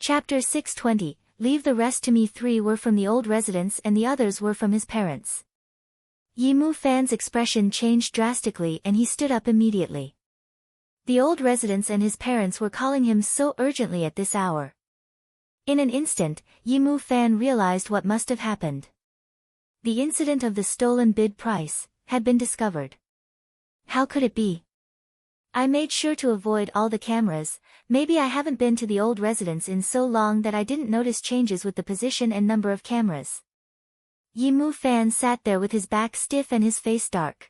Chapter 620, Leave the rest to me. 3 were from the old residents and the others were from his parents. Yimu Fan's expression changed drastically and he stood up immediately. The old residents and his parents were calling him so urgently at this hour. In an instant, Yimu Fan realized what must have happened. The incident of the stolen bid price had been discovered. How could it be? I made sure to avoid all the cameras. Maybe I haven't been to the old residence in so long that I didn't notice changes with the position and number of cameras. Yimu Fan sat there with his back stiff and his face dark.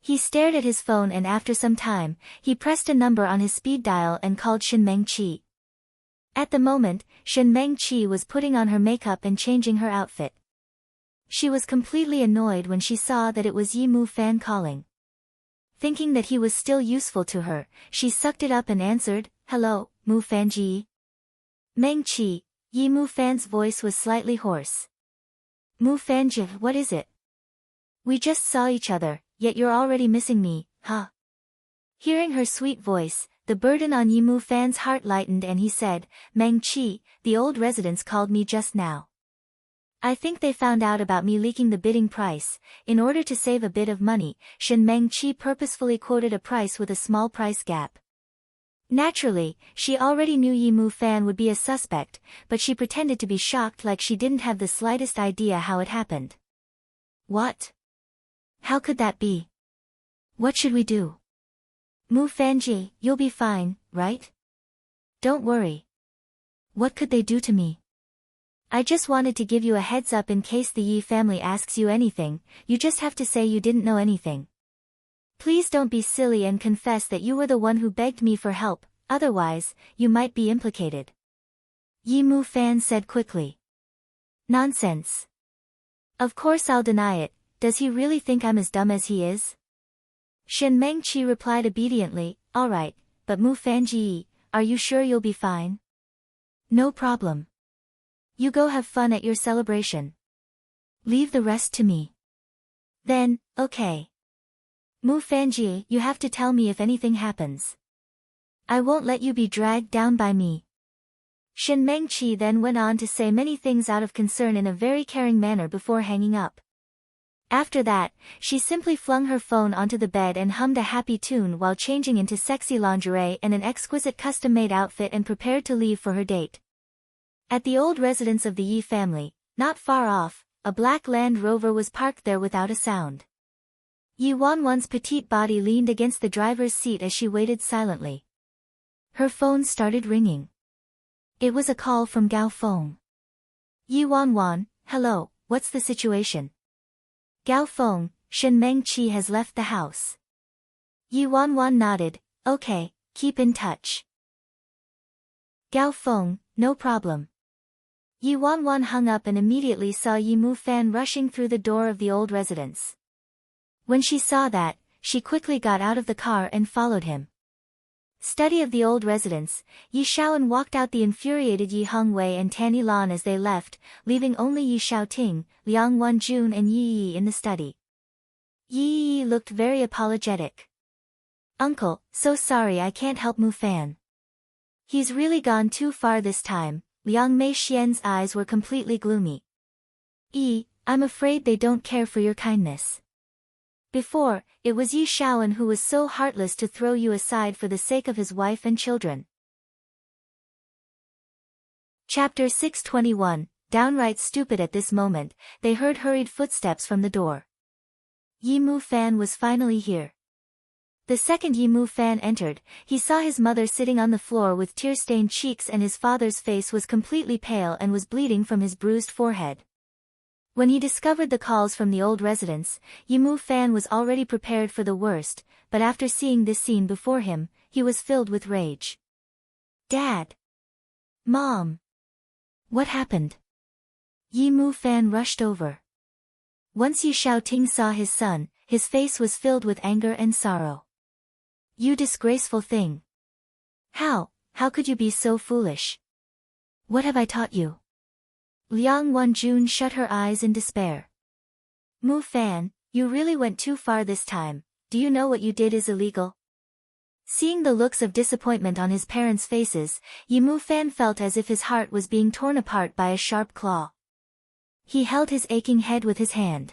He stared at his phone and after some time, he pressed a number on his speed dial and called Shenmeng Qi. At the moment, Shenmeng Qi was putting on her makeup and changing her outfit. She was completely annoyed when she saw that it was Yimu Fan calling. Thinking that he was still useful to her, she sucked it up and answered, "Hello, Mu Fanji." Meng Qi, Yimu Fan's voice was slightly hoarse. "Mu Fanji, what is it? We just saw each other, yet you're already missing me, huh?" Hearing her sweet voice, the burden on Yimu Fan's heart lightened and he said, "Meng Qi, the old residents called me just now. I think they found out about me leaking the bidding price." In order to save a bit of money, Shenmeng Qi purposefully quoted a price with a small price gap. Naturally, she already knew Yimu Fan would be a suspect, but she pretended to be shocked like she didn't have the slightest idea how it happened. "What? How could that be? What should we do?" "Mu Fanji, you'll be fine, right? Don't worry. What could they do to me? I just wanted to give you a heads up in case the Yi family asks you anything. You just have to say you didn't know anything. Please don't be silly and confess that you were the one who begged me for help, otherwise, you might be implicated." Yimu Fan said quickly. "Nonsense. Of course I'll deny it. Does he really think I'm as dumb as he is?" Shenmeng Qi replied obediently, "Alright, but Mu Fanji, are you sure you'll be fine?" "No problem. You go have fun at your celebration. Leave the rest to me." "Then, okay. Mu Fanji, you have to tell me if anything happens. I won't let you be dragged down by me." Shenmeng Qi then went on to say many things out of concern in a very caring manner before hanging up. After that, she simply flung her phone onto the bed and hummed a happy tune while changing into sexy lingerie and an exquisite custom-made outfit and prepared to leave for her date. At the old residence of the Yi family, not far off, a black Land Rover was parked there without a sound. Yi Wanwan's petite body leaned against the driver's seat as she waited silently. Her phone started ringing. It was a call from Gao Feng. "Yi Wanwan, hello, what's the situation?" "Gao Feng, Shenmeng Qi has left the house." Yi Wanwan nodded, "Okay, keep in touch." "Gao Feng, no problem." Yi Wanwan hung up and immediately saw Yimu Fan rushing through the door of the old residence. When she saw that, she quickly got out of the car and followed him. Study of the old residence, Yi Shaoan walked out the infuriated Yi Hongwei and Tanny Lan as they left, leaving only Yi Xiaoting, Liang Wanjun and Yi Yi in the study. Yi Yi looked very apologetic. "Uncle, so sorry I can't help Mu Fan. He's really gone too far this time." Liang Mei Xian's eyes were completely gloomy. "I'm afraid they don't care for your kindness. Before, it was Yi Shaoan who was so heartless to throw you aside for the sake of his wife and children." Chapter 621, Downright stupid. At this moment, they heard hurried footsteps from the door. Yimu Fan was finally here. The second Yimu Fan entered, he saw his mother sitting on the floor with tear-stained cheeks and his father's face was completely pale and was bleeding from his bruised forehead. When he discovered the calls from the old residence, Yimu Fan was already prepared for the worst, but after seeing this scene before him, he was filled with rage. "Dad! Mom! What happened?" Yimu Fan rushed over. Once Yi Xiaoting saw his son, his face was filled with anger and sorrow. "You disgraceful thing! How could you be so foolish? What have I taught you?" Liang Wanjun shut her eyes in despair. "Mu Fan, you really went too far this time. Do you know what you did is illegal?" Seeing the looks of disappointment on his parents' faces, Yi Mu Fan felt as if his heart was being torn apart by a sharp claw. He held his aching head with his hand.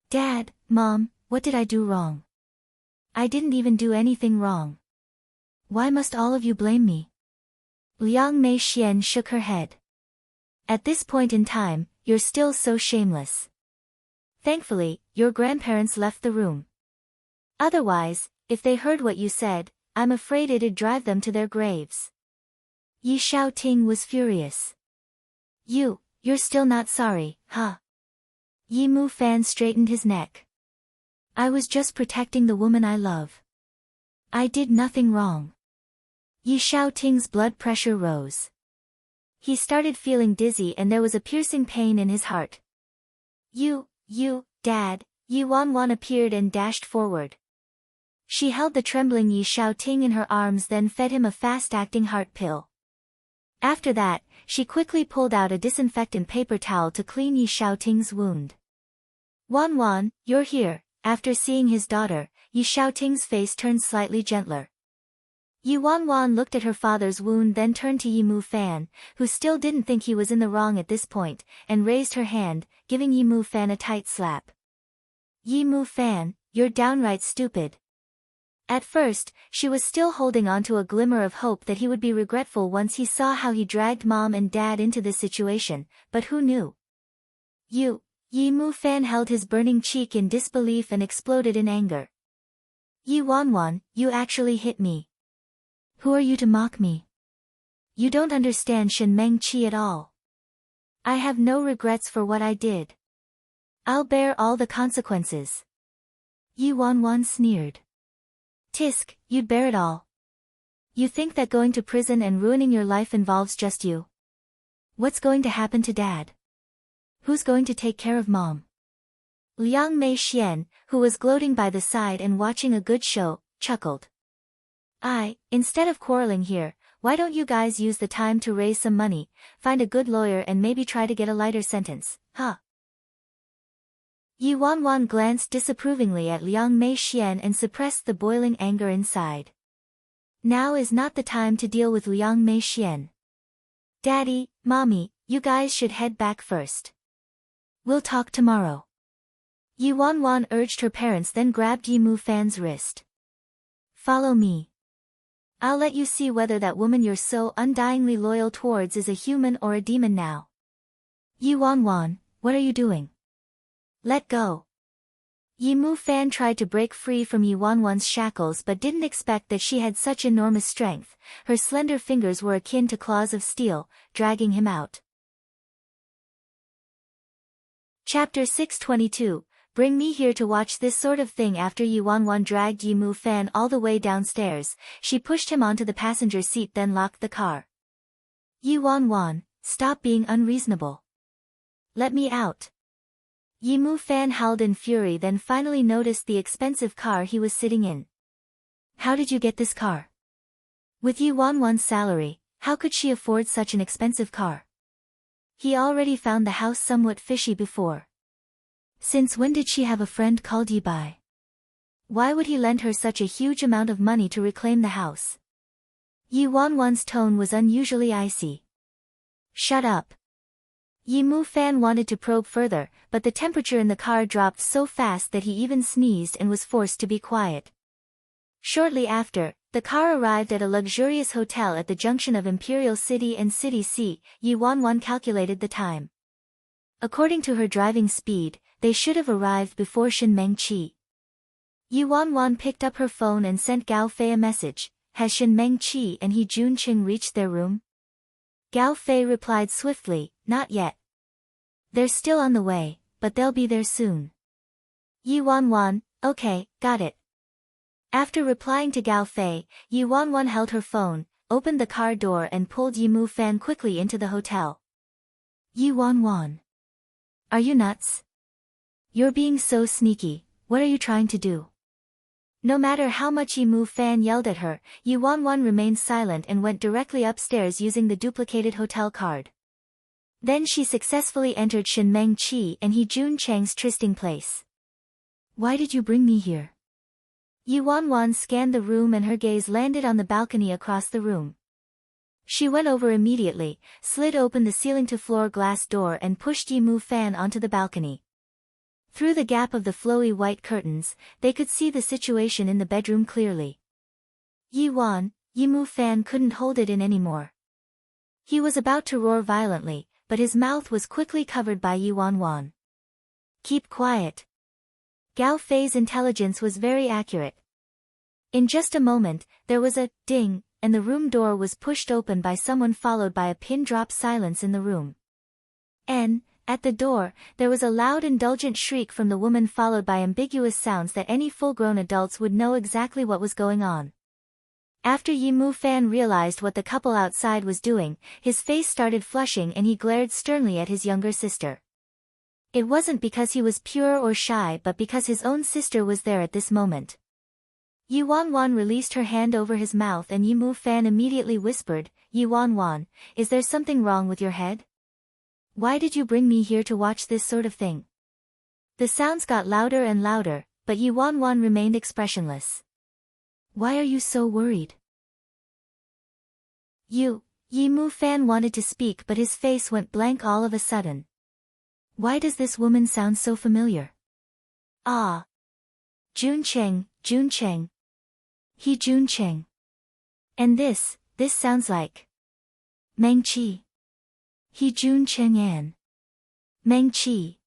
Dad, Mom, what did I do wrong? I didn't even do anything wrong. Why must all of you blame me? Liang Mei Xian shook her head. At this point in time, you're still so shameless. Thankfully, your grandparents left the room. Otherwise, if they heard what you said, I'm afraid it'd drive them to their graves. Yi Xiaoting was furious. You're still not sorry, huh? Yi Mu Fan straightened his neck. I was just protecting the woman I love. I did nothing wrong. Yi Xiaoting's blood pressure rose. He started feeling dizzy and there was a piercing pain in his heart. Dad, Yi Wanwan appeared and dashed forward. She held the trembling Yi Xiaoting in her arms, then fed him a fast-acting heart pill. After that, she quickly pulled out a disinfectant paper towel to clean Yi Xiaoting's wound. Wanwan, you're here. After seeing his daughter, Yi Xiaoting's face turned slightly gentler. Yi Wanwan looked at her father's wound, then turned to Yi Mu Fan, who still didn't think he was in the wrong at this point, and raised her hand, giving Yi Mu Fan a tight slap. Yi Mu Fan, you're downright stupid. At first, she was still holding on to a glimmer of hope that he would be regretful once he saw how he dragged Mom and Dad into this situation, but who knew? Yi Mu Fan held his burning cheek in disbelief and exploded in anger. Yi Wanwan, you actually hit me. Who are you to mock me? You don't understand Shen Meng Qi at all. I have no regrets for what I did. I'll bear all the consequences. Yi Wanwan sneered. Tisk, you'd bear it all. You think that going to prison and ruining your life involves just you? What's going to happen to Dad? Who's going to take care of Mom? Liang Mei Xian, who was gloating by the side and watching a good show, chuckled. Instead of quarreling here, why don't you guys use the time to raise some money, find a good lawyer and maybe try to get a lighter sentence, huh? Yi Wanwan glanced disapprovingly at Liang Mei Xian and suppressed the boiling anger inside. Now is not the time to deal with Liang Mei Xian. Daddy, Mommy, you guys should head back first. We'll talk tomorrow. Yi Wanwan urged her parents, then grabbed Yi Mu Fan's wrist. Follow me. I'll let you see whether that woman you're so undyingly loyal towards is a human or a demon now. Yi Wanwan, what are you doing? Let go. Yi Mu Fan tried to break free from Yi Wanwan's shackles but didn't expect that she had such enormous strength. Her slender fingers were akin to claws of steel, dragging him out. Chapter 622, Bring me here to watch this sort of thing. After Yi Wanwan dragged Yi Mu Fan all the way downstairs, she pushed him onto the passenger seat, then locked the car. Yi Wanwan, stop being unreasonable. Let me out. Yi Mu Fan howled in fury, then finally noticed the expensive car he was sitting in. How did you get this car? With Yi Wanwan's salary, how could she afford such an expensive car? He already found the house somewhat fishy before. Since when did she have a friend called Yi Bai? Why would he lend her such a huge amount of money to reclaim the house? Yi Wanwan's tone was unusually icy. Shut up. Yi Mu Fan wanted to probe further, but the temperature in the car dropped so fast that he even sneezed and was forced to be quiet. Shortly after, the car arrived at a luxurious hotel at the junction of Imperial City and City C. Yi Wanwan calculated the time. According to her driving speed, they should have arrived before Shen Meng Qi. Yi Wanwan picked up her phone and sent Gao Fei a message. Has Shen Meng Qi and He Junqing reached their room? Gao Fei replied swiftly, not yet. They're still on the way, but they'll be there soon. Yi Wanwan, okay, got it. After replying to Gao Fei, Yi Wanwan held her phone, opened the car door and pulled Yi Mu Fan quickly into the hotel. Yi Wanwan. Are you nuts? You're being so sneaky, what are you trying to do? No matter how much Yi Mu Fan yelled at her, Yi Wanwan remained silent and went directly upstairs using the duplicated hotel card. Then she successfully entered Shen Meng Qi and He Junqing's trysting place. Why did you bring me here? Yi Wanwan scanned the room and her gaze landed on the balcony across the room. She went over immediately, slid open the ceiling-to-floor glass door and pushed Yi Mu Fan onto the balcony. Through the gap of the flowy white curtains, they could see the situation in the bedroom clearly. Yi Mu Fan couldn't hold it in anymore. He was about to roar violently, but his mouth was quickly covered by Yi Wanwan. Keep quiet. Gao Fei's intelligence was very accurate. In just a moment, there was a ding, and the room door was pushed open by someone followed by a pin-drop silence in the room. And, at the door, there was a loud indulgent shriek from the woman followed by ambiguous sounds that any full-grown adults would know exactly what was going on. After Yi Mu Fan realized what the couple outside was doing, his face started flushing and he glared sternly at his younger sister. It wasn't because he was pure or shy but because his own sister was there at this moment. Yi Wanwan released her hand over his mouth and Yi Mu Fan immediately whispered, Yi Wanwan, is there something wrong with your head? Why did you bring me here to watch this sort of thing? The sounds got louder and louder, but Yi Wanwan remained expressionless. Why are you so worried? Yi Mu Fan wanted to speak but his face went blank all of a sudden. Why does this woman sound so familiar? Ah! Jun Cheng. He Jun Cheng. And this sounds like Meng Qi. He Jun Cheng An. Meng Qi.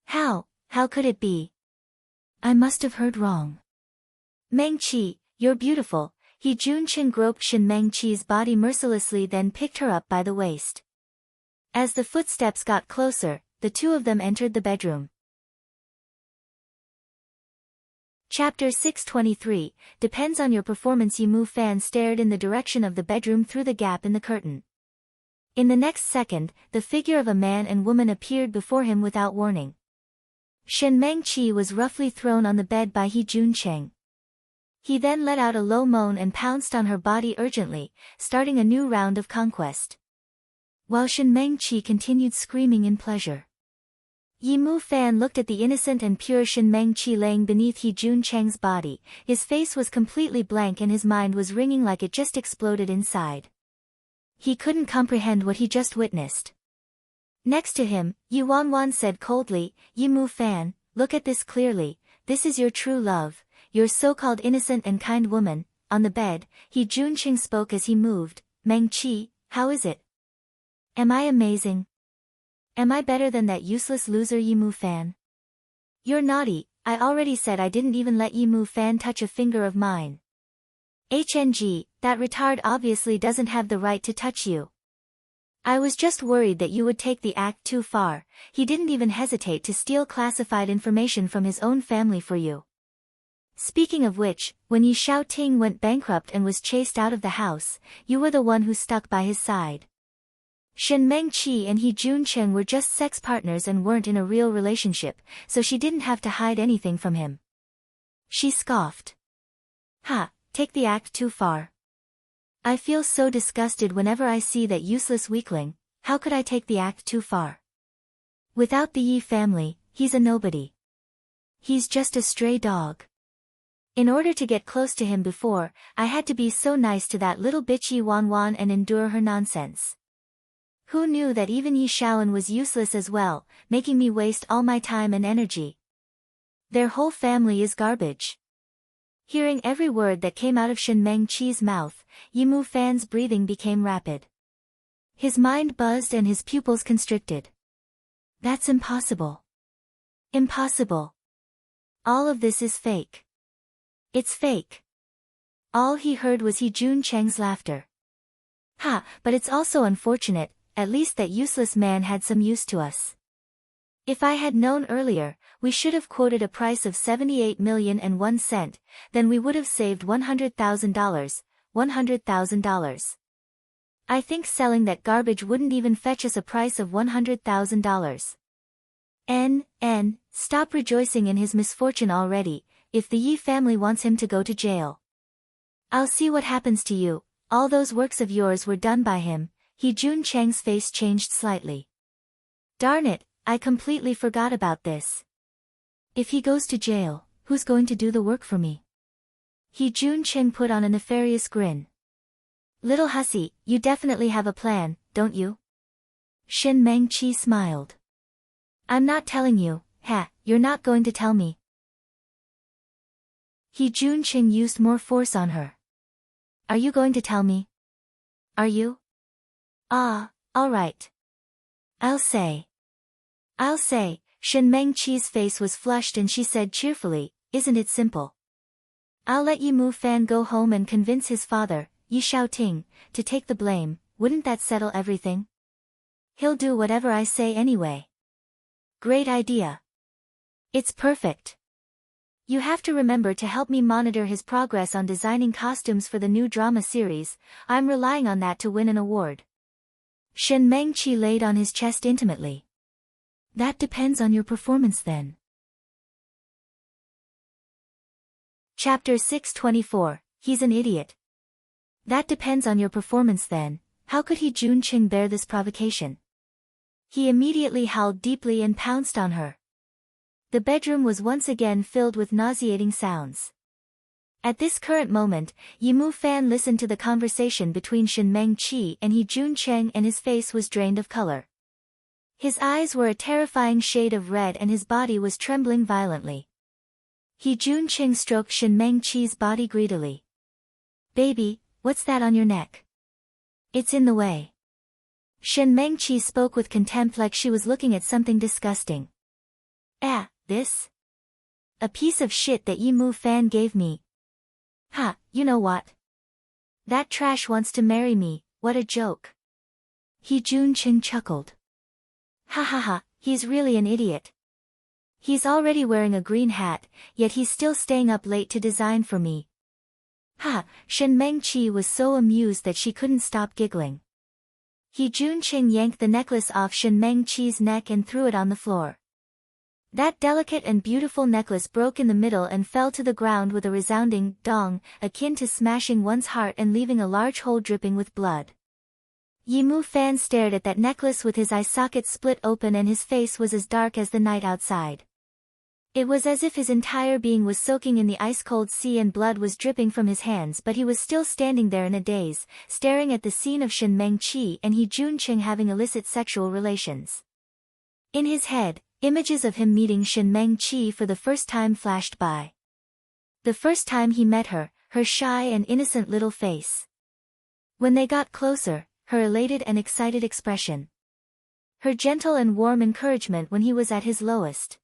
How could it be? I must have heard wrong. Meng Qi, you're beautiful. He Jun Cheng groped Shen Meng Qi's body mercilessly then picked her up by the waist. As the footsteps got closer, the two of them entered the bedroom. Chapter 623, depends on your performance. Yi Mu Fan stared in the direction of the bedroom through the gap in the curtain. In the next second, the figure of a man and woman appeared before him without warning. Shen Meng Qi was roughly thrown on the bed by He Jun Cheng. He then let out a low moan and pounced on her body urgently, starting a new round of conquest. While Shen Meng Qi continued screaming in pleasure. Yi Mu Fan looked at the innocent and pure Shen Meng Qi laying beneath He Jun Cheng's body. His face was completely blank and his mind was ringing like it just exploded inside. He couldn't comprehend what he just witnessed. Next to him, Yi Wanwan said coldly, Yi Mu Fan, look at this clearly, this is your true love, your so-called innocent and kind woman. On the bed, He Jun Cheng spoke as he moved, Meng Qi, how is it? Am I amazing? Am I better than that useless loser Yi Mu Fan? You're naughty, I already said I didn't even let Yi Mu Fan touch a finger of mine. HNG, that retard obviously doesn't have the right to touch you. I was just worried that you would take the act too far. He didn't even hesitate to steal classified information from his own family for you. Speaking of which, when Yi Xiaoting went bankrupt and was chased out of the house, you were the one who stuck by his side. Shen Meng Qi and He Jun Cheng were just sex partners and weren't in a real relationship, so she didn't have to hide anything from him. She scoffed. Ha, take the act too far. I feel so disgusted whenever I see that useless weakling. How could I take the act too far? Without the Yi family, he's a nobody. He's just a stray dog. In order to get close to him before, I had to be so nice to that little bitch Yi Wanwan and endure her nonsense. Who knew that even Yi Shaoan was useless as well, making me waste all my time and energy. Their whole family is garbage. Hearing every word that came out of Shen Meng Qi's mouth, Yi Mu Fan's breathing became rapid. His mind buzzed and his pupils constricted. That's impossible. Impossible. All of this is fake. It's fake. All he heard was He Jun Cheng's laughter. Ha, but it's also unfortunate, at least that useless man had some use to us. If I had known earlier, we should have quoted a price of 78,001 cents, then we would have saved $100,000, $100,000. I think selling that garbage wouldn't even fetch us a price of $100,000. Stop rejoicing in his misfortune already, if the Yi family wants him to go to jail. I'll see what happens to you, all those works of yours were done by him. He Jun Cheng's face changed slightly. Darn it, I completely forgot about this. If he goes to jail, who's going to do the work for me? He Jun-cheng put on a nefarious grin. Little hussy, you definitely have a plan, don't you? Shin Meng-chi smiled. I'm not telling you, you're not going to tell me. He Jun-cheng used more force on her. Are you going to tell me? Are you? All right. I'll say. Shin Meng-chi's face was flushed and she said cheerfully, isn't it simple? I'll let Yi Mu-fan go home and convince his father, Yi Xiaoting, to take the blame. Wouldn't that settle everything? He'll do whatever I say anyway. Great idea. It's perfect. You have to remember to help me monitor his progress on designing costumes for the new drama series. I'm relying on that to win an award. Shin Meng-chi laid on his chest intimately. That depends on your performance then. Chapter 624, He's an idiot. That depends on your performance then. How could he Jun-cheng bear this provocation? He immediately howled deeply and pounced on her. The bedroom was once again filled with nauseating sounds. At this current moment, Yi Mu-fan listened to the conversation between Shin Meng-chi and He Jun-cheng and his face was drained of color. His eyes were a terrifying shade of red and his body was trembling violently. He Jun-cheng stroked Shin Meng-chi's body greedily. Baby, what's that on your neck? It's in the way. Shin Meng-chi spoke with contempt like she was looking at something disgusting. This? A piece of shit that Yi Mu-fan gave me. You know what? That trash wants to marry me, what a joke. He Jun-cheng chuckled. He's really an idiot. He's already wearing a green hat, yet he's still staying up late to design for me. Shin Meng-chi was so amused that she couldn't stop giggling. He Jun-cheng yanked the necklace off Shin Meng-chi's neck and threw it on the floor. That delicate and beautiful necklace broke in the middle and fell to the ground with a resounding dong, akin to smashing one's heart and leaving a large hole dripping with blood. Yi Mu-fan stared at that necklace with his eye sockets split open and his face was as dark as the night outside. It was as if his entire being was soaking in the ice-cold sea and blood was dripping from his hands, but he was still standing there in a daze, staring at the scene of Shin Meng-chi and He Jun-cheng having illicit sexual relations. In his head, images of him meeting Shin Meng-chi for the first time flashed by. The first time he met her, her shy and innocent little face. When they got closer, her elated and excited expression. Her gentle and warm encouragement when he was at his lowest.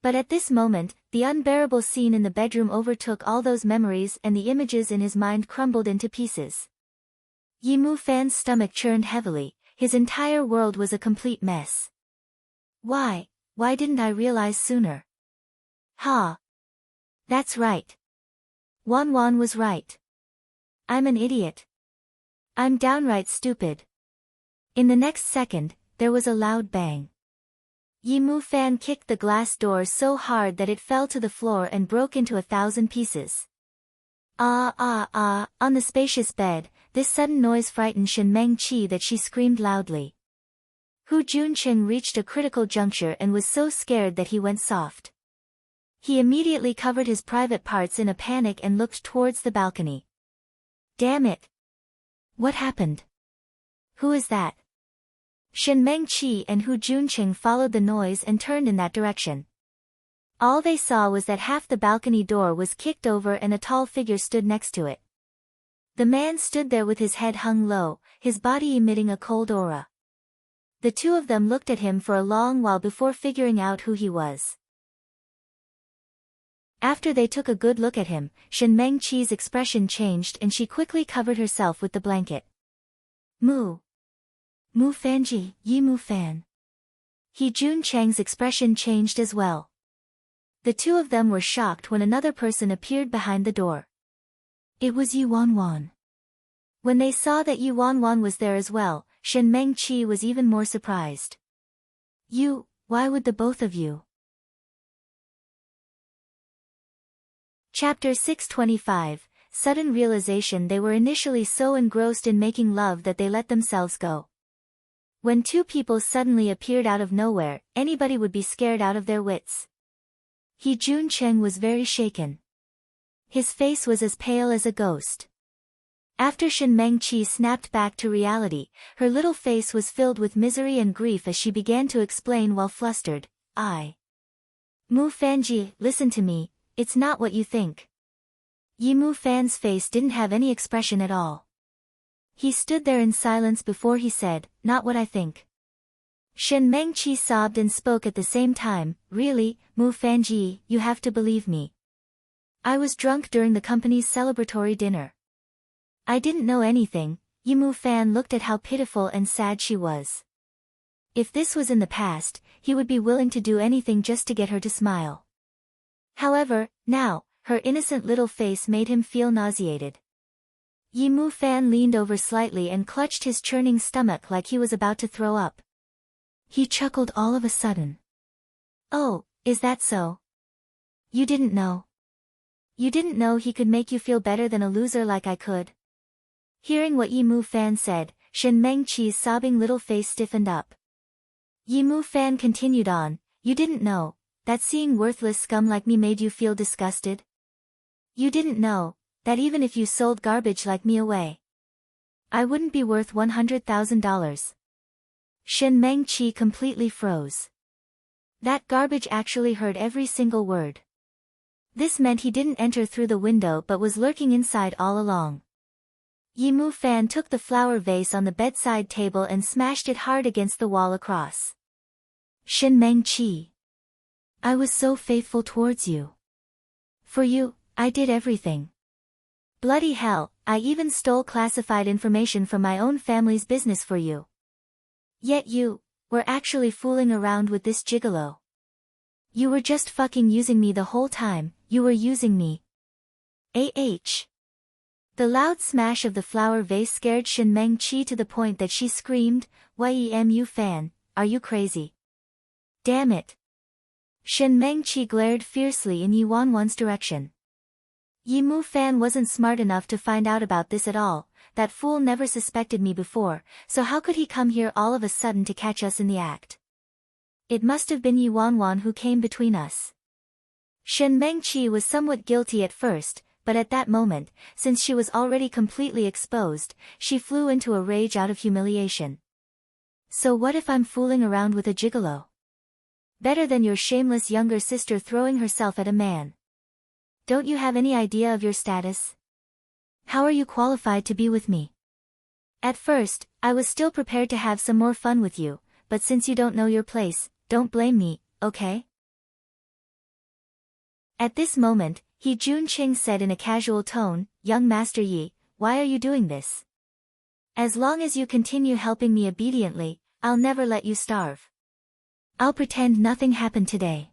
But at this moment, the unbearable scene in the bedroom overtook all those memories and the images in his mind crumbled into pieces. Yi Mu-fan's stomach churned heavily, his entire world was a complete mess. Why didn't I realize sooner? That's right. Wan was right. I'm an idiot. I'm downright stupid. In the next second, there was a loud bang. Yi Mu-fan kicked the glass door so hard that it fell to the floor and broke into 1,000 pieces. On the spacious bed, this sudden noise frightened Shin Meng-chi that she screamed loudly. Hu Jun-cheng reached a critical juncture and was so scared that he went soft. He immediately covered his private parts in a panic and looked towards the balcony. Damn it! What happened? Who is that? Shin Meng-chi and Hu Jun-cheng followed the noise and turned in that direction. All they saw was that half the balcony door was kicked over and a tall figure stood next to it. The man stood there with his head hung low, his body emitting a cold aura. The two of them looked at him for a long while before figuring out who he was. After they took a good look at him, Shin Meng-chi's expression changed and she quickly covered herself with the blanket. Mu-fan-ji, Yi Mu-fan. He Jun-cheng's expression changed as well. The two of them were shocked when another person appeared behind the door. It was Yi Wan. When they saw that Yi Wan was there as well, Shin Meng-chi was even more surprised. Why would the both of you? Chapter 625, Sudden Realization. They were initially so engrossed in making love that they let themselves go. When two people suddenly appeared out of nowhere, anybody would be scared out of their wits. He Jun-cheng was very shaken. His face was as pale as a ghost. After Shen Mengqi snapped back to reality, her little face was filled with misery and grief as she began to explain while flustered, Mu Fanji, listen to me, it's not what you think. Yi Mu Fan's face didn't have any expression at all. He stood there in silence before he said, not what I think. Shen Mengqi sobbed and spoke at the same time, really, Mu Fanji, you have to believe me. I was drunk during the company's celebratory dinner. I didn't know anything. Yi Mu Fan looked at how pitiful and sad she was. If this was in the past, he would be willing to do anything just to get her to smile. However, now, her innocent little face made him feel nauseated. Yi Mu Fan leaned over slightly and clutched his churning stomach like he was about to throw up. He chuckled all of a sudden. Oh, is that so? You didn't know? You didn't know he could make you feel better than a loser like I could? Hearing what Yi Mu Fan said, Shen Mengqi's sobbing little face stiffened up. Yi Mu Fan continued on, you didn't know that seeing worthless scum like me made you feel disgusted? You didn't know that even if you sold garbage like me away, I wouldn't be worth $100,000. Shen Mengqi completely froze. That garbage actually heard every single word. This meant he didn't enter through the window but was lurking inside all along. Yi Mu Fan took the flower vase on the bedside table and smashed it hard against the wall across. Shen Mengqi, I was so faithful towards you. For you, I did everything. Bloody hell, I even stole classified information from my own family's business for you. Yet you were actually fooling around with this gigolo. You were just fucking using me the whole time, you were using me. The loud smash of the flower vase scared Shen Mengqi to the point that she screamed, Yi-Mu Fan, are you crazy? Damn it. Shen Mengqi glared fiercely in Yi Wanwan's direction. Yi Mu Fan wasn't smart enough to find out about this at all, that fool never suspected me before, so how could he come here all of a sudden to catch us in the act? It must have been Yi Wanwan who came between us. Shen Mengqi was somewhat guilty at first, but at that moment, since she was already completely exposed, she flew into a rage out of humiliation. So what if I'm fooling around with a gigolo? Better than your shameless younger sister throwing herself at a man. Don't you have any idea of your status? How are you qualified to be with me? At first, I was still prepared to have some more fun with you, but since you don't know your place, don't blame me, okay? At this moment, He Junqing said in a casual tone, Young Master Yi, why are you doing this? As long as you continue helping me obediently, I'll never let you starve. I'll pretend nothing happened today.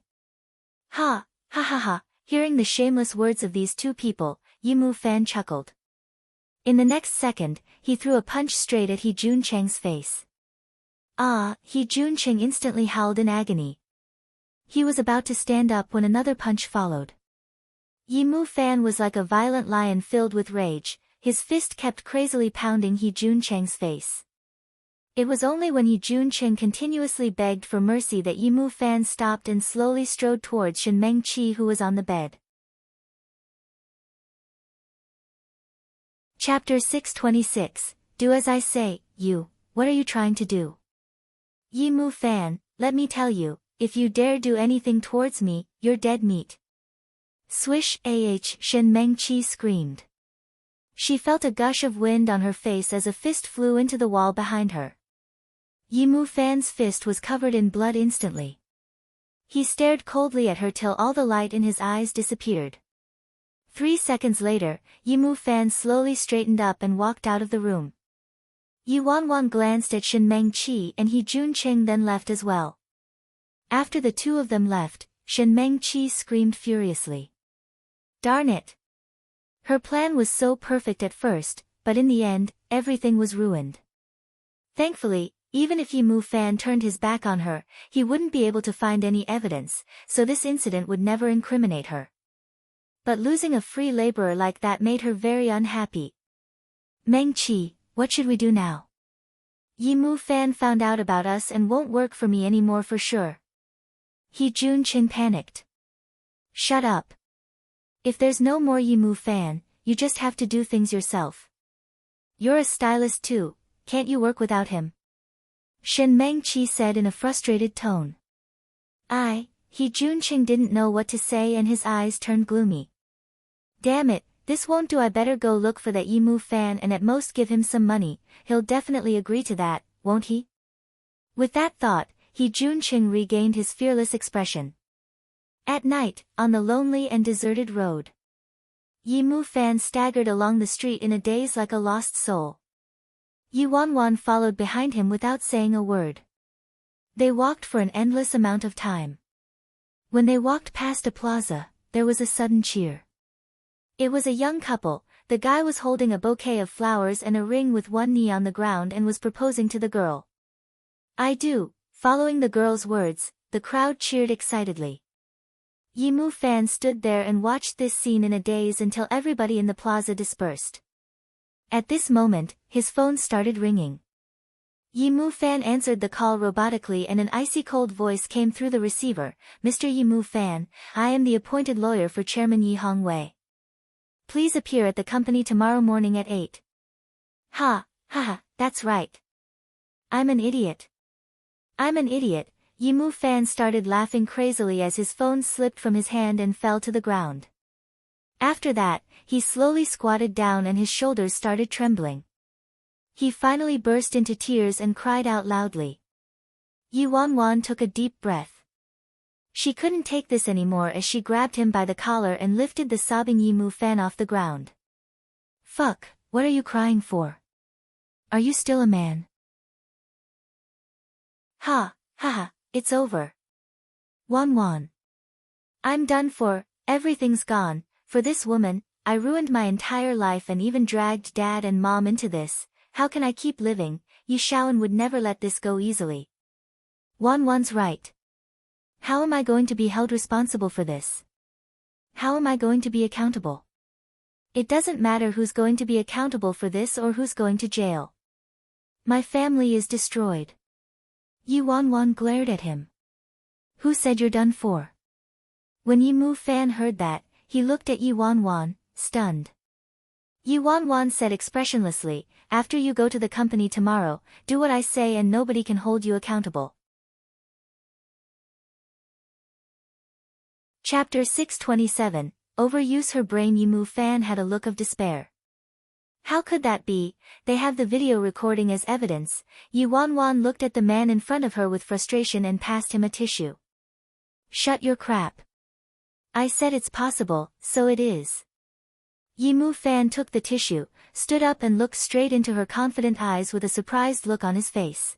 Ha ha. Hearing the shameless words of these two people, Yi Mu Fan chuckled. In the next second, he threw a punch straight at He Junqing's face. He Junqing instantly howled in agony. He was about to stand up when another punch followed. Yi Mu Fan was like a violent lion filled with rage, his fist kept crazily pounding He Junqing's face. It was only when He Junqing continuously begged for mercy that Yi Mu Fan stopped and slowly strode towards Shen Mengqi, who was on the bed. Chapter 626, Do as I say, you, what are you trying to do? Yi Mu Fan, let me tell you, if you dare do anything towards me, you're dead meat. Swish, Shen Mengqi screamed. She felt a gush of wind on her face as a fist flew into the wall behind her. Yi Mu Fan's fist was covered in blood instantly. He stared coldly at her till all the light in his eyes disappeared. 3 seconds later, Yi Mu Fan slowly straightened up and walked out of the room. Yi Wanwan glanced at Shen Mengqi and He Junqing then left as well. After the two of them left, Shen Mengqi screamed furiously. Darn it! Her plan was so perfect at first, but in the end, everything was ruined. Thankfully, even if Yi Mu Fan turned his back on her, he wouldn't be able to find any evidence, so this incident would never incriminate her. But losing a free laborer like that made her very unhappy. Mengqi, what should we do now? Yi Mu Fan found out about us and won't work for me anymore for sure. He Junqing panicked. Shut up. If there's no more Yimu fan, you just have to do things yourself. You're a stylist too, can't you work without him? Shen Mengqi said in a frustrated tone. He Junqing didn't know what to say and his eyes turned gloomy. Damn it, this won't do. I better go look for that Yimu fan and at most give him some money. He'll definitely agree to that, won't he? With that thought, He Junqing regained his fearless expression. At night, on the lonely and deserted road, Yimu fan staggered along the street in a daze like a lost soul. Yi Wanwan followed behind him without saying a word. They walked for an endless amount of time. When they walked past a plaza, there was a sudden cheer. It was a young couple. The guy was holding a bouquet of flowers and a ring with one knee on the ground and was proposing to the girl. I do. Following the girl's words, the crowd cheered excitedly. Yimu fan stood there and watched this scene in a daze until everybody in the plaza dispersed. At this moment, his phone started ringing. Yimu fan answered the call robotically and an icy-cold voice came through the receiver. Mr. Yimu fan, I am the appointed lawyer for Chairman Yi Hongwei. Please appear at the company tomorrow morning at 8. Ha, that's right. I'm an idiot. Yimu fan started laughing crazily as his phone slipped from his hand and fell to the ground. After that, he slowly squatted down and his shoulders started trembling. He finally burst into tears and cried out loudly. Yi Wanwan took a deep breath. She couldn't take this anymore as she grabbed him by the collar and lifted the sobbing Yimu fan off the ground. Fuck, what are you crying for? Are you still a man? It's over. Wanwan. I'm done for, everything's gone. For this woman, I ruined my entire life and even dragged dad and mom into this. How can I keep living? Yi Shaoan would never let this go easily. Wanwan's right. How am I going to be held responsible for this? How am I going to be accountable? It doesn't matter who's going to be accountable for this or who's going to jail. My family is destroyed. Yi Wanwan glared at him. Who said you're done for? When Yimu fan heard that, he looked at Yi Wanwan, stunned. Yi Wanwan said expressionlessly, after you go to the company tomorrow, do what I say and nobody can hold you accountable. Chapter 627, Overuse her brain. Yimu fan had a look of despair. How could that be? They have the video recording as evidence. Yi Wanwan looked at the man in front of her with frustration and passed him a tissue. Shut your crap. I said it's possible, so it is. Yimu fan took the tissue, stood up and looked straight into her confident eyes with a surprised look on his face.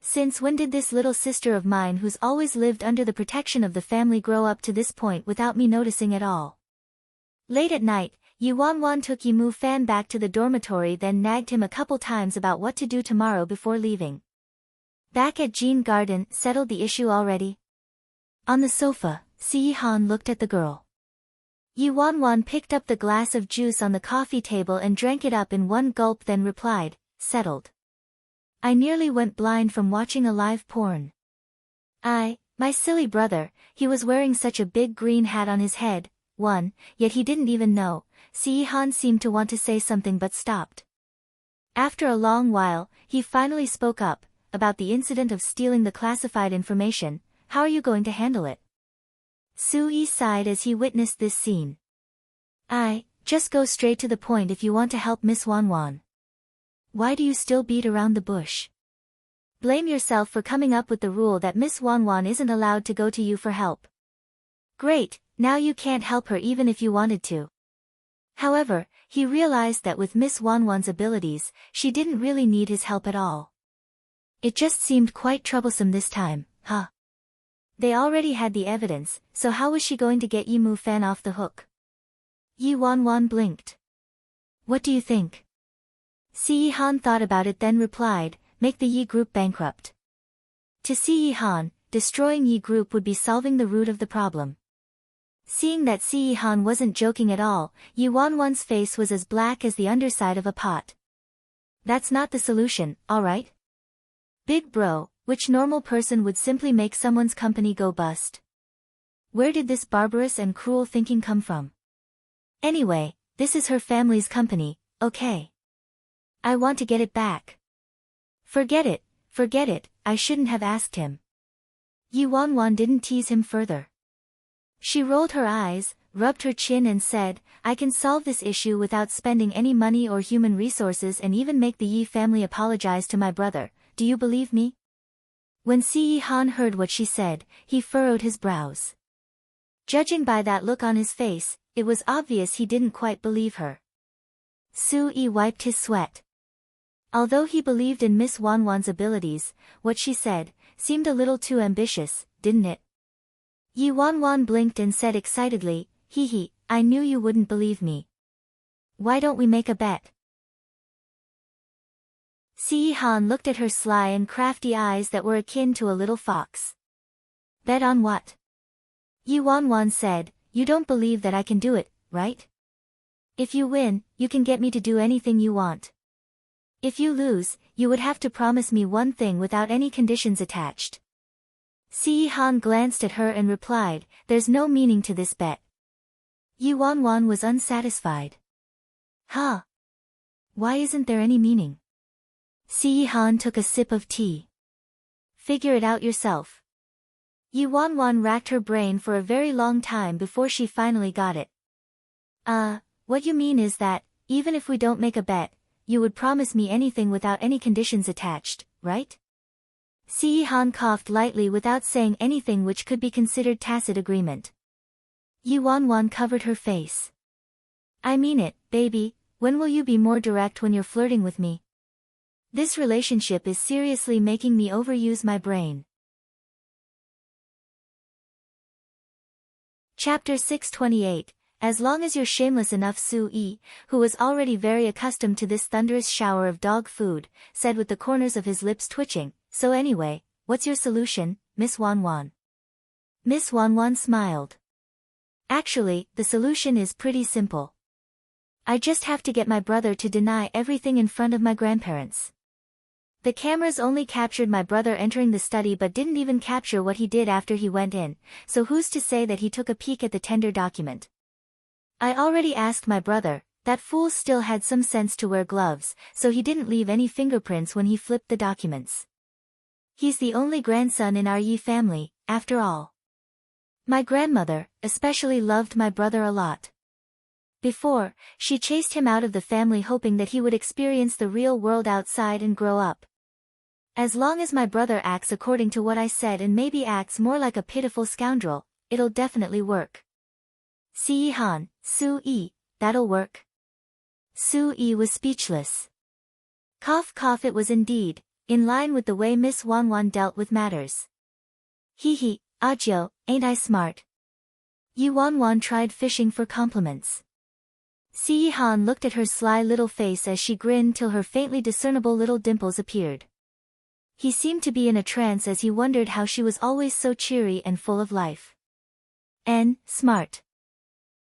Since when did this little sister of mine who's always lived under the protection of the family grow up to this point without me noticing at all? Late at night, Yi Wanwan took Yimu fan back to the dormitory, then nagged him a couple times about what to do tomorrow before leaving. Back at Jean Garden, settled the issue already? On the sofa, Si Han looked at the girl. Yi Wanwan picked up the glass of juice on the coffee table and drank it up in one gulp, then replied, settled. I nearly went blind from watching a live porn. My silly brother, he was wearing such a big green hat on his head, yet he didn't even know. Si Han seemed to want to say something but stopped. After a long while, he finally spoke up, about the incident of stealing the classified information. How are you going to handle it? Sui sighed as he witnessed this scene. Just go straight to the point if you want to help Miss Wanwan. Why do you still beat around the bush? Blame yourself for coming up with the rule that Miss Wanwan isn't allowed to go to you for help. Great, now you can't help her even if you wanted to. However, he realized that with Miss Wanwan's abilities, she didn't really need his help at all. It just seemed quite troublesome this time, They already had the evidence, so how was she going to get Yimu fan off the hook? Yi Wanwan blinked. What do you think? Si Han thought about it then replied, make the Yi group bankrupt. To Si Han, destroying Yi group would be solving the root of the problem. Seeing that Si Han wasn't joking at all, Yi Wanwan's face was as black as the underside of a pot. That's not the solution, alright? Big bro, which normal person would simply make someone's company go bust? Where did this barbarous and cruel thinking come from? Anyway, this is her family's company, okay? I want to get it back. Forget it, I shouldn't have asked him. Yi Wanwan didn't tease him further. She rolled her eyes, rubbed her chin and said, I can solve this issue without spending any money or human resources and even make the Yi family apologize to my brother, do you believe me? When Si Han heard what she said, he furrowed his brows. Judging by that look on his face, it was obvious he didn't quite believe her. Su-yi wiped his sweat. Although he believed in Miss Wanwan's abilities, what she said seemed a little too ambitious, didn't it? Yi Wanwan blinked and said excitedly, hee, I knew you wouldn't believe me. Why don't we make a bet? Si Han looked at her sly and crafty eyes that were akin to a little fox. Bet on what? Yi Wanwan said, you don't believe that I can do it, right? If you win, you can get me to do anything you want. If you lose, you would have to promise me one thing without any conditions attached. Si Han glanced at her and replied, there's no meaning to this bet. Yi Wanwan was unsatisfied. Huh? Why isn't there any meaning? Si Han took a sip of tea. Figure it out yourself. Yi Wanwan racked her brain for a very long time before she finally got it. What you mean is that, even if we don't make a bet, you would promise me anything without any conditions attached, right? Si Han coughed lightly without saying anything which could be considered tacit agreement. Yi Wanwan covered her face. I mean it, baby, when will you be more direct when you're flirting with me? This relationship is seriously making me overuse my brain. Chapter 628. As long as you're shameless enough, Su-yi, who was already very accustomed to this thunderous shower of dog food, said with the corners of his lips twitching, so anyway, what's your solution, Miss Wanwan? Miss Wanwan smiled. Actually, the solution is pretty simple. I just have to get my brother to deny everything in front of my grandparents. The cameras only captured my brother entering the study but didn't even capture what he did after he went in, so who's to say that he took a peek at the tender document? I already asked my brother, that fool still had some sense to wear gloves, so he didn't leave any fingerprints when he flipped the documents. He's the only grandson in our Yi family, after all. My grandmother, especially loved my brother a lot. Before, she chased him out of the family hoping that he would experience the real world outside and grow up. As long as my brother acts according to what I said and maybe acts more like a pitiful scoundrel, it'll definitely work. Si Han, Su-yi, that'll work. Su-yi was speechless. Cough cough, it was indeed, in line with the way Miss Wanwan dealt with matters. Hee, Ajio, ain't I smart? Yi Wanwan tried fishing for compliments. Si Han looked at her sly little face as she grinned till her faintly discernible little dimples appeared. He seemed to be in a trance as he wondered how she was always so cheery and full of life. Smart.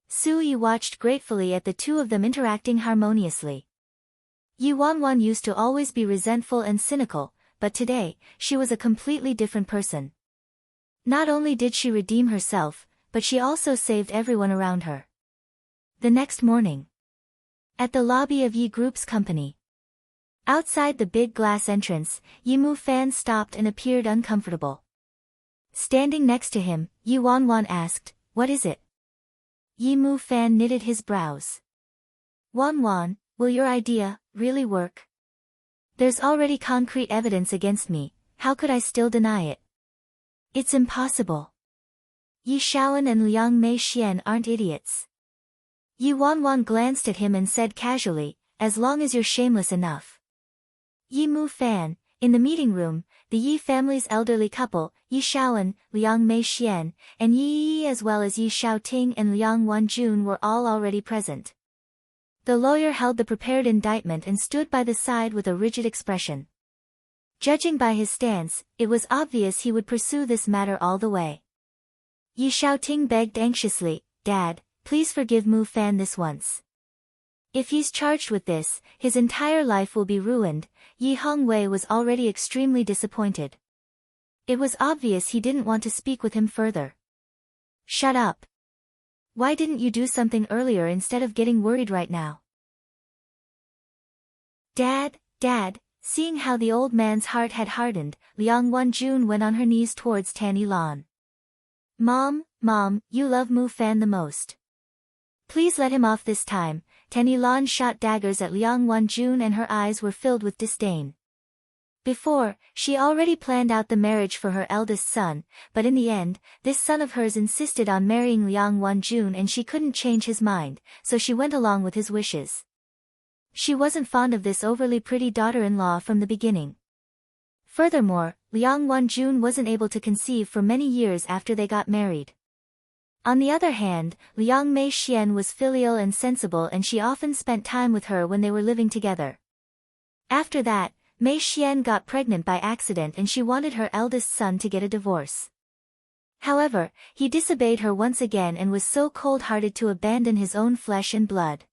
Su-yi watched gratefully at the two of them interacting harmoniously. Yi Wanwan used to always be resentful and cynical, but today, she was a completely different person. Not only did she redeem herself, but she also saved everyone around her. The next morning. At the lobby of Yi Group's company. Outside the big glass entrance, Yi Mu Fan stopped and appeared uncomfortable. Standing next to him, Yi Wanwan asked, what is it? Yi Mu Fan knitted his brows. Wanwan, will your idea really work? There's already concrete evidence against me, how could I still deny it? It's impossible. Yi Shaoan and Liang Mei Xian aren't idiots. Yi Wanwan glanced at him and said casually, as long as you're shameless enough. Yi Mu Fan, in the meeting room, the Yi family's elderly couple, Yi Shaoan, Liang Mei Xian, and Yi as well as Yi Xiaoting and Liang Wanjun were all already present. The lawyer held the prepared indictment and stood by the side with a rigid expression. Judging by his stance, it was obvious he would pursue this matter all the way. Yi Xiaoting begged anxiously, Dad, please forgive Mu Fan this once. If he's charged with this, his entire life will be ruined. Yi Hongwei was already extremely disappointed. It was obvious he didn't want to speak with him further. Shut up. Why didn't you do something earlier instead of getting worried right now? Dad, seeing how the old man's heart had hardened, Liang Wanjun went on her knees towards Tanny Lan. Mom, you love Mu Fan the most. Please let him off this time. Tanny Lan shot daggers at Liang Wanjun and her eyes were filled with disdain. Before, she already planned out the marriage for her eldest son, but in the end, this son of hers insisted on marrying Liang Wanjun and she couldn't change his mind, so she went along with his wishes. She wasn't fond of this overly pretty daughter-in-law from the beginning. Furthermore, Liang Wanjun wasn't able to conceive for many years after they got married. On the other hand, Liang Mei Xian was filial and sensible and she often spent time with her when they were living together. After that, Mei Xian got pregnant by accident and she wanted her eldest son to get a divorce. However, he disobeyed her once again and was so cold-hearted to abandon his own flesh and blood.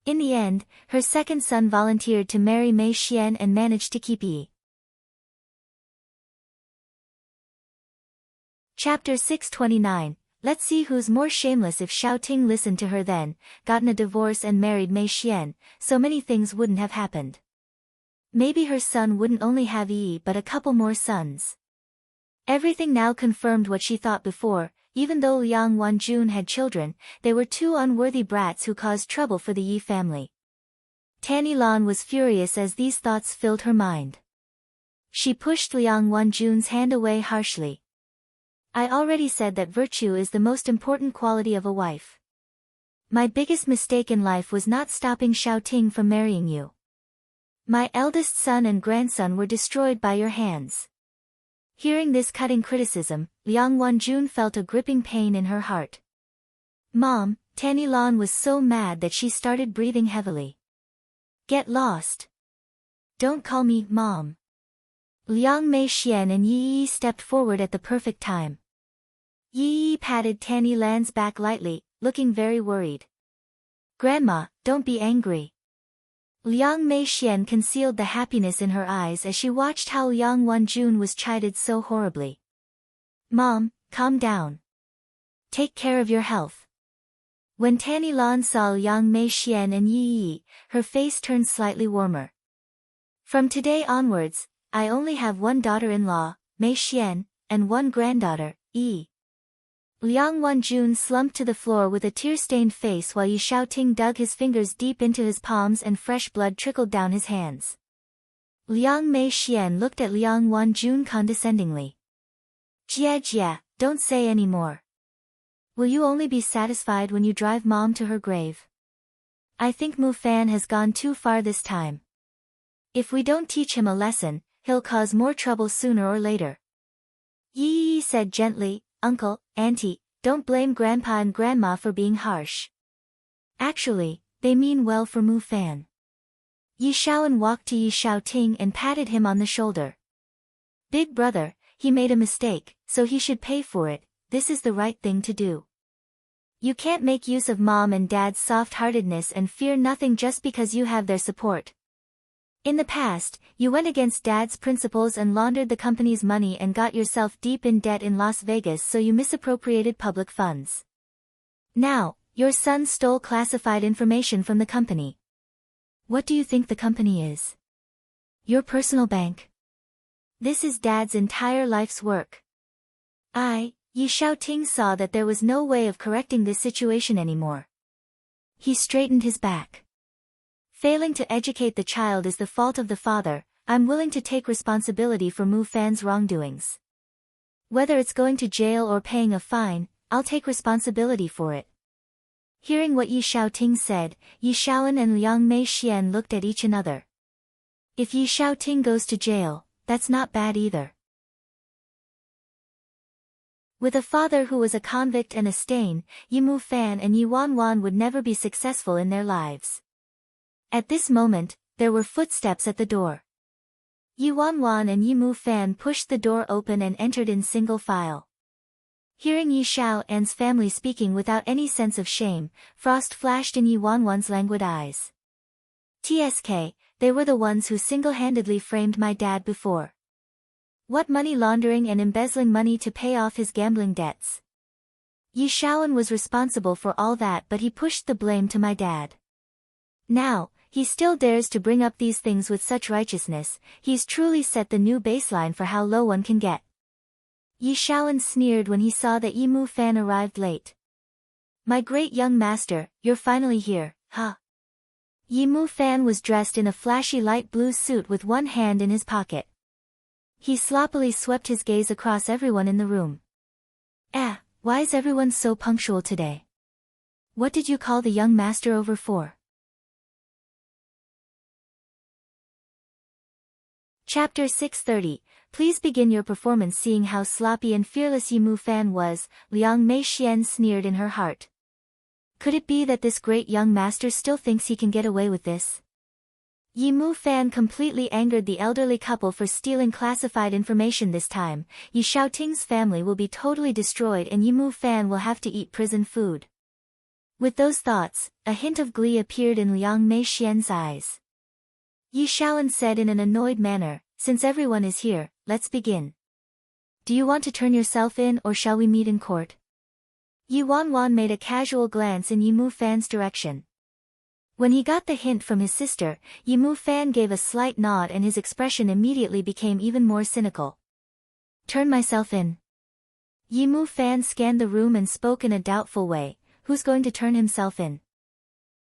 In the end, her second son volunteered to marry Mei Xian and managed to keep Yi. Chapter 629. Let's see who's more shameless. If Xiaoting listened to her then, gotten a divorce and married Mei Xian, so many things wouldn't have happened. Maybe her son wouldn't only have Yi but a couple more sons. Everything now confirmed what she thought before. Even though Liang Wanjun had children, they were two unworthy brats who caused trouble for the Yi family. Tanny Lan was furious as these thoughts filled her mind. She pushed Liang Wanjun's hand away harshly. I already said that virtue is the most important quality of a wife. My biggest mistake in life was not stopping Xiaoting from marrying you. My eldest son and grandson were destroyed by your hands. Hearing this cutting criticism, Liang Wanjun felt a gripping pain in her heart. Mom, Tanny Lan was so mad that she started breathing heavily. Get lost. Don't call me Mom. Liang Mei Xian and Yi stepped forward at the perfect time. Yi patted Tanny Lan's back lightly, looking very worried. Grandma, don't be angry. Liang Mei Xian concealed the happiness in her eyes as she watched how Liang Wanjun was chided so horribly. Mom, calm down. Take care of your health. When Tanny Lan saw Liang Mei Xian and Yi, her face turned slightly warmer. From today onwards, I only have one daughter-in-law, Mei Xian, and one granddaughter, Yi. Liang Wanjun slumped to the floor with a tear-stained face while Yi Xiaoting dug his fingers deep into his palms and fresh blood trickled down his hands. Liang Mei Xian looked at Liang Wanjun condescendingly. Jia, don't say any more. Will you only be satisfied when you drive Mom to her grave? I think Mu Fan has gone too far this time. If we don't teach him a lesson, he'll cause more trouble sooner or later. Yi said gently, Uncle, Auntie, don't blame Grandpa and Grandma for being harsh. Actually, they mean well for Mu Fan. Yi Shaoan walked to Yi Xiaoting and patted him on the shoulder. Big brother, he made a mistake, so he should pay for it. This is the right thing to do. You can't make use of Mom and Dad's soft-heartedness and fear nothing just because you have their support. In the past, you went against Dad's principles and laundered the company's money and got yourself deep in debt in Las Vegas, so you misappropriated public funds. Now, your son stole classified information from the company. What do you think the company is? Your personal bank. This is Dad's entire life's work. Yi Xiaoting saw that there was no way of correcting this situation anymore. He straightened his back. Failing to educate the child is the fault of the father. I'm willing to take responsibility for Mu Fan's wrongdoings. Whether it's going to jail or paying a fine, I'll take responsibility for it. Hearing what Yi Xiaoting said, Yi Shaoan and Liang Mei Xian looked at each another. If Yi Xiaoting goes to jail, that's not bad either. With a father who was a convict and a stain, Yi Mu Fan and Yi Wanwan would never be successful in their lives. At this moment, there were footsteps at the door. Yi Wanwan and Yi Mu Fan pushed the door open and entered in single file. Hearing Yi Xiaoan's family speaking without any sense of shame, frost flashed in Yi Wanwan's languid eyes. TSK, they were the ones who single-handedly framed my dad before. What money laundering and embezzling money to pay off his gambling debts. Yi Shaoan was responsible for all that, but he pushed the blame to my dad. Now, he still dares to bring up these things with such righteousness. He's truly set the new baseline for how low one can get. Yi Shaoan sneered when he saw that Yi Mu Fan arrived late. My great young master, you're finally here, huh? Yi Mu Fan was dressed in a flashy light blue suit with one hand in his pocket. He sloppily swept his gaze across everyone in the room. Why is everyone so punctual today? What did you call the young master over for? Chapter 630, please begin your performance. Seeing how sloppy and fearless Yi Mu Fan was, Liang Mei Xian sneered in her heart. Could it be that this great young master still thinks he can get away with this? Yi Mu Fan completely angered the elderly couple for stealing classified information this time. Yi Shaoting's family will be totally destroyed and Yi Mu Fan will have to eat prison food. With those thoughts, a hint of glee appeared in Liang Mei Xian's eyes. Yi Shaoan said in an annoyed manner, since everyone is here, let's begin. Do you want to turn yourself in or shall we meet in court? Yi Wanwan made a casual glance in Yi Mu Fan's direction. When he got the hint from his sister, Yi Mu Fan gave a slight nod and his expression immediately became even more cynical. Turn myself in. Yi Mu Fan scanned the room and spoke in a doubtful way, who's going to turn himself in?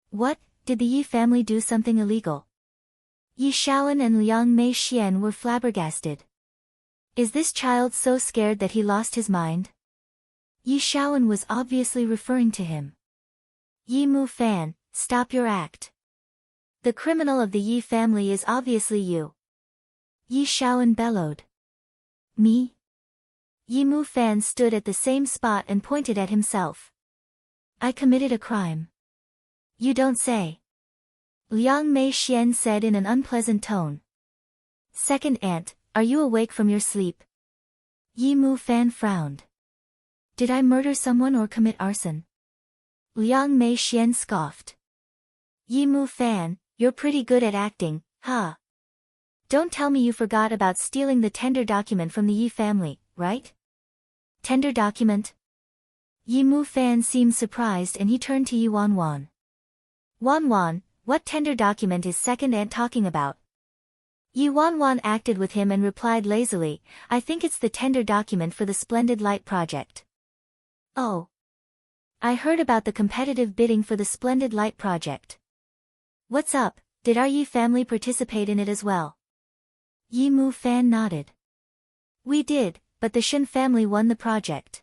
What, did the Yi family do something illegal? Yi Shaoan and Liang Mei Xian were flabbergasted. Is this child so scared that he lost his mind? Yi Shaoan was obviously referring to him. Yi Mu Fan, stop your act. The criminal of the Yi family is obviously you. Yi Shaoan bellowed. Me? Yi Mu Fan stood at the same spot and pointed at himself. I committed a crime. You don't say. Liang Mei Xian said in an unpleasant tone. Second aunt, are you awake from your sleep? Yi Mu Fan frowned. Did I murder someone or commit arson? Liang Mei Xian scoffed. Yi Mu Fan, you're pretty good at acting, huh? Don't tell me you forgot about stealing the tender document from the Yi family, right? Tender document? Yi Mu Fan seemed surprised and he turned to Yi Wanwan. Wanwan, what tender document is second aunt talking about? Yi Wanwan acted with him and replied lazily, I think it's the tender document for the Splendid Light project. Oh. I heard about the competitive bidding for the Splendid Light project. What's up, did our Yi family participate in it as well? Yi Mu Fan nodded. We did, but the Shen family won the project.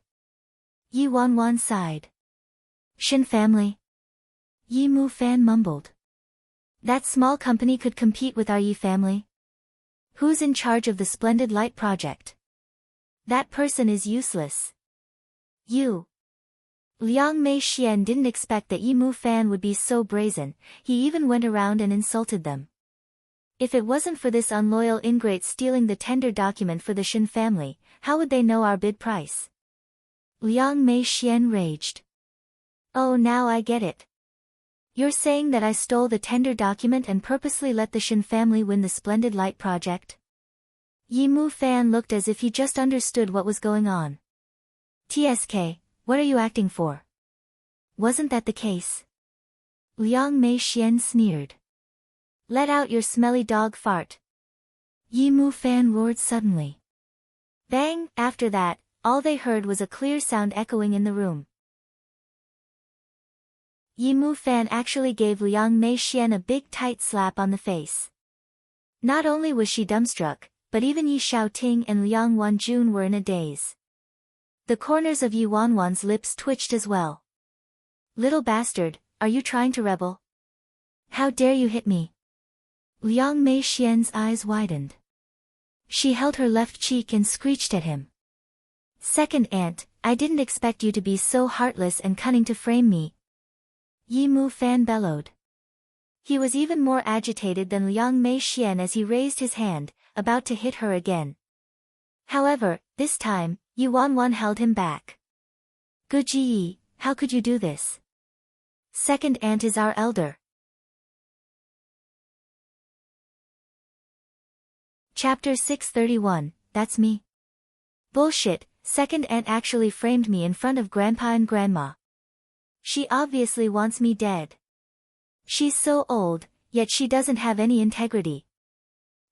Yi Wanwan sighed. Shen family? Yi Mu Fan mumbled. That small company could compete with our Yi family? Who's in charge of the Splendid Light project? That person is useless. You. Liang Mei Xian didn't expect that Yi Mu Fan would be so brazen, he even went around and insulted them. If it wasn't for this unloyal ingrate stealing the tender document for the Shen family, how would they know our bid price? Liang Mei Xian raged. Oh, now I get it. You're saying that I stole the tender document and purposely let the Shen family win the Splendid Light project? Yi Mu Fan looked as if he just understood what was going on. TSK, what are you acting for? Wasn't that the case? Liang Mei Xian sneered. Let out your smelly dog fart. Yi Mu Fan roared suddenly. Bang! After that, all they heard was a clear sound echoing in the room. Yi Mu Fan actually gave Liang Mei Xian a big tight slap on the face. Not only was she dumbstruck, but even Yi Shaoting and Liang Wanjun were in a daze. The corners of Yi Wanwan's lips twitched as well. Little bastard, are you trying to rebel? How dare you hit me? Liang Mei Xian's eyes widened. She held her left cheek and screeched at him. Second aunt, I didn't expect you to be so heartless and cunning to frame me. Yi Mu Fan bellowed. He was even more agitated than Liang Mei Xian as he raised his hand, about to hit her again. However, this time, Yi Wanwan held him back. Good Ji, how could you do this? Second aunt is our elder. Chapter 631, that's me. Bullshit, Second aunt actually framed me in front of Grandpa and Grandma. She obviously wants me dead. She's so old, yet she doesn't have any integrity.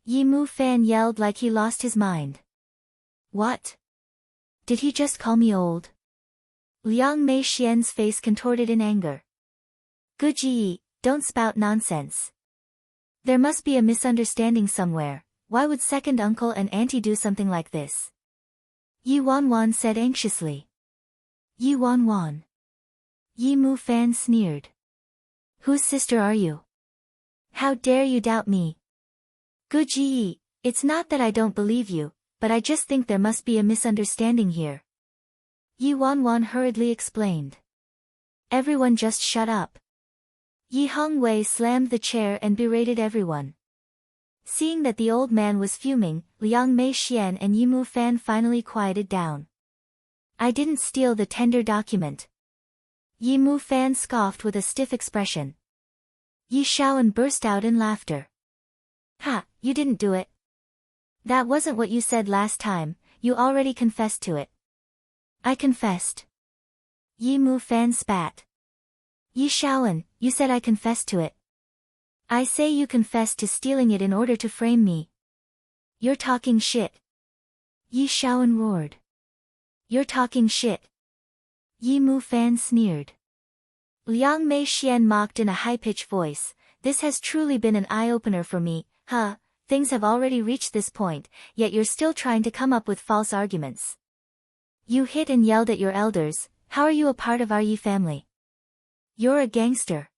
Yi Mu Fan yelled like he lost his mind. What? Did he just call me old? Liang Mei Xian's face contorted in anger. Good Yi, don't spout nonsense. There must be a misunderstanding somewhere. Why would second uncle and auntie do something like this? Yi Wanwan said anxiously. Yi Wanwan. Yi Mu Fan sneered. Whose sister are you? How dare you doubt me? Good Yi, it's not that I don't believe you, but I just think there must be a misunderstanding here. Yi Wanwan hurriedly explained. Everyone just shut up. Yi Hongwei slammed the chair and berated everyone. Seeing that the old man was fuming, Liang Mei Xian and Yi Mu Fan finally quieted down. I didn't steal the tender document. Yi Mu Fan scoffed with a stiff expression. Yi Shaoan burst out in laughter. Ha, you didn't do it. That wasn't what you said last time, you already confessed to it. I confessed. Yi Mu Fan spat. Yi Shaoan, you said I confessed to it. I say you confessed to stealing it in order to frame me. You're talking shit. Yi Shaoan roared. You're talking shit. Yi Mu Fan sneered. Liang Mei Xian mocked in a high-pitched voice. This has truly been an eye-opener for me, huh? Things have already reached this point, yet you're still trying to come up with false arguments. You hit and yelled at your elders. How are you a part of our Yi family? You're a gangster.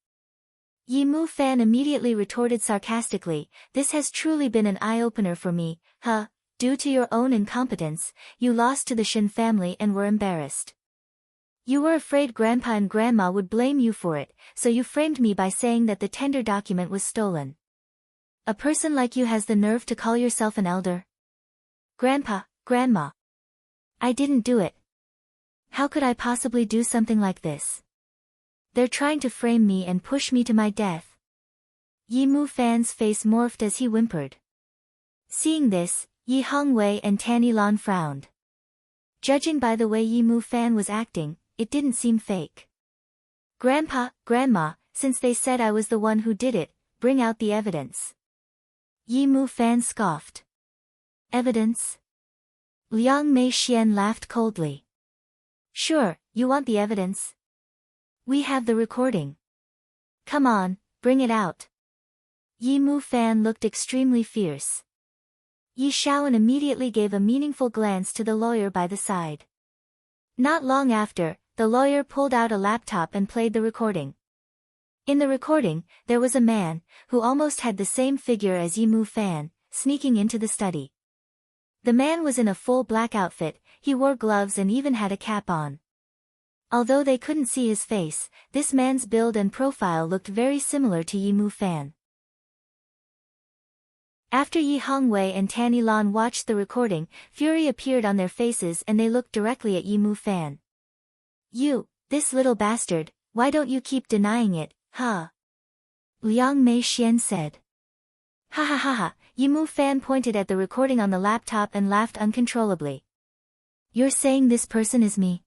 Yi Mu Fan immediately retorted sarcastically, this has truly been an eye-opener for me, huh? Due to your own incompetence, you lost to the Shen family and were embarrassed. You were afraid Grandpa and Grandma would blame you for it, so you framed me by saying that the tender document was stolen. A person like you has the nerve to call yourself an elder? Grandpa, Grandma. I didn't do it. How could I possibly do something like this? They're trying to frame me and push me to my death. Yi Mu Fan's face morphed as he whimpered. Seeing this, Yi Hongwei and Tanny Lan frowned. Judging by the way Yi Mu Fan was acting, it didn't seem fake. Grandpa, Grandma, since they said I was the one who did it, bring out the evidence. Yi Mu Fan scoffed. Evidence? Liang Mei Xian laughed coldly. Sure, you want the evidence? We have the recording. Come on, bring it out. Yi Mu Fan looked extremely fierce. Yi Shaoan immediately gave a meaningful glance to the lawyer by the side. Not long after, the lawyer pulled out a laptop and played the recording. In the recording, there was a man, who almost had the same figure as Yi Mu Fan, sneaking into the study. The man was in a full black outfit, he wore gloves and even had a cap on. Although they couldn't see his face, this man's build and profile looked very similar to Yi Mu Fan. After Yi Hongwei and Tanny Lan watched the recording, fury appeared on their faces and they looked directly at Yi Mu Fan. You, this little bastard, why don't you keep denying it, huh? Liang Mei Xian said. Ha ha ha ha, Yi Mu Fan pointed at the recording on the laptop and laughed uncontrollably. You're saying this person is me?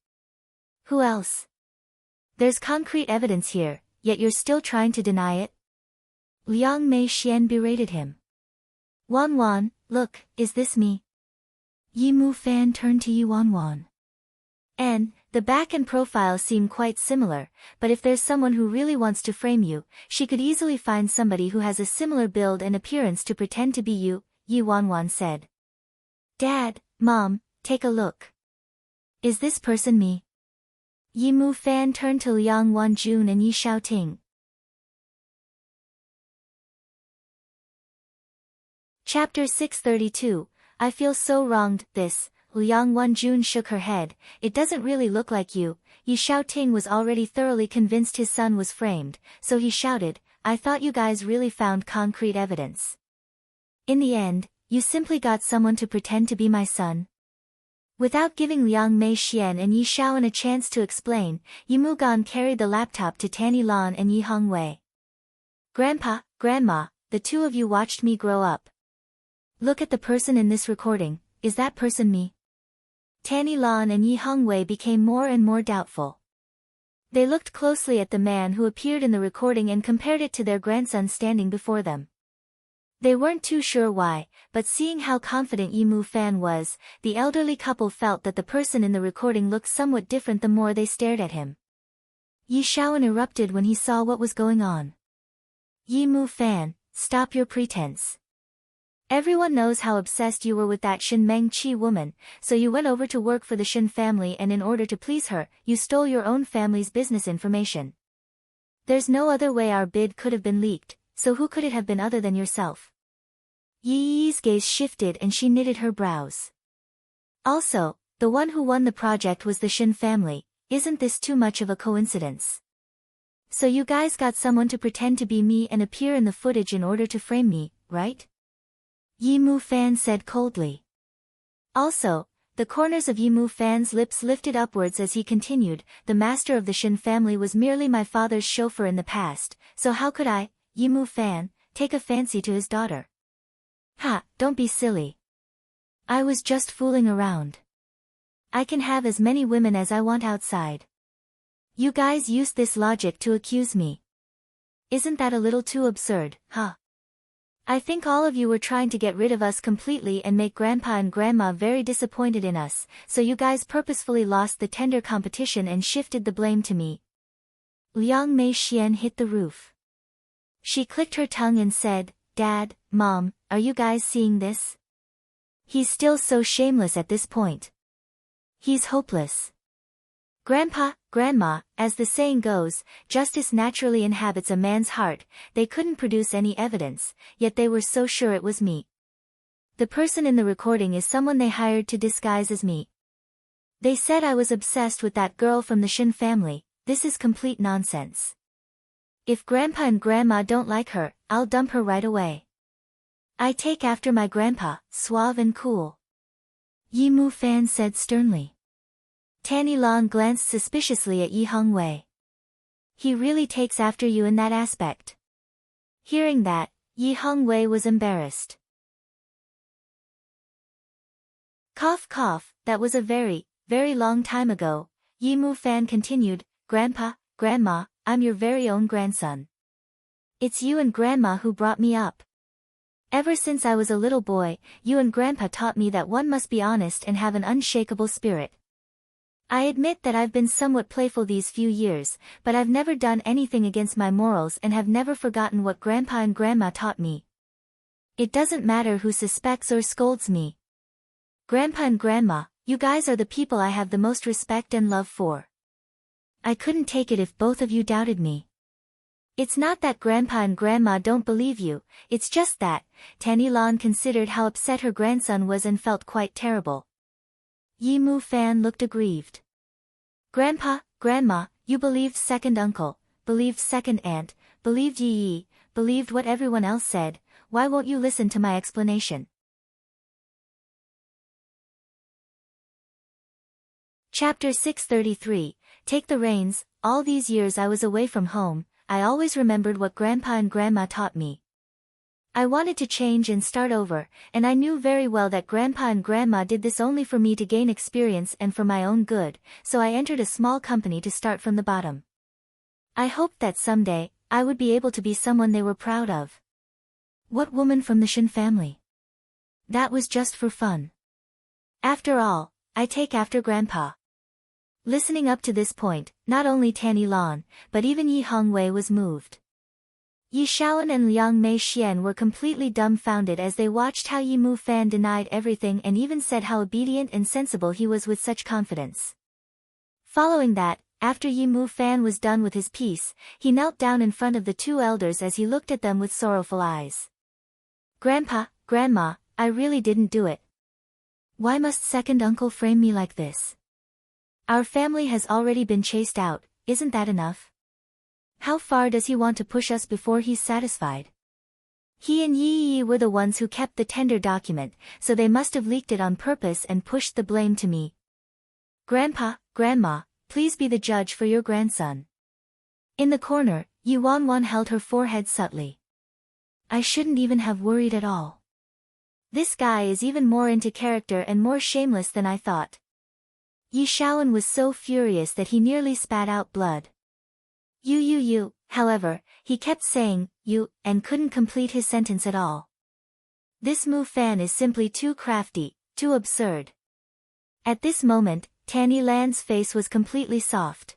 Who else? There's concrete evidence here, yet you're still trying to deny it? Liang Mei Xian berated him. Wanwan, look, is this me? Yi Mu Fan turned to Yi Wanwan. And, the back and profile seem quite similar, but if there's someone who really wants to frame you, she could easily find somebody who has a similar build and appearance to pretend to be you, Yi Wanwan said. Dad, Mom, take a look. Is this person me? Yi Mu Fan turned to Liang Wanjun and Yi Shaoting. Chapter 632, I feel so wronged, this, Liang Wanjun shook her head, it doesn't really look like you. Yi Shaoting was already thoroughly convinced his son was framed, so he shouted, I thought you guys really found concrete evidence. In the end, you simply got someone to pretend to be my son. Without giving Liang Mei Xian and Yi Shaoan a chance to explain, Yi Mugan carried the laptop to Tanny Lan and Yi Hongwei. Grandpa, Grandma, the two of you watched me grow up. Look at the person in this recording, is that person me? Tanny Lan and Yi Hongwei became more and more doubtful. They looked closely at the man who appeared in the recording and compared it to their grandson standing before them. They weren't too sure why, but seeing how confident Yi Mu Fan was, the elderly couple felt that the person in the recording looked somewhat different the more they stared at him. Yi Shaoan erupted when he saw what was going on. Yi Mu Fan, stop your pretense. Everyone knows how obsessed you were with that Shin Meng Qi woman, so you went over to work for the Shin family and in order to please her, you stole your own family's business information. There's no other way our bid could have been leaked, so who could it have been other than yourself? Yi Yi's gaze shifted and she knitted her brows. Also, the one who won the project was the Shin family, isn't this too much of a coincidence? So you guys got someone to pretend to be me and appear in the footage in order to frame me, right? Yi Mu Fan said coldly. Also, the corners of Yi Mu Fan's lips lifted upwards as he continued, the master of the Shin family was merely my father's chauffeur in the past, so how could I, Yi Mu Fan, take a fancy to his daughter? Ha, don't be silly. I was just fooling around. I can have as many women as I want outside. You guys used this logic to accuse me. Isn't that a little too absurd, huh? I think all of you were trying to get rid of us completely and make Grandpa and Grandma very disappointed in us, so you guys purposefully lost the tender competition and shifted the blame to me. Liang Mei Xian hit the roof. She clicked her tongue and said, Dad, Mom, are you guys seeing this? He's still so shameless at this point. He's hopeless. Grandpa, Grandma, as the saying goes, justice naturally inhabits a man's heart. They couldn't produce any evidence, yet they were so sure it was me. The person in the recording is someone they hired to disguise as me. They said I was obsessed with that girl from the Shin family. This is complete nonsense. If Grandpa and Grandma don't like her, I'll dump her right away. I take after my grandpa, suave and cool. Yi Mu Fan said sternly. Tanny Lan glanced suspiciously at Yi Hongwei. He really takes after you in that aspect. Hearing that, Yi Hongwei was embarrassed. Cough cough, that was a very, very long time ago, Yi Mu Fan continued, Grandpa, Grandma, I'm your very own grandson. It's you and Grandma who brought me up. Ever since I was a little boy, you and Grandpa taught me that one must be honest and have an unshakable spirit. I admit that I've been somewhat playful these few years, but I've never done anything against my morals and have never forgotten what Grandpa and Grandma taught me. It doesn't matter who suspects or scolds me. Grandpa and Grandma, you guys are the people I have the most respect and love for. I couldn't take it if both of you doubted me. It's not that Grandpa and Grandma don't believe you, it's just that, Tanny Lan considered how upset her grandson was and felt quite terrible. Yi Mu Fan looked aggrieved. Grandpa, Grandma, you believed second uncle, believed second aunt, believed Yi, believed what everyone else said, why won't you listen to my explanation? Chapter 633, Take the Reins. All these years I was away from home, I always remembered what Grandpa and Grandma taught me. I wanted to change and start over, and I knew very well that Grandpa and Grandma did this only for me to gain experience and for my own good, so I entered a small company to start from the bottom. I hoped that someday, I would be able to be someone they were proud of. What woman from the Shin family? That was just for fun. After all, I take after Grandpa. Listening up to this point, not only Tanny Lan, but even Yi Hongwei was moved. Yi Shaoan and Liang Mei Xian were completely dumbfounded as they watched how Yi Mu Fan denied everything and even said how obedient and sensible he was with such confidence. Following that, after Yi Mu Fan was done with his piece, he knelt down in front of the two elders as he looked at them with sorrowful eyes. Grandpa, Grandma, I really didn't do it. Why must second uncle frame me like this? Our family has already been chased out, isn't that enough? How far does he want to push us before he's satisfied? He and Yi were the ones who kept the tender document, so they must have leaked it on purpose and pushed the blame to me. Grandpa, Grandma, please be the judge for your grandson. In the corner, Yi Wanwan held her forehead subtly. I shouldn't even have worried at all. This guy is even more into character and more shameless than I thought. Yi Shaoan was so furious that he nearly spat out blood. You, however, he kept saying, you, and couldn't complete his sentence at all. This Mu Fan is simply too crafty, too absurd. At this moment, Tanny Lan's face was completely soft.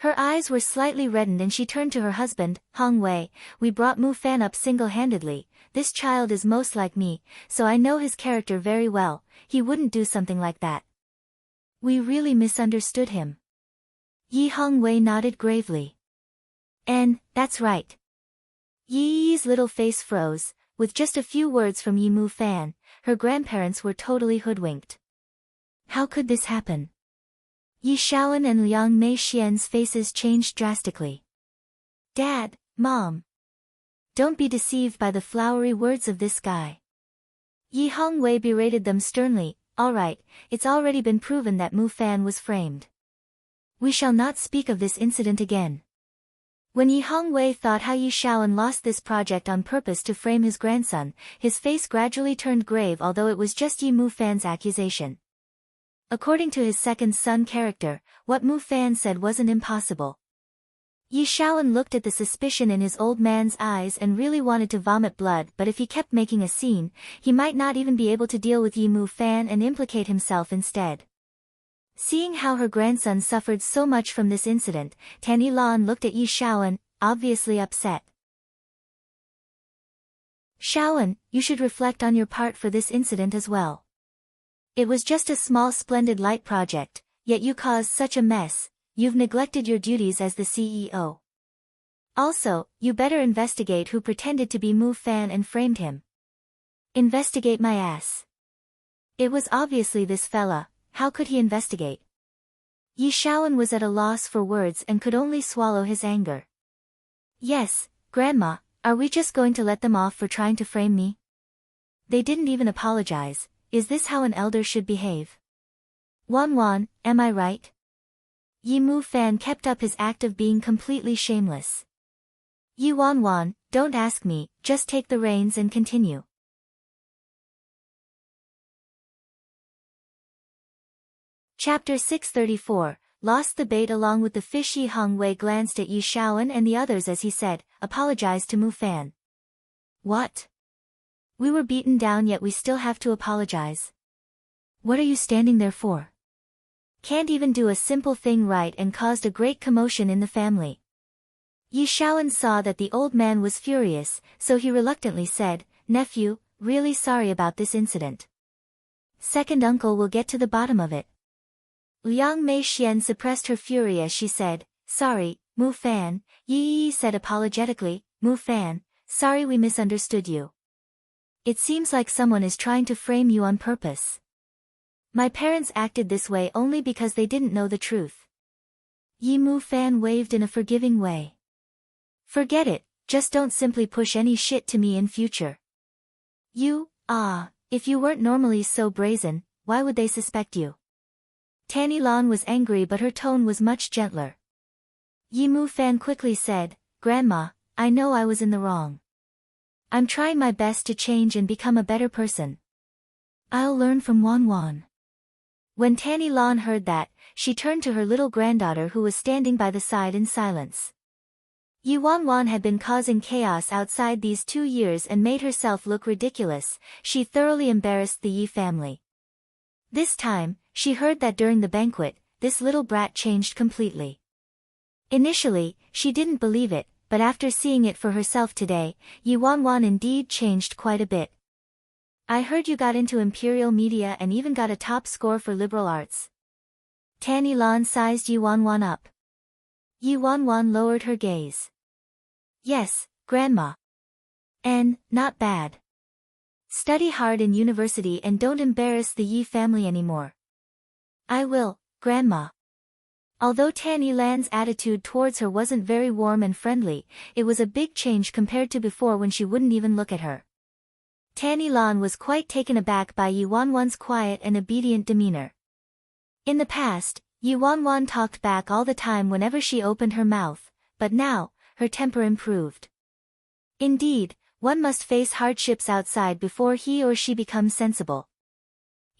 Her eyes were slightly reddened and she turned to her husband, Hong Wei. We brought Mu Fan up single-handedly. This child is most like me, so I know his character very well. He wouldn't do something like that. We really misunderstood him. Yi Hong Wei nodded gravely. And, that's right. Yi's little face froze. With just a few words from Yi Mu Fan, her grandparents were totally hoodwinked. How could this happen? Yi Shaoan and Liang Mei Xian's faces changed drastically. Dad, Mom. Don't be deceived by the flowery words of this guy. Yi Hong Wei berated them sternly. All right, it's already been proven that Mu Fan was framed. We shall not speak of this incident again. When Yi Hong Wei thought how Yi Shaoan lost this project on purpose to frame his grandson, his face gradually turned grave, although it was just Yi Mu Fan's accusation. According to his second son character, what Mu Fan said wasn't impossible. Yi Shaoan looked at the suspicion in his old man's eyes and really wanted to vomit blood, but if he kept making a scene, he might not even be able to deal with Yi Mu Fan and implicate himself instead. Seeing how her grandson suffered so much from this incident, Tanny Lan looked at Yi Shaoan, obviously upset. Shaoan, you should reflect on your part for this incident as well. It was just a small splendid light project, yet you caused such a mess. You've neglected your duties as the CEO. Also, you better investigate who pretended to be Mu Fan and framed him. Investigate my ass. It was obviously this fella. How could he investigate? Yi Shaoan was at a loss for words and could only swallow his anger. Yes, Grandma, are we just going to let them off for trying to frame me? They didn't even apologize. Is this how an elder should behave? Wan, am I right? Yi Mu Fan kept up his act of being completely shameless. Yi Wan, don't ask me, just take the reins and continue. Chapter 634, Lost the Bait. Along with the fish, Yi Hong Wei glanced at Yi Shaoan and the others as he said, apologize to Mu Fan. What? We were beaten down yet we still have to apologize. What are you standing there for? Can't even do a simple thing right and caused a great commotion in the family. Yi Shaoan saw that the old man was furious, so he reluctantly said, Nephew, really sorry about this incident. Second uncle will get to the bottom of it. Liang Mei Xian suppressed her fury as she said, sorry, Mu Fan. Yi said apologetically, Mu Fan, sorry we misunderstood you. It seems like someone is trying to frame you on purpose. My parents acted this way only because they didn't know the truth. Yi Mu Fan waved in a forgiving way. Forget it, just don't simply push any shit to me in future. If you weren't normally so brazen, why would they suspect you? Tanny Lan was angry but her tone was much gentler. Yi Mu Fan quickly said, Grandma, I know I was in the wrong. I'm trying my best to change and become a better person. I'll learn from Wan. When Tanny Lan heard that, she turned to her little granddaughter who was standing by the side in silence. Yi Wan had been causing chaos outside these 2 years and made herself look ridiculous. She thoroughly embarrassed the Yi family. This time, she heard that during the banquet, this little brat changed completely. Initially, she didn't believe it, but after seeing it for herself today, Yi Wan indeed changed quite a bit. I heard you got into Imperial Media and even got a top score for liberal arts. Tanny Lan sized Yi Wan up. Yi Wan lowered her gaze. Yes, Grandma. And, not bad. Study hard in university and don't embarrass the Yi family anymore. I will, Grandma. Although Tanny Lan's attitude towards her wasn't very warm and friendly, it was a big change compared to before when she wouldn't even look at her. Tanny Lan was quite taken aback by Yi Wan's quiet and obedient demeanor. In the past, Yi Wan talked back all the time whenever she opened her mouth, but now, her temper improved. Indeed, one must face hardships outside before he or she becomes sensible.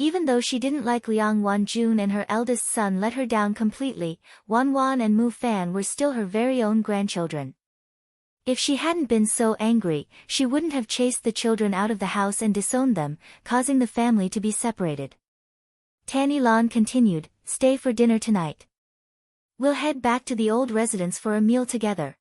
Even though she didn't like Liang Wanjun and her eldest son let her down completely, Wan Wan and Mu Fan were still her very own grandchildren. If she hadn't been so angry, she wouldn't have chased the children out of the house and disowned them, causing the family to be separated. Tanny Lan continued, "Stay for dinner tonight. We'll head back to the old residence for a meal together."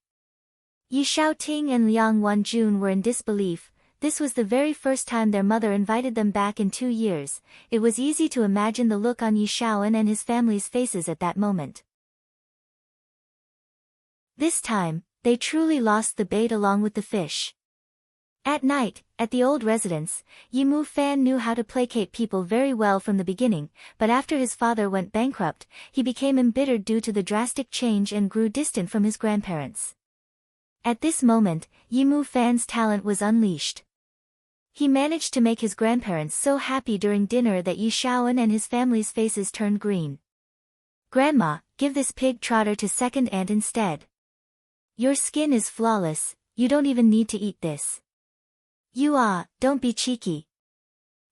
Yi Shaoting and Liang Wanjun were in disbelief. This was the very first time their mother invited them back in 2 years. It was easy to imagine the look on Yi Shaoan and his family's faces at that moment. This time, they truly lost the bait along with the fish. At night, at the old residence, Yi Mu Fan knew how to placate people very well from the beginning, but after his father went bankrupt, he became embittered due to the drastic change and grew distant from his grandparents. At this moment, Yi Mu Fan's talent was unleashed. He managed to make his grandparents so happy during dinner that Yi Shaoan and his family's faces turned green. "Grandma, give this pig trotter to second aunt instead. Your skin is flawless, you don't even need to eat this." Don't be cheeky.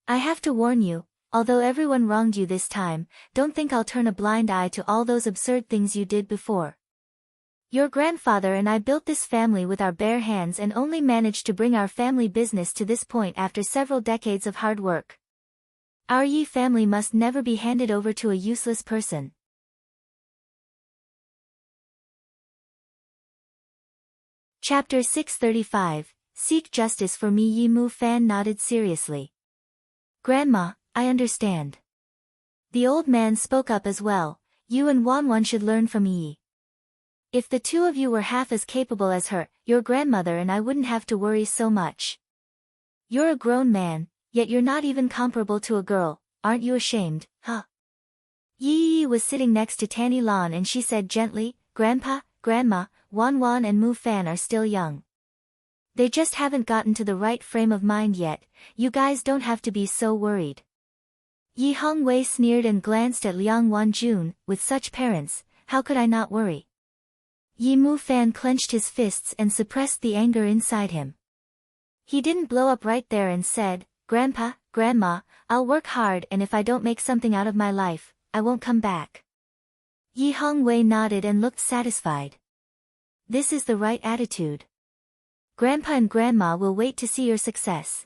I have to warn you, although everyone wronged you this time, don't think I'll turn a blind eye to all those absurd things you did before. Your grandfather and I built this family with our bare hands and only managed to bring our family business to this point after several decades of hard work. Our Yi family must never be handed over to a useless person. Chapter 635, Seek Justice for Me. Yi Mu Fan nodded seriously. "Grandma, I understand." The old man spoke up as well. "You and Wan Wan should learn from Yi. If the two of you were half as capable as her, your grandmother and I wouldn't have to worry so much. You're a grown man, yet you're not even comparable to a girl, aren't you ashamed, huh?" Yi was sitting next to Tanny Lan and she said gently, "Grandpa, Grandma, Wan Wan and Mu Fan are still young. They just haven't gotten to the right frame of mind yet, you guys don't have to be so worried." Yi Hongwei sneered and glanced at Liang Wanjun. "With such parents, how could I not worry?" Yi Mu Fan clenched his fists and suppressed the anger inside him. He didn't blow up right there and said, "Grandpa, Grandma, I'll work hard and if I don't make something out of my life, I won't come back." Yi Hongwei nodded and looked satisfied. This is the right attitude. Grandpa and Grandma will wait to see your success.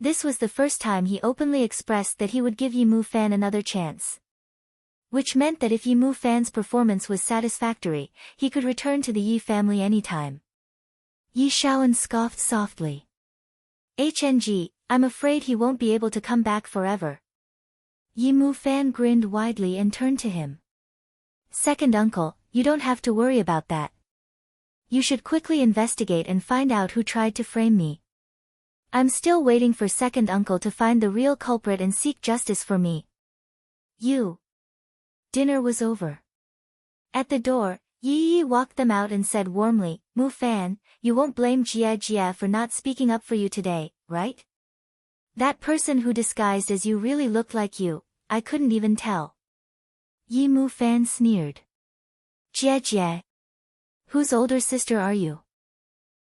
This was the first time he openly expressed that he would give Yi Mu Fan another chance. Which meant that if Yi Mu Fan's performance was satisfactory, he could return to the Yi family anytime. Yi Shaoan scoffed softly. I'm afraid he won't be able to come back forever." Yi Mu Fan grinned widely and turned to him. "Second uncle, you don't have to worry about that. You should quickly investigate and find out who tried to frame me. I'm still waiting for second uncle to find the real culprit and seek justice for me." Dinner was over. At the door, Yi walked them out and said warmly, "Mu Fan, you won't blame Jia for not speaking up for you today, right? That person who disguised as you really looked like you, I couldn't even tell." Yi Mu Fan sneered. Jia, whose older sister are you?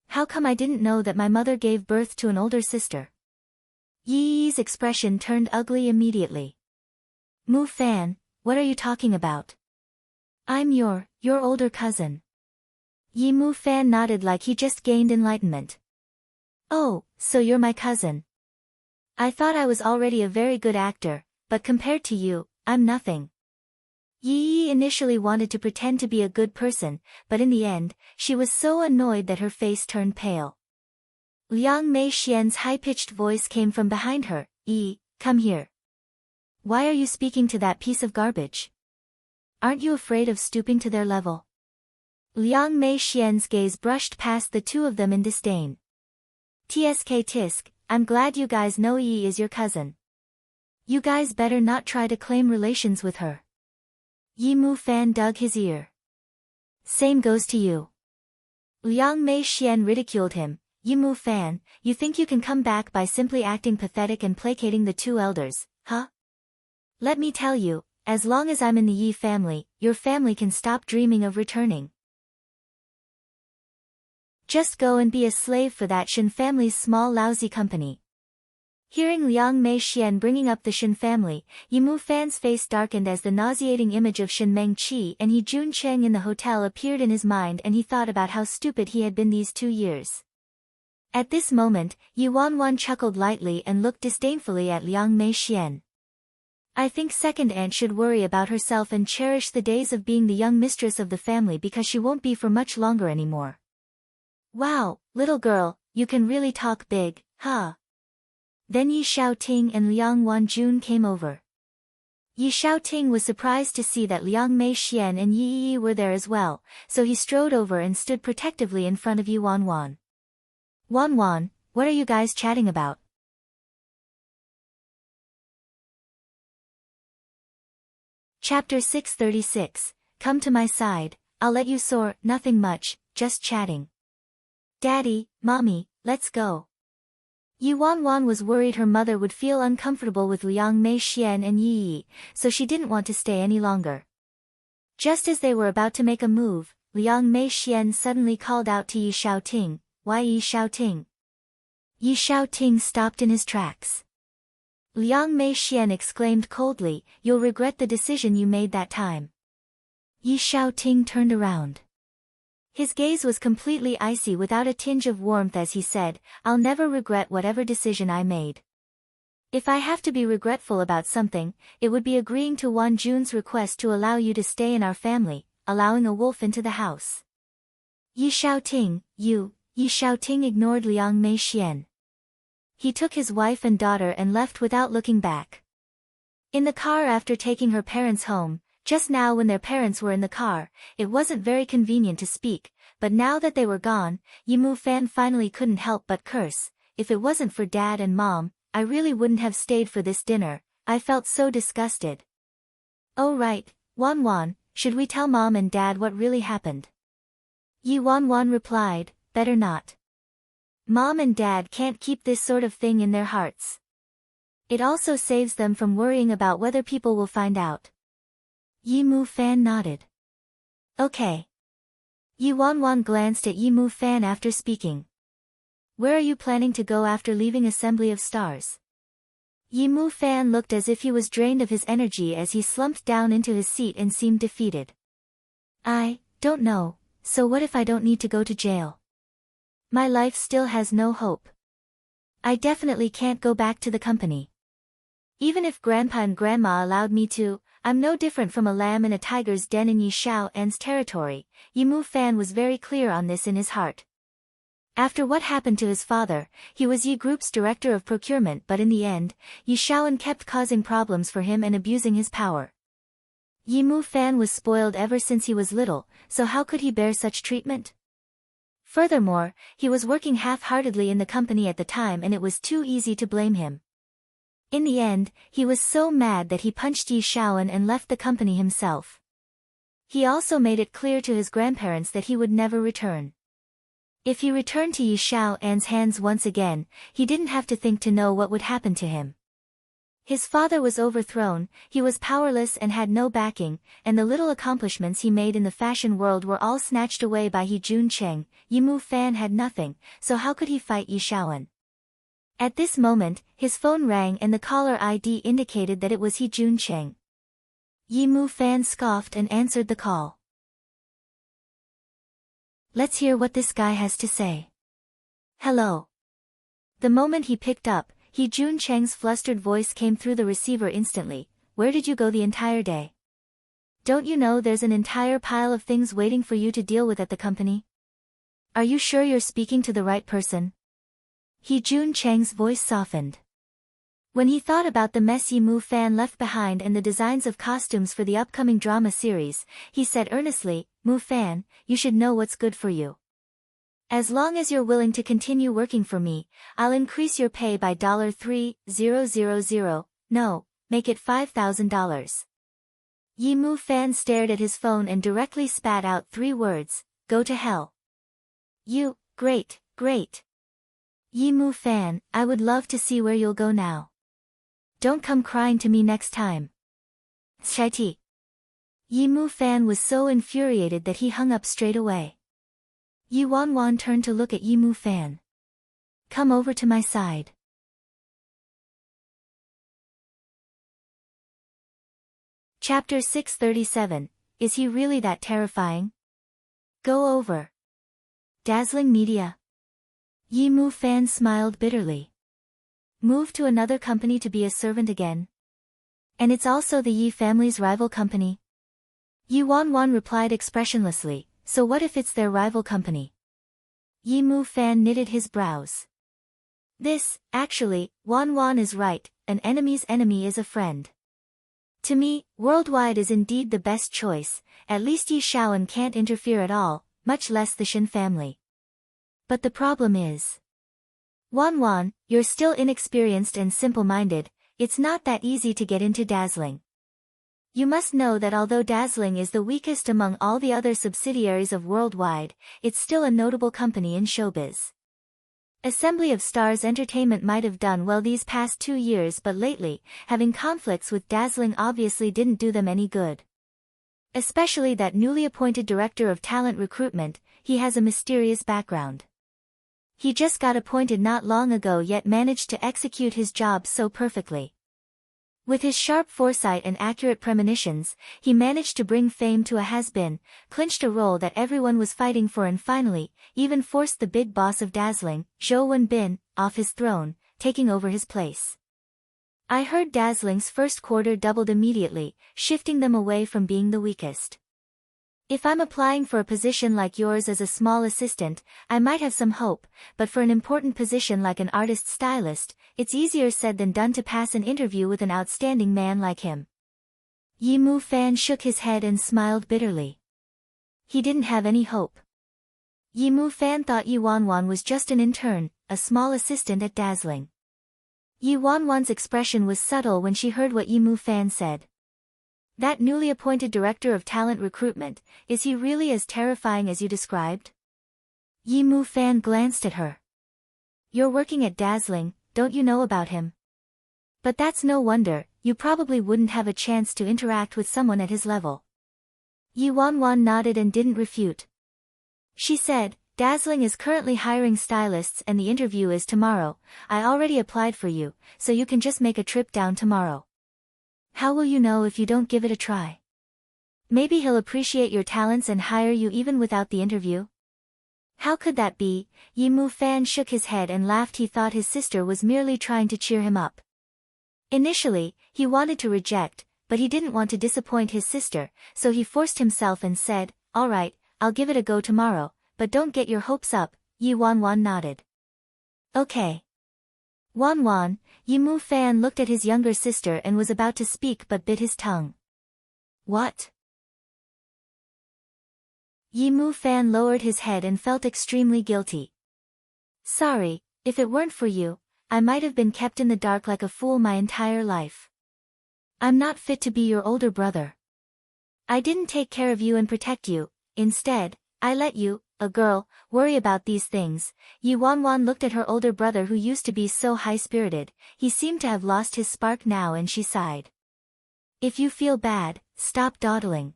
How come I didn't know that my mother gave birth to an older sister?" Yi's expression turned ugly immediately. "Mu Fan, what are you talking about? I'm your older cousin." Yi Mu Fan nodded like he just gained enlightenment. "Oh, so you're my cousin. I thought I was already a very good actor, but compared to you, I'm nothing." Yi initially wanted to pretend to be a good person, but in the end, she was so annoyed that her face turned pale. Liang Mei Xian's high-pitched voice came from behind her. "Yi, come here. Why are you speaking to that piece of garbage? Aren't you afraid of stooping to their level?" Liang Mei Xian's gaze brushed past the two of them in disdain. Tisk, I'm glad you guys know Yi is your cousin. You guys better not try to claim relations with her." Yi Mu Fan dug his ear. "Same goes to you." Liang Mei Xian ridiculed him. "Yi Mu Fan, you think you can come back by simply acting pathetic and placating the two elders, huh? Let me tell you, as long as I'm in the Yi family, your family can stop dreaming of returning. Just go and be a slave for that Shen family's small lousy company." Hearing Liang Mei Xian bringing up the Shen family, Yimu Fan's face darkened as the nauseating image of Shen Mengqi and He Jun Cheng in the hotel appeared in his mind, and he thought about how stupid he had been these 2 years. At this moment, Yi Wanwan chuckled lightly and looked disdainfully at Liang Mei Xian. I think second aunt should worry about herself and cherish the days of being the young mistress of the family, because she won't be for much longer anymore. Wow, little girl, you can really talk big, huh? Then Yi Xiaoting and Liang Wanjun came over. Yi Xiaoting was surprised to see that Liang Mei Xian and Yi Yi were there as well, so he strode over and stood protectively in front of Yi Wanwan. Wanwan, what are you guys chatting about? Chapter 636, Come to my side, I'll let you soar. Nothing much, just chatting. Daddy, Mommy, let's go. Yi Wanwan was worried her mother would feel uncomfortable with Liang Mei Xian and Yi Yi, so she didn't want to stay any longer. Just as they were about to make a move, Liang Mei Xian suddenly called out to Yi Xiaoting, Why Yi Xiaoting? Yi Xiaoting stopped in his tracks. Liang Mei Xian exclaimed coldly, You'll regret the decision you made that time. Yi Xiaoting turned around. His gaze was completely icy without a tinge of warmth as he said, I'll never regret whatever decision I made. If I have to be regretful about something, it would be agreeing to Wan Jun's request to allow you to stay in our family, allowing a wolf into the house. Yi Xiaoting, Yi Xiaoting ignored Liang Mei Xian. He took his wife and daughter and left without looking back. In the car after taking her parents home, just now when their parents were in the car, it wasn't very convenient to speak, but now that they were gone, Yimu Fan finally couldn't help but curse. If it wasn't for Dad and Mom, I really wouldn't have stayed for this dinner. I felt so disgusted. Oh right, Wanwan, should we tell Mom and Dad what really happened? Yi Wanwan replied, Better not. Mom and Dad can't keep this sort of thing in their hearts. It also saves them from worrying about whether people will find out. Yimu Fan nodded. Okay. Yi Wanwan glanced at Yimu Fan after speaking. Where are you planning to go after leaving Assembly of Stars? Yimu Fan looked as if he was drained of his energy as he slumped down into his seat and seemed defeated. I don't know, so what if I don't need to go to jail? My life still has no hope. I definitely can't go back to the company. Even if Grandpa and Grandma allowed me to, I'm no different from a lamb in a tiger's den in Yi Xiaoan's territory. Yimu Fan was very clear on this in his heart. After what happened to his father, he was Yi Group's director of procurement, but in the end, Yi Xiaoan kept causing problems for him and abusing his power. Yimu Fan was spoiled ever since he was little, so how could he bear such treatment? Furthermore, he was working half-heartedly in the company at the time and it was too easy to blame him. In the end, he was so mad that he punched Yi Xiaoan and left the company himself. He also made it clear to his grandparents that he would never return. If he returned to Yi Xiaoan's hands once again, he didn't have to think to know what would happen to him. His father was overthrown, he was powerless and had no backing, and the little accomplishments he made in the fashion world were all snatched away by He Jun Cheng. Yimu Fan had nothing, so how could he fight Yi Xiaoan? At this moment, his phone rang and the caller ID indicated that it was He Jun Cheng. Yimu Fan scoffed and answered the call. Let's hear what this guy has to say. Hello. The moment he picked up, He Jun Cheng's flustered voice came through the receiver instantly. Where did you go the entire day? Don't you know there's an entire pile of things waiting for you to deal with at the company? Are you sure you're speaking to the right person? He Jun Cheng's voice softened. When he thought about the mess Yimu Fan left behind and the designs of costumes for the upcoming drama series, he said earnestly, Mu Fan, you should know what's good for you. As long as you're willing to continue working for me, I'll increase your pay by $3,000, no, make it $5,000. Yimu Fan stared at his phone and directly spat out 3 words, go to hell. You, great. Yimu Fan, I would love to see where you'll go now. Don't come crying to me next time. Shiti. Yimu Fan was so infuriated that he hung up straight away. Yi Wanwan turned to look at Yimu Fan. Come over to my side. Chapter 637, Is he really that terrifying? Go over. Dazzling media. Yi Mu Fan smiled bitterly. Move to another company to be a servant again? And it's also the Yi family's rival company? Yi Wanwan replied expressionlessly, so what if it's their rival company? Yi Mu Fan knitted his brows. Actually, Wanwan is right, an enemy's enemy is a friend. To me, worldwide is indeed the best choice, at least Yi Shaoan can't interfere at all, much less the Shin family. But the problem is, Wanwan, you're still inexperienced and simple-minded, it's not that easy to get into Dazzling. You must know that although Dazzling is the weakest among all the other subsidiaries of Worldwide, it's still a notable company in showbiz. Assembly of Stars Entertainment might have done well these past 2 years, but lately, having conflicts with Dazzling obviously didn't do them any good. Especially that newly appointed director of talent recruitment, he has a mysterious background. He just got appointed not long ago yet managed to execute his job so perfectly. With his sharp foresight and accurate premonitions, he managed to bring fame to a has-been, clinched a role that everyone was fighting for and finally, even forced the big boss of Dazzling, Zhou Wenbin, off his throne, taking over his place. I heard Dazzling's first quarter doubled immediately, shifting them away from being the weakest. If I'm applying for a position like yours as a small assistant, I might have some hope, but for an important position like an artist stylist, it's easier said than done to pass an interview with an outstanding man like him. Yi Mu Fan shook his head and smiled bitterly. He didn't have any hope. Yi Mu Fan thought Yi Wanwan was just an intern, a small assistant at Dazzling. Yi Wanwan's expression was subtle when she heard what Yi Mu Fan said. That newly appointed director of talent recruitment, is he really as terrifying as you described? Yi Mu Fan glanced at her. You're working at Dazzling, don't you know about him? But that's no wonder, you probably wouldn't have a chance to interact with someone at his level. Yi Wanwan nodded and didn't refute. She said, Dazzling is currently hiring stylists and the interview is tomorrow. I already applied for you, so you can just make a trip down tomorrow. How will you know if you don't give it a try? Maybe he'll appreciate your talents and hire you even without the interview? How could that be? Yi Mu Fan shook his head and laughed. He thought his sister was merely trying to cheer him up. Initially, he wanted to reject, but he didn't want to disappoint his sister, so he forced himself and said, all right, I'll give it a go tomorrow, but don't get your hopes up. Yi Wanwan nodded. Okay. Wanwan, Yi Mu Fan looked at his younger sister and was about to speak but bit his tongue. What? Yi Mu Fan lowered his head and felt extremely guilty. Sorry, if it weren't for you, I might have been kept in the dark like a fool my entire life. I'm not fit to be your older brother. I didn't take care of you and protect you, instead, I let you, a girl, worry about these things. Yi Wanwan looked at her older brother who used to be so high-spirited, he seemed to have lost his spark now and she sighed. If you feel bad, stop dawdling.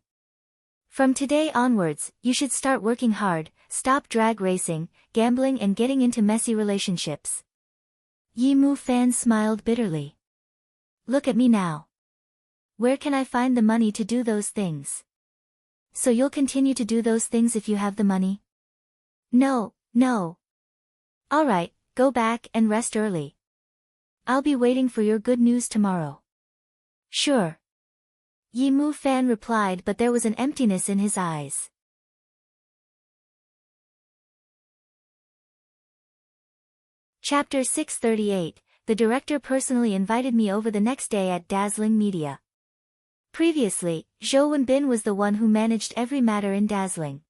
From today onwards, you should start working hard, stop drag racing, gambling and getting into messy relationships. Yi Mu Fan smiled bitterly. Look at me now. Where can I find the money to do those things? So you'll continue to do those things if you have the money? No. Alright, go back and rest early. I'll be waiting for your good news tomorrow. Sure. Yi Mu Fan replied, but there was an emptiness in his eyes. Chapter 638, The director personally invited me over the next day at Dazzling Media. Previously, Zhou Wenbin was the one who managed every matter in Dazzling.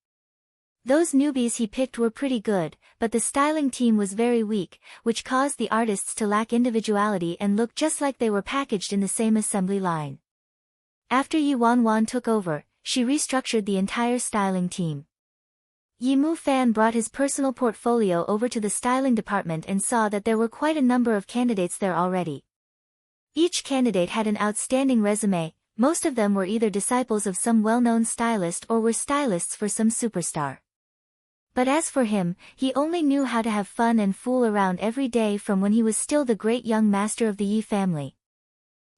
Those newbies he picked were pretty good, but the styling team was very weak, which caused the artists to lack individuality and look just like they were packaged in the same assembly line. After Yi Wanwan took over, she restructured the entire styling team. Yi Mu Fan brought his personal portfolio over to the styling department and saw that there were quite a number of candidates there already. Each candidate had an outstanding resume, most of them were either disciples of some well-known stylist or were stylists for some superstar. But as for him, he only knew how to have fun and fool around every day from when he was still the great young master of the Yi family.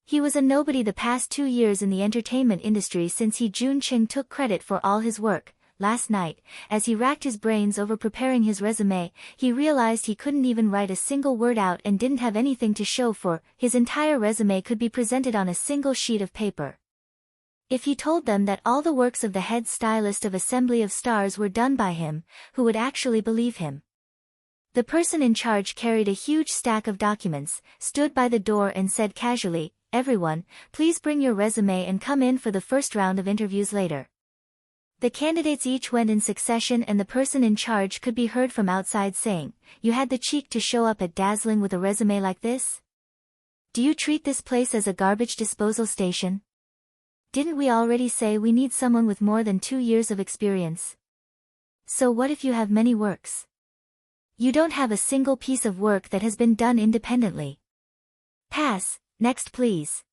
He was a nobody the past 2 years in the entertainment industry since Jun Ching took credit for all his work. Last night, as he racked his brains over preparing his resume, he realized he couldn't even write a single word out and didn't have anything to show for. His entire resume could be presented on a single sheet of paper. If he told them that all the works of the head stylist of Assembly of Stars were done by him, who would actually believe him? The person in charge carried a huge stack of documents, stood by the door and said casually, "Everyone, please bring your resume and come in for the first round of interviews later." The candidates each went in succession and the person in charge could be heard from outside saying, "You had the cheek to show up at Dazzling with a resume like this? Do you treat this place as a garbage disposal station? Didn't we already say we need someone with more than 2 years of experience? So what if you have many works? You don't have a single piece of work that has been done independently. Pass, next please."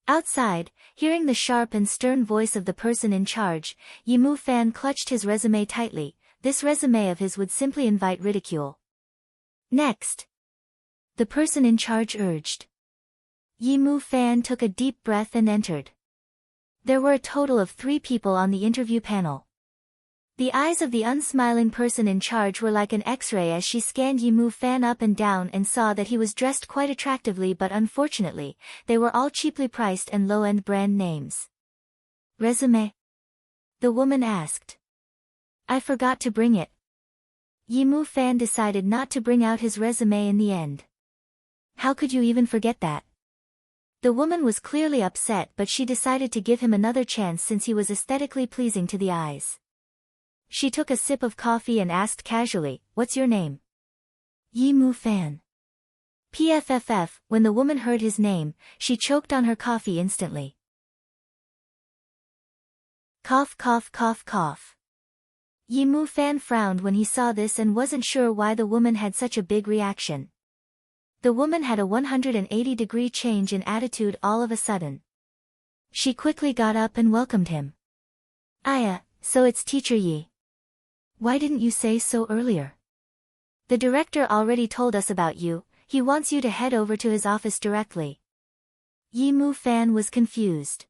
Outside, hearing the sharp and stern voice of the person in charge, Yimu Fan clutched his resume tightly. This resume of his would simply invite ridicule. "Next," the person in charge urged. Yimu Fan took a deep breath and entered. There were a total of 3 people on the interview panel. The eyes of the unsmiling person in charge were like an X-ray as she scanned Yimu Fan up and down and saw that he was dressed quite attractively, but unfortunately, they were all cheaply priced and low-end brand names. "Resume?" the woman asked. "I forgot to bring it." Yimu Fan decided not to bring out his resume in the end. "How could you even forget that?" The woman was clearly upset, but she decided to give him another chance since he was aesthetically pleasing to the eyes. She took a sip of coffee and asked casually, "What's your name?" "Yimu Fan." PFFF. When the woman heard his name, she choked on her coffee instantly. Cough cough cough cough. Yimu Fan frowned when he saw this and wasn't sure why the woman had such a big reaction. The woman had a 180-degree change in attitude all of a sudden. She quickly got up and welcomed him. "Aya, so it's Teacher Yi. Why didn't you say so earlier? The director already told us about you, he wants you to head over to his office directly." Yimu Fan was confused.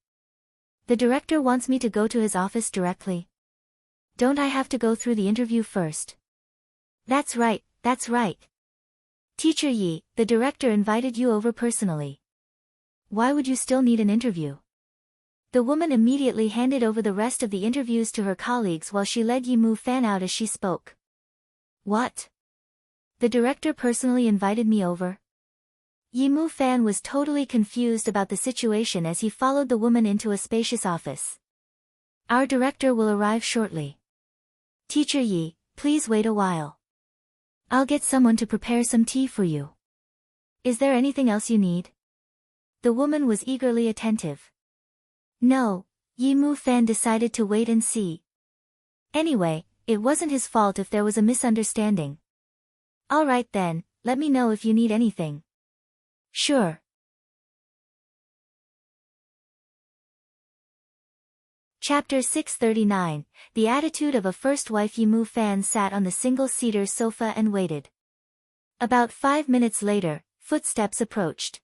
"The director wants me to go to his office directly? Don't I have to go through the interview first?" That's right. Teacher Yi, the director invited you over personally. Why would you still need an interview?" The woman immediately handed over the rest of the interviews to her colleagues while she led Yimu Fan out as she spoke. "What? The director personally invited me over?" Yimu Fan was totally confused about the situation as he followed the woman into a spacious office. "Our director will arrive shortly. Teacher Yi, please wait a while. I'll get someone to prepare some tea for you. Is there anything else you need?" The woman was eagerly attentive. No, Yimu Fan decided to wait and see. Anyway, it wasn't his fault if there was a misunderstanding. "All right then, let me know if you need anything." "Sure." Chapter 639, The Attitude of a First Wife. Yimu Fan sat on the single-seater sofa and waited. About 5 minutes later, footsteps approached.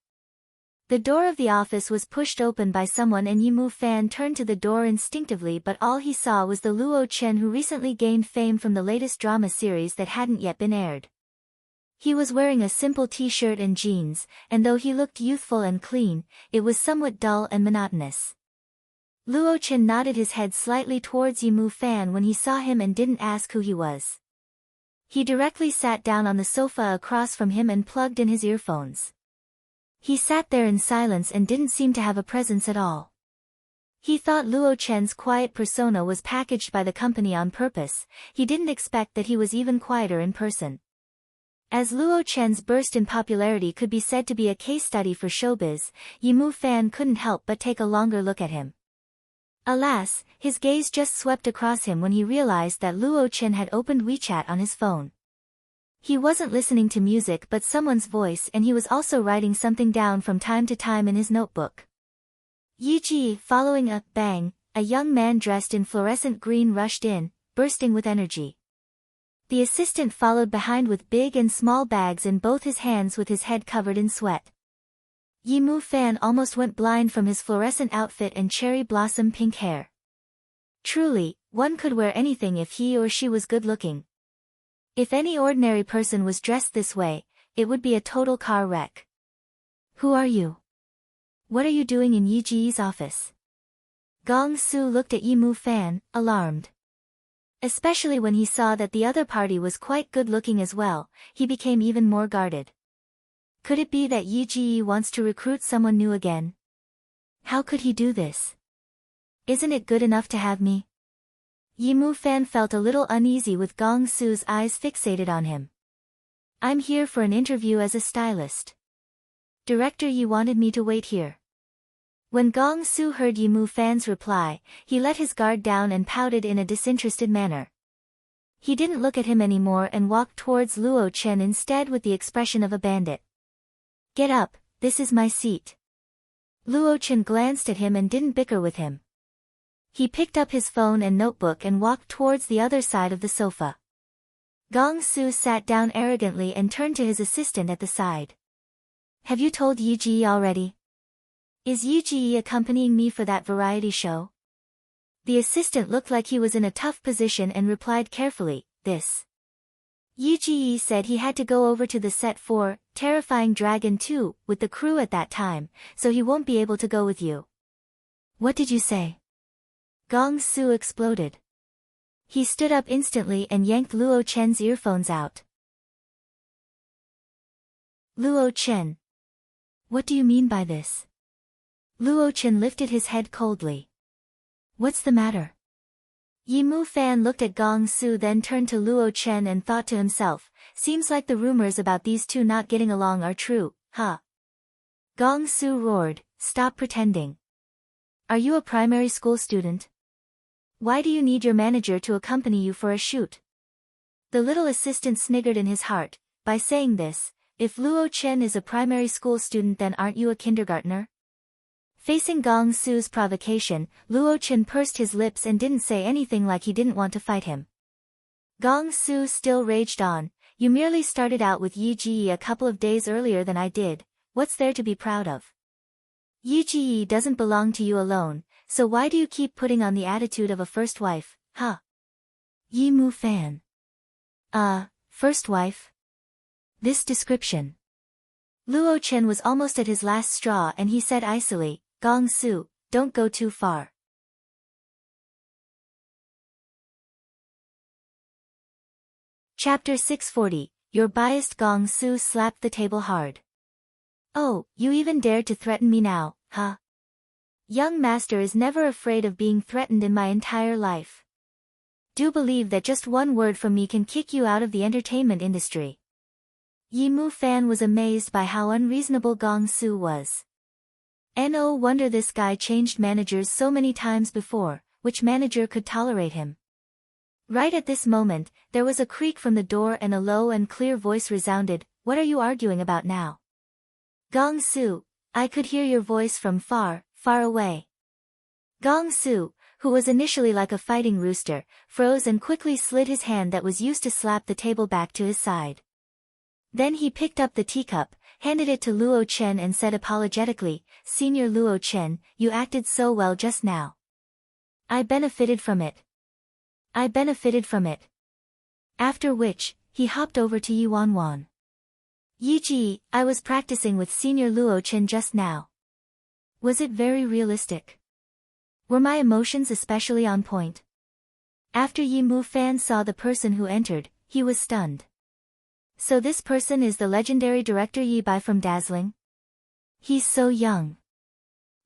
The door of the office was pushed open by someone and Yimu Fan turned to the door instinctively, but all he saw was the Luo Chen who recently gained fame from the latest drama series that hadn't yet been aired. He was wearing a simple t-shirt and jeans, and though he looked youthful and clean, it was somewhat dull and monotonous. Luo Chen nodded his head slightly towards Yimu Fan when he saw him and didn't ask who he was. He directly sat down on the sofa across from him and plugged in his earphones. He sat there in silence and didn't seem to have a presence at all. He thought Luo Chen's quiet persona was packaged by the company on purpose. He didn't expect that he was even quieter in person. As Luo Chen's burst in popularity could be said to be a case study for showbiz, Yimu Fan couldn't help but take a longer look at him. Alas, his gaze just swept across him when he realized that Luo Chen had opened WeChat on his phone. He wasn't listening to music but someone's voice, and he was also writing something down from time to time in his notebook. Yi, following a bang, a young man dressed in fluorescent green rushed in, bursting with energy. The assistant followed behind with big and small bags in both his hands with his head covered in sweat. Yi Mu Fan almost went blind from his fluorescent outfit and cherry blossom pink hair. Truly, one could wear anything if he or she was good-looking. If any ordinary person was dressed this way, it would be a total car wreck. Who are you? What are you doing in Yi Ji's office? Gong Su looked at Yi Mu Fan, alarmed. Especially when he saw that the other party was quite good-looking as well, he became even more guarded. Could it be that Yi Ji wants to recruit someone new again? How could he do this? Isn't it good enough to have me? Yi Mu Fan felt a little uneasy with Gong Su's eyes fixated on him. I'm here for an interview as a stylist. Director Yi wanted me to wait here. When Gong Su heard Yi Mu Fan's reply, he let his guard down and pouted in a disinterested manner. He didn't look at him anymore and walked towards Luo Chen instead with the expression of a bandit. Get up, this is my seat. Luo Chen glanced at him and didn't bicker with him. He picked up his phone and notebook and walked towards the other side of the sofa. Gong Su sat down arrogantly and turned to his assistant at the side. Have you told Yi Ji already? Is Yi Ji accompanying me for that variety show? The assistant looked like he was in a tough position and replied carefully, this. Yi Ji said he had to go over to the set for Terrifying Dragon 2 with the crew at that time, so he won't be able to go with you. What did you say? Gong Su exploded. He stood up instantly and yanked Luo Chen's earphones out. Luo Chen. What do you mean by this? Luo Chen lifted his head coldly. What's the matter? Yi Mu Fan looked at Gong Su then turned to Luo Chen and thought to himself, seems like the rumors about these two not getting along are true, huh? Gong Su roared, stop pretending. Are you a primary school student? Why do you need your manager to accompany you for a shoot? The little assistant sniggered in his heart, by saying this, if Luo Chen is a primary school student then aren't you a kindergartner? Facing Gong Su's provocation, Luo Chen pursed his lips and didn't say anything like he didn't want to fight him. Gong Su still raged on, you merely started out with Yi Ji a couple of days earlier than I did, what's there to be proud of? Yi Ji doesn't belong to you alone, so why do you keep putting on the attitude of a first wife, huh? Yi Mu Fan. First wife? This description. Luo Chen was almost at his last straw and he said icily, Gong Su, don't go too far. Chapter 640, Your biased Gong Su slapped the table hard. Oh, you even dared to threaten me now, huh? Young master is never afraid of being threatened in my entire life. Do believe that just one word from me can kick you out of the entertainment industry. Yi Mu Fan was amazed by how unreasonable Gong Su was. No wonder this guy changed managers so many times before, which manager could tolerate him? Right at this moment, there was a creak from the door and a low and clear voice resounded, what are you arguing about now? Gong Su, I could hear your voice from far, far away. Gong Su, who was initially like a fighting rooster, froze and quickly slid his hand that was used to slap the table back to his side. Then he picked up the teacup, handed it to Luo Chen and said apologetically, Senior Luo Chen, you acted so well just now. I benefited from it. After which, he hopped over to Yi Wanwan. Yi Ji, I was practicing with Senior Luo Chen just now. Was it very realistic? Were my emotions especially on point? After Yi Mu Fan saw the person who entered, he was stunned. So this person is the legendary director Yi Bai from Dazzling? He's so young.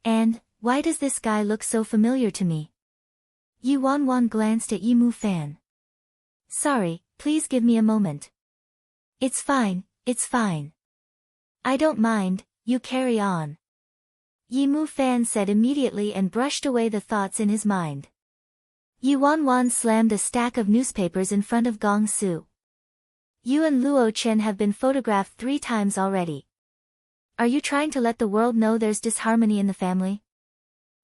And, why does this guy look so familiar to me? Yi Wanwan glanced at Yi Mu Fan. Sorry, please give me a moment. It's fine. I don't mind, you carry on. Yi Mu Fan said immediately and brushed away the thoughts in his mind. Yi Wanwan slammed a stack of newspapers in front of Gong Su. You and Luo Chen have been photographed 3 times already. Are you trying to let the world know there's disharmony in the family?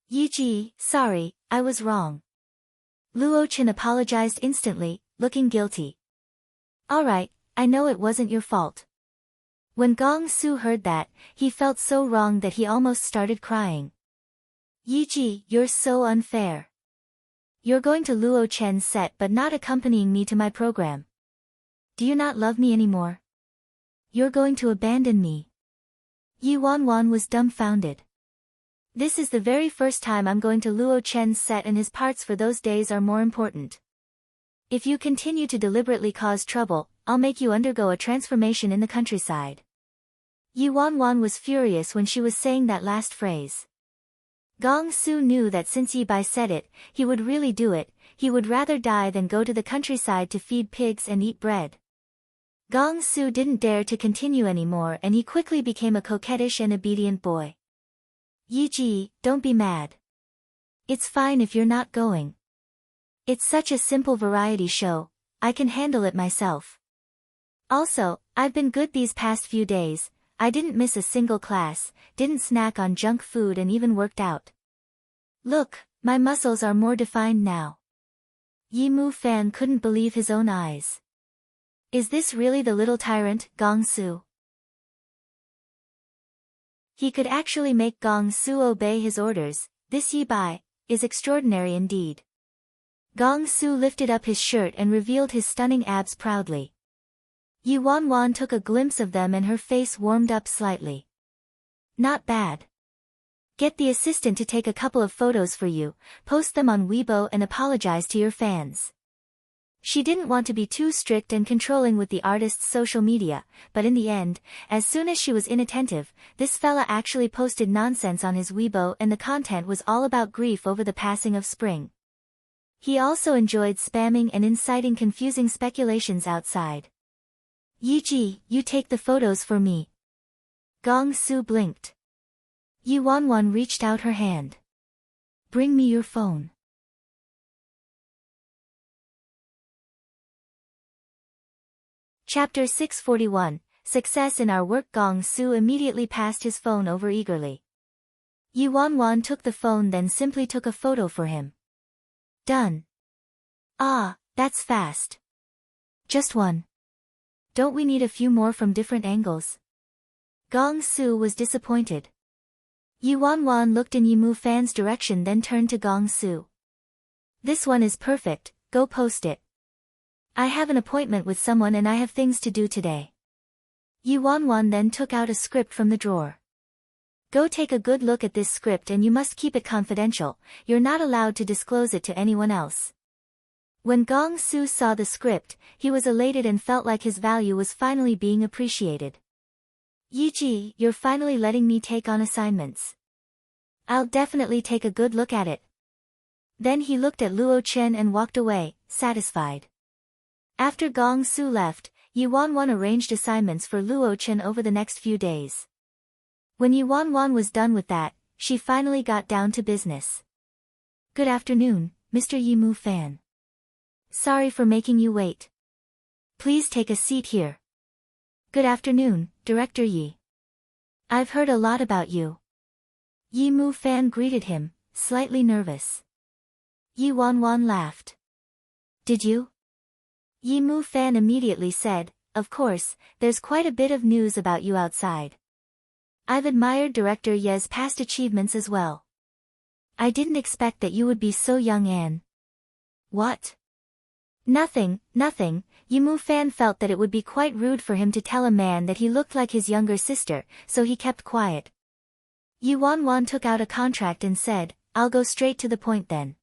Yi Ji, sorry, I was wrong. Luo Chen apologized instantly, looking guilty. Alright, I know it wasn't your fault. When Gong Su heard that, he felt so wrong that he almost started crying. Yiji, you're so unfair. You're going to Luo Chen's set but not accompanying me to my program. Do you not love me anymore? You're going to abandon me. Yi Wanwan was dumbfounded. This is the very first time I'm going to Luo Chen's set and his parts for those days are more important. If you continue to deliberately cause trouble, I'll make you undergo a transformation in the countryside. Yi Wanwan was furious when she was saying that last phrase. Gong Su knew that since Yi Bai said it, he would really do it. He would rather die than go to the countryside to feed pigs and eat bread. Gong Su didn't dare to continue anymore and he quickly became a coquettish and obedient boy. Yi Ji, don't be mad. It's fine if you're not going. It's such a simple variety show, I can handle it myself. Also, I've been good these past few days, I didn't miss a single class, didn't snack on junk food and even worked out. Look, my muscles are more defined now. Yi Mu Fan couldn't believe his own eyes. Is this really the little tyrant, Gong Su? He could actually make Gong Su obey his orders. This Yi Bai is extraordinary indeed. Gong Su lifted up his shirt and revealed his stunning abs proudly. Yi Wanwan took a glimpse of them and her face warmed up slightly. Not bad. Get the assistant to take a couple of photos for you, post them on Weibo and apologize to your fans. She didn't want to be too strict and controlling with the artist's social media, but in the end, as soon as she was inattentive, this fella actually posted nonsense on his Weibo and the content was all about grief over the passing of Spring. He also enjoyed spamming and inciting confusing speculations outside. Yi Ji, you take the photos for me. Gong Su blinked. Yi Wanwan reached out her hand. Bring me your phone. Chapter 641, Success in Our Work. Gong Su immediately passed his phone over eagerly. Yi Wanwan took the phone then simply took a photo for him. Done. Ah, that's fast. Just one. Don't we need a few more from different angles? Gong Su was disappointed. Yi Wanwan looked in Yi Mu Fan's direction then turned to Gong Su. This one is perfect, go post it. I have an appointment with someone and I have things to do today. Yi Wanwan then took out a script from the drawer. Go take a good look at this script and you must keep it confidential, you're not allowed to disclose it to anyone else. When Gong Su saw the script, he was elated and felt like his value was finally being appreciated. Yi Ji, you're finally letting me take on assignments. I'll definitely take a good look at it. Then he looked at Luo Chen and walked away, satisfied. After Gong Su left, Yi Wanwan arranged assignments for Luo Chen over the next few days. When Yi Wanwan was done with that, she finally got down to business. Good afternoon, Mr. Yi Mu Fan. Sorry for making you wait. Please take a seat here. Good afternoon, Director Yi. I've heard a lot about you. Yi Mu Fan greeted him, slightly nervous. Yi Wanwan laughed. Did you? Yi Mu Fan immediately said, of course, there's quite a bit of news about you outside. I've admired Director Ye's past achievements as well. I didn't expect that you would be so young and... What? Nothing. Yi Mu Fan felt that it would be quite rude for him to tell a man that he looked like his younger sister, so he kept quiet. Yi Wanwan took out a contract and said, I'll go straight to the point then.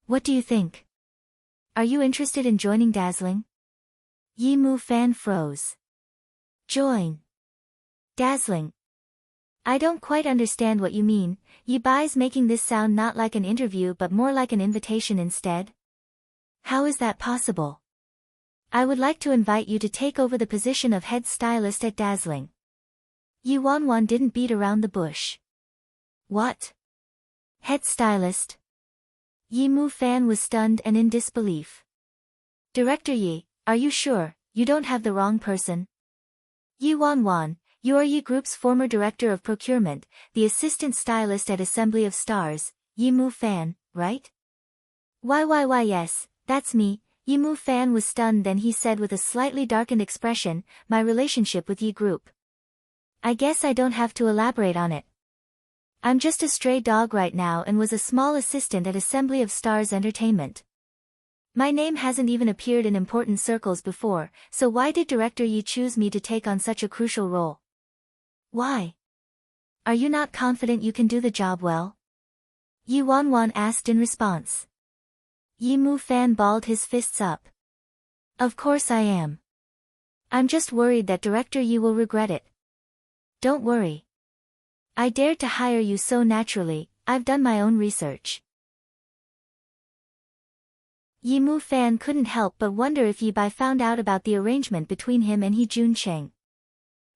What do you think? Are you interested in joining Dazzling? Yi Mu Fan froze. Join. Dazzling. I don't quite understand what you mean. Yi Bai's making this sound not like an interview but more like an invitation instead. How is that possible? I would like to invite you to take over the position of head stylist at Dazzling. Yi Wanwan didn't beat around the bush. What? Head stylist? Yi Mu Fan was stunned and in disbelief. Director Yi, are you sure, you don't have the wrong person? Yi Wanwan, you are Yi Group's former director of procurement, the assistant stylist at Assembly of Stars, Yi Mu Fan, right? Why yes, that's me. Yi Mu Fan was stunned then he said with a slightly darkened expression, my relationship with Yi Group. I guess I don't have to elaborate on it. I'm just a stray dog right now and was a small assistant at Assembly of Stars Entertainment. My name hasn't even appeared in important circles before, so why did Director Yi choose me to take on such a crucial role? Why? Are you not confident you can do the job well? Yi Wanwan asked in response. Yi Mu Fan balled his fists up. Of course I am. I'm just worried that Director Yi will regret it. Don't worry. I dared to hire you so naturally, I've done my own research. Yi Mu Fan couldn't help but wonder if Yi Bai found out about the arrangement between him and He Jun Cheng.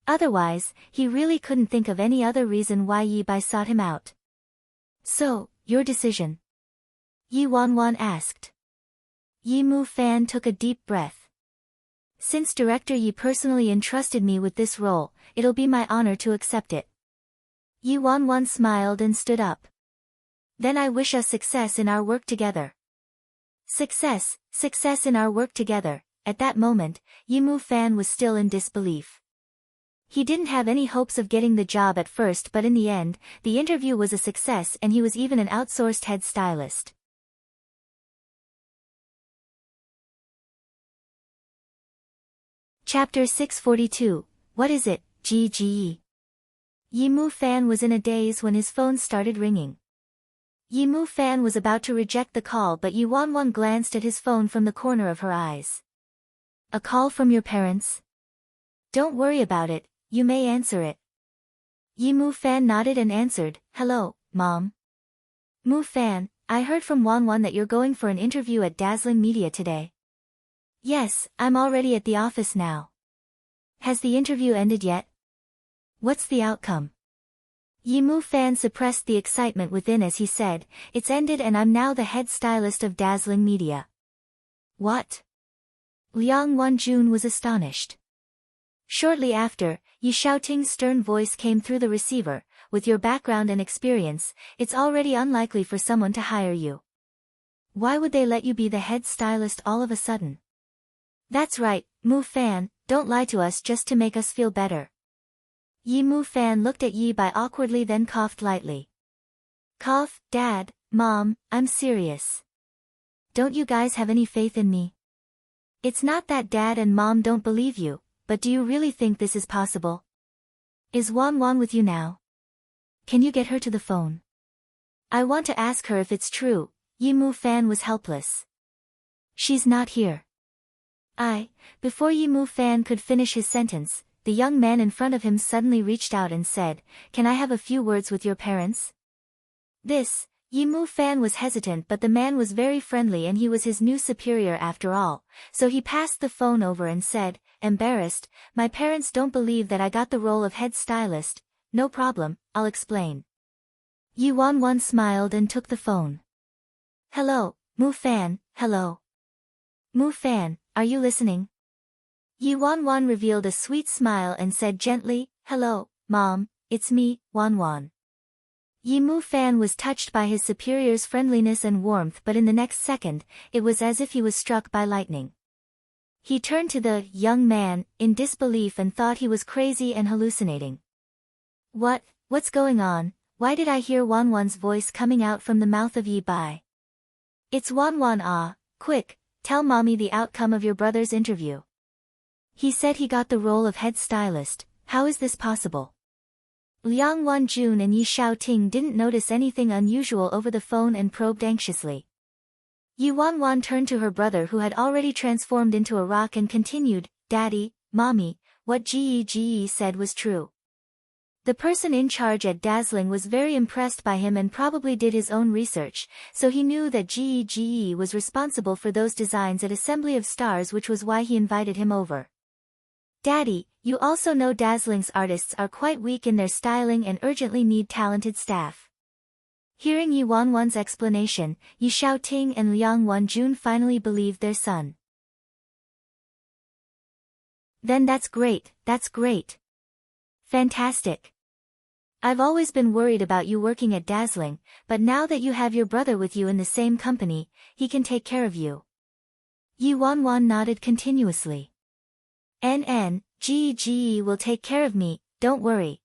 Otherwise, he really couldn't think of any other reason why Yi Bai sought him out. So, your decision? Yi Wanwan asked. Yi Mu Fan took a deep breath. Since Director Yi personally entrusted me with this role, it'll be my honor to accept it. Yi Wanwan smiled and stood up. Then I wish us success in our work together. Success in our work together. At that moment, Yi Mu Fan was still in disbelief. He didn't have any hopes of getting the job at first, but in the end, the interview was a success and he was even an outsourced head stylist. Chapter 642, What is it, GGE? Yi Mu Fan was in a daze when his phone started ringing. Yi Mu Fan was about to reject the call, but Yi Wanwan glanced at his phone from the corner of her eyes. A call from your parents? Don't worry about it, you may answer it. Yi Mu Fan nodded and answered, Hello, Mom. Mu Fan, I heard from Wanwan that you're going for an interview at Dazzling Media today. Yes, I'm already at the office now. Has the interview ended yet? What's the outcome? Yi Mu Fan suppressed the excitement within as he said, It's ended and I'm now the head stylist of Dazzling Media. What? Liang Wanjun was astonished. Shortly after, Yi Xiaoting's stern voice came through the receiver, With your background and experience, it's already unlikely for someone to hire you. Why would they let you be the head stylist all of a sudden? That's right, Mu Fan, don't lie to us just to make us feel better. Yi Mu Fan looked at Yi Bai awkwardly, then coughed lightly. Cough, Dad, Mom, I'm serious. Don't you guys have any faith in me? It's not that Dad and Mom don't believe you, but do you really think this is possible? Is Wanwan with you now? Can you get her to the phone? I want to ask her if it's true. Yi Mu Fan was helpless. She's not here. Before Yi Mu Fan could finish his sentence, the young man in front of him suddenly reached out and said, Can I have a few words with your parents? Yi Mu Fan was hesitant, but the man was very friendly and he was his new superior after all, so he passed the phone over and said, Embarrassed, my parents don't believe that I got the role of head stylist. No problem, I'll explain. Yi Wanwan smiled and took the phone. Hello, Mu Fan, hello. Mu Fan, are you listening? Yi Wanwan revealed a sweet smile and said gently, Hello, Mom, it's me, Wanwan. Yi Mu Fan was touched by his superior's friendliness and warmth, but in the next second, it was as if he was struck by lightning. He turned to the young man, in disbelief, and thought he was crazy and hallucinating. What's going on? Why did I hear Wanwan's voice coming out from the mouth of Yi Bai? It's Wanwan. Quick, tell Mommy the outcome of your brother's interview. He said he got the role of head stylist. How is this possible? Liang Wanjun and Yi Xiaoting didn't notice anything unusual over the phone and probed anxiously. Yi Wanwan turned to her brother, who had already transformed into a rock, and continued, Daddy, Mommy, what GE said was true. The person in charge at Dazzling was very impressed by him and probably did his own research, so he knew that GE was responsible for those designs at Assembly of Stars, which was why he invited him over. Daddy, you also know Dazzling's artists are quite weak in their styling and urgently need talented staff. Hearing Yi Wanwan's explanation, Yi Xiaoting and Liang Wanjun finally believed their son. Then that's great. Fantastic. I've always been worried about you working at Dazzling, but now that you have your brother with you in the same company, he can take care of you. Yi Wanwan nodded continuously. GE will take care of me, don't worry.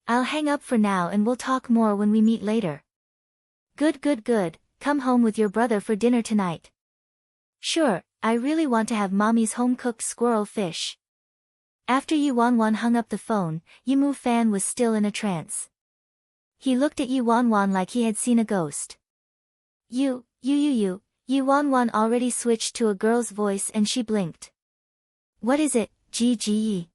I'll hang up for now and we'll talk more when we meet later. Good, good, good, come home with your brother for dinner tonight. Sure, I really want to have mommy's home-cooked squirrel fish. After Yi Wanwan hung up the phone, Yimu Fan was still in a trance. He looked at Yi Wanwan like he had seen a ghost. You, Yi Wanwan already switched to a girl's voice and she blinked. What is it, Yi?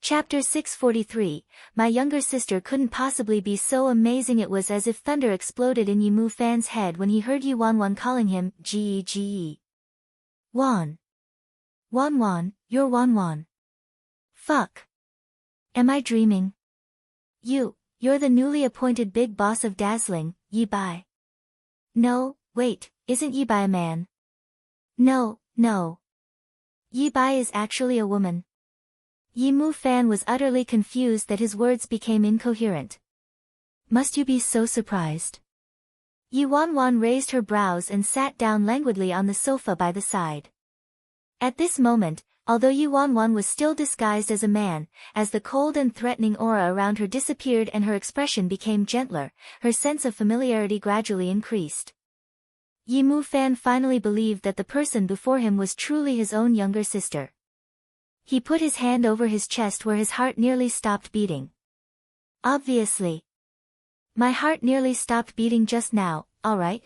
Chapter 643, My younger sister couldn't possibly be so amazing. It was as if thunder exploded in Yimu Fan's head when he heard Yi Wanwan calling him, Ge. Wan. Wanwan, you're Wanwan. Fuck. Am I dreaming? You're the newly appointed big boss of Dazzling, Yi Bai. No, wait, isn't Yi Bai a man? No. Yi Bai is actually a woman. Yimu Fan was utterly confused that his words became incoherent. Must you be so surprised? Yi Wanwan raised her brows and sat down languidly on the sofa by the side. At this moment, although Yi Wanwan was still disguised as a man, as the cold and threatening aura around her disappeared and her expression became gentler, her sense of familiarity gradually increased. Yimu Fan finally believed that the person before him was truly his own younger sister. He put his hand over his chest where his heart nearly stopped beating. Obviously. My heart nearly stopped beating just now, alright?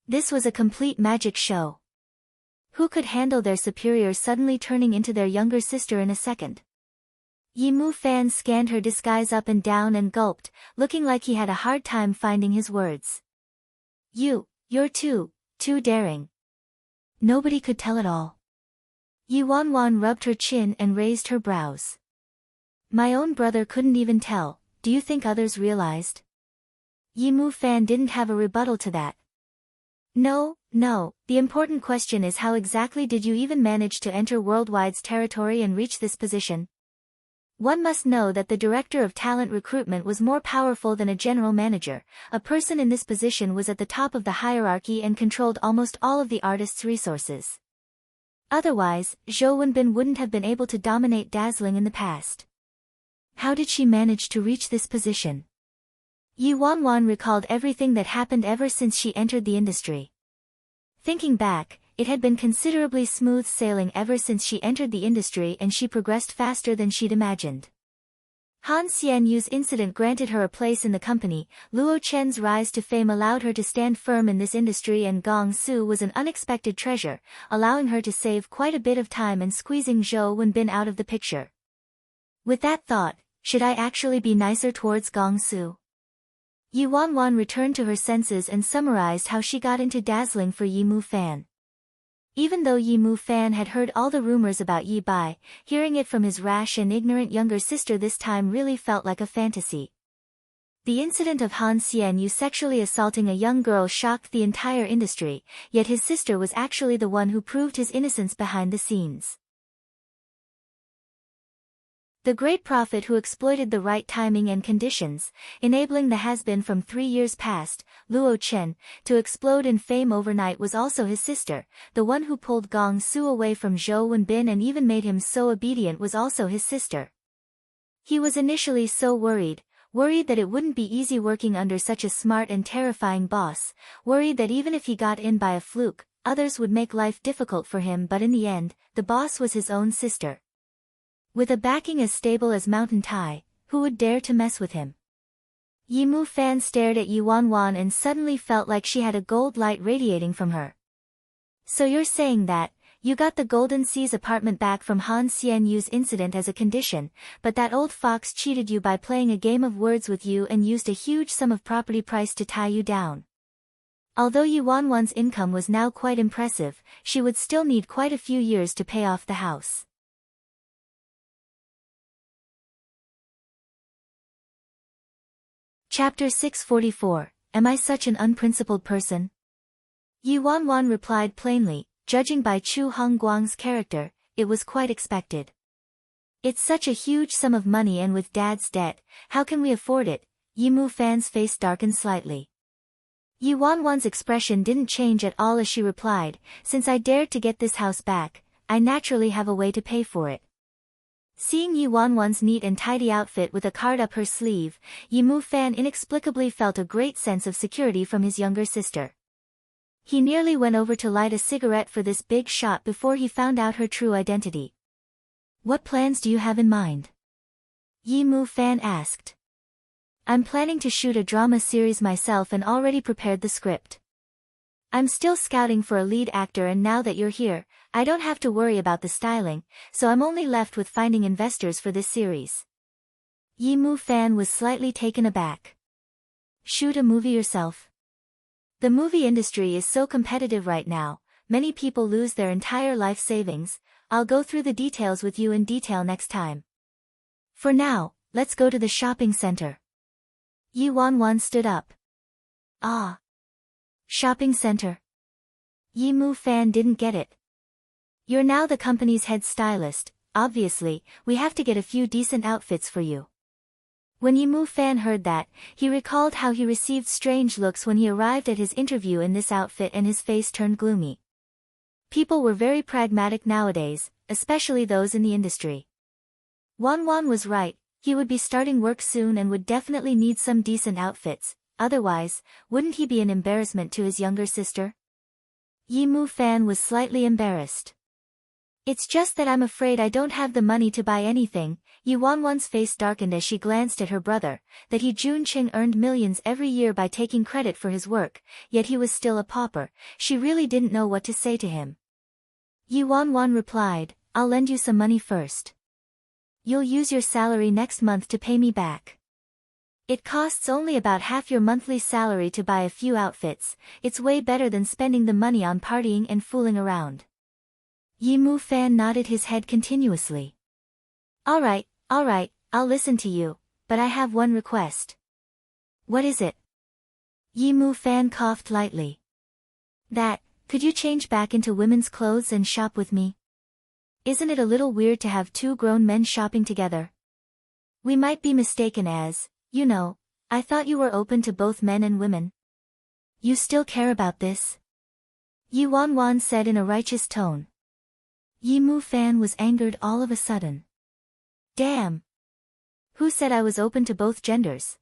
This was a complete magic show. Who could handle their superior suddenly turning into their younger sister in a second? Yimu Fan scanned her disguise up and down and gulped, looking like he had a hard time finding his words. You're too daring. Nobody could tell it all. Yi Wanwan rubbed her chin and raised her brows. My own brother couldn't even tell, do you think others realized? Yimu Fan didn't have a rebuttal to that. No, the important question is how exactly did you even manage to enter Worldwide's territory and reach this position? One must know that the director of talent recruitment was more powerful than a general manager. A person in this position was at the top of the hierarchy and controlled almost all of the artist's resources. Otherwise, Zhou Wenbin wouldn't have been able to dominate Dazzling in the past. How did she manage to reach this position? Yi Wanwan recalled everything that happened ever since she entered the industry. Thinking back, it had been considerably smooth sailing ever since she entered the industry and she progressed faster than she'd imagined. Han Xianyu's incident granted her a place in the company, Luo Chen's rise to fame allowed her to stand firm in this industry, and Gong Su was an unexpected treasure, allowing her to save quite a bit of time and squeezing Zhou Wenbin out of the picture. With that thought, should I actually be nicer towards Gong Su? Yi Wanwan returned to her senses and summarized how she got into Dazzling for Yimu Fan. Even though Yimu Fan had heard all the rumors about Yi Bai, hearing it from his rash and ignorant younger sister this time really felt like a fantasy. The incident of Han Xianyu sexually assaulting a young girl shocked the entire industry, yet his sister was actually the one who proved his innocence behind the scenes. The great prophet who exploited the right timing and conditions, enabling the has-been from 3 years past, Luo Chen, to explode in fame overnight was also his sister. The one who pulled Gong Su away from Zhou Wenbin and even made him so obedient was also his sister. He was initially so worried that it wouldn't be easy working under such a smart and terrifying boss, worried that even if he got in by a fluke, others would make life difficult for him, but in the end, the boss was his own sister. With a backing as stable as Mountain Tai, who would dare to mess with him? Yimu Fan stared at Yi Wanwan and suddenly felt like she had a gold light radiating from her. So you're saying that, you got the Golden Seas apartment back from Han Xianyu's incident as a condition, but that old fox cheated you by playing a game of words with you and used a huge sum of property price to tie you down. Although Yi Wanwan's income was now quite impressive, she would still need quite a few years to pay off the house. Chapter 644, Am I such an unprincipled person? Yi Wanwan replied plainly, judging by Chu Hongguang's character, it was quite expected. It's such a huge sum of money, and with Dad's debt, how can we afford it? Yimu Fan's face darkened slightly. Yi Wanwan's expression didn't change at all as she replied, since I dared to get this house back, I naturally have a way to pay for it. Seeing Yi Wanwan's neat and tidy outfit with a card up her sleeve, Yi Fan inexplicably felt a great sense of security from his younger sister. He nearly went over to light a cigarette for this big shot before he found out her true identity. What plans do you have in mind? Yi Fan asked. I'm planning to shoot a drama series myself and already prepared the script. I'm still scouting for a lead actor, and now that you're here, I don't have to worry about the styling, so I'm only left with finding investors for this series. Yi Fan was slightly taken aback. Shoot a movie yourself? The movie industry is so competitive right now, many people lose their entire life savings. I'll go through the details with you in detail next time. For now, let's go to the shopping center. Yi Wanwan stood up. Ah. Shopping center. Yi Fan didn't get it. You're now the company's head stylist, obviously, we have to get a few decent outfits for you. When Yi Fan heard that, he recalled how he received strange looks when he arrived at his interview in this outfit, and his face turned gloomy. People were very pragmatic nowadays, especially those in the industry. Wanwan was right, he would be starting work soon and would definitely need some decent outfits, otherwise, wouldn't he be an embarrassment to his younger sister? Yi Fan was slightly embarrassed. It's just that I'm afraid I don't have the money to buy anything. Yi Wanwan's face darkened as she glanced at her brother, that he Junqing earned millions every year by taking credit for his work, yet he was still a pauper. She really didn't know what to say to him. Yi Wanwan replied, I'll lend you some money first. You'll use your salary next month to pay me back. It costs only about half your monthly salary to buy a few outfits. It's way better than spending the money on partying and fooling around. Yi Fan nodded his head continuously. All right, I'll listen to you, but I have one request. What is it? Yi Fan coughed lightly. Could you change back into women's clothes and shop with me? Isn't it a little weird to have two grown men shopping together? We might be mistaken as, I thought you were open to both men and women. You still care about this? Yi Wanwan said in a righteous tone. Yi Fan was angered all of a sudden. Damn! Who said I was open to both genders?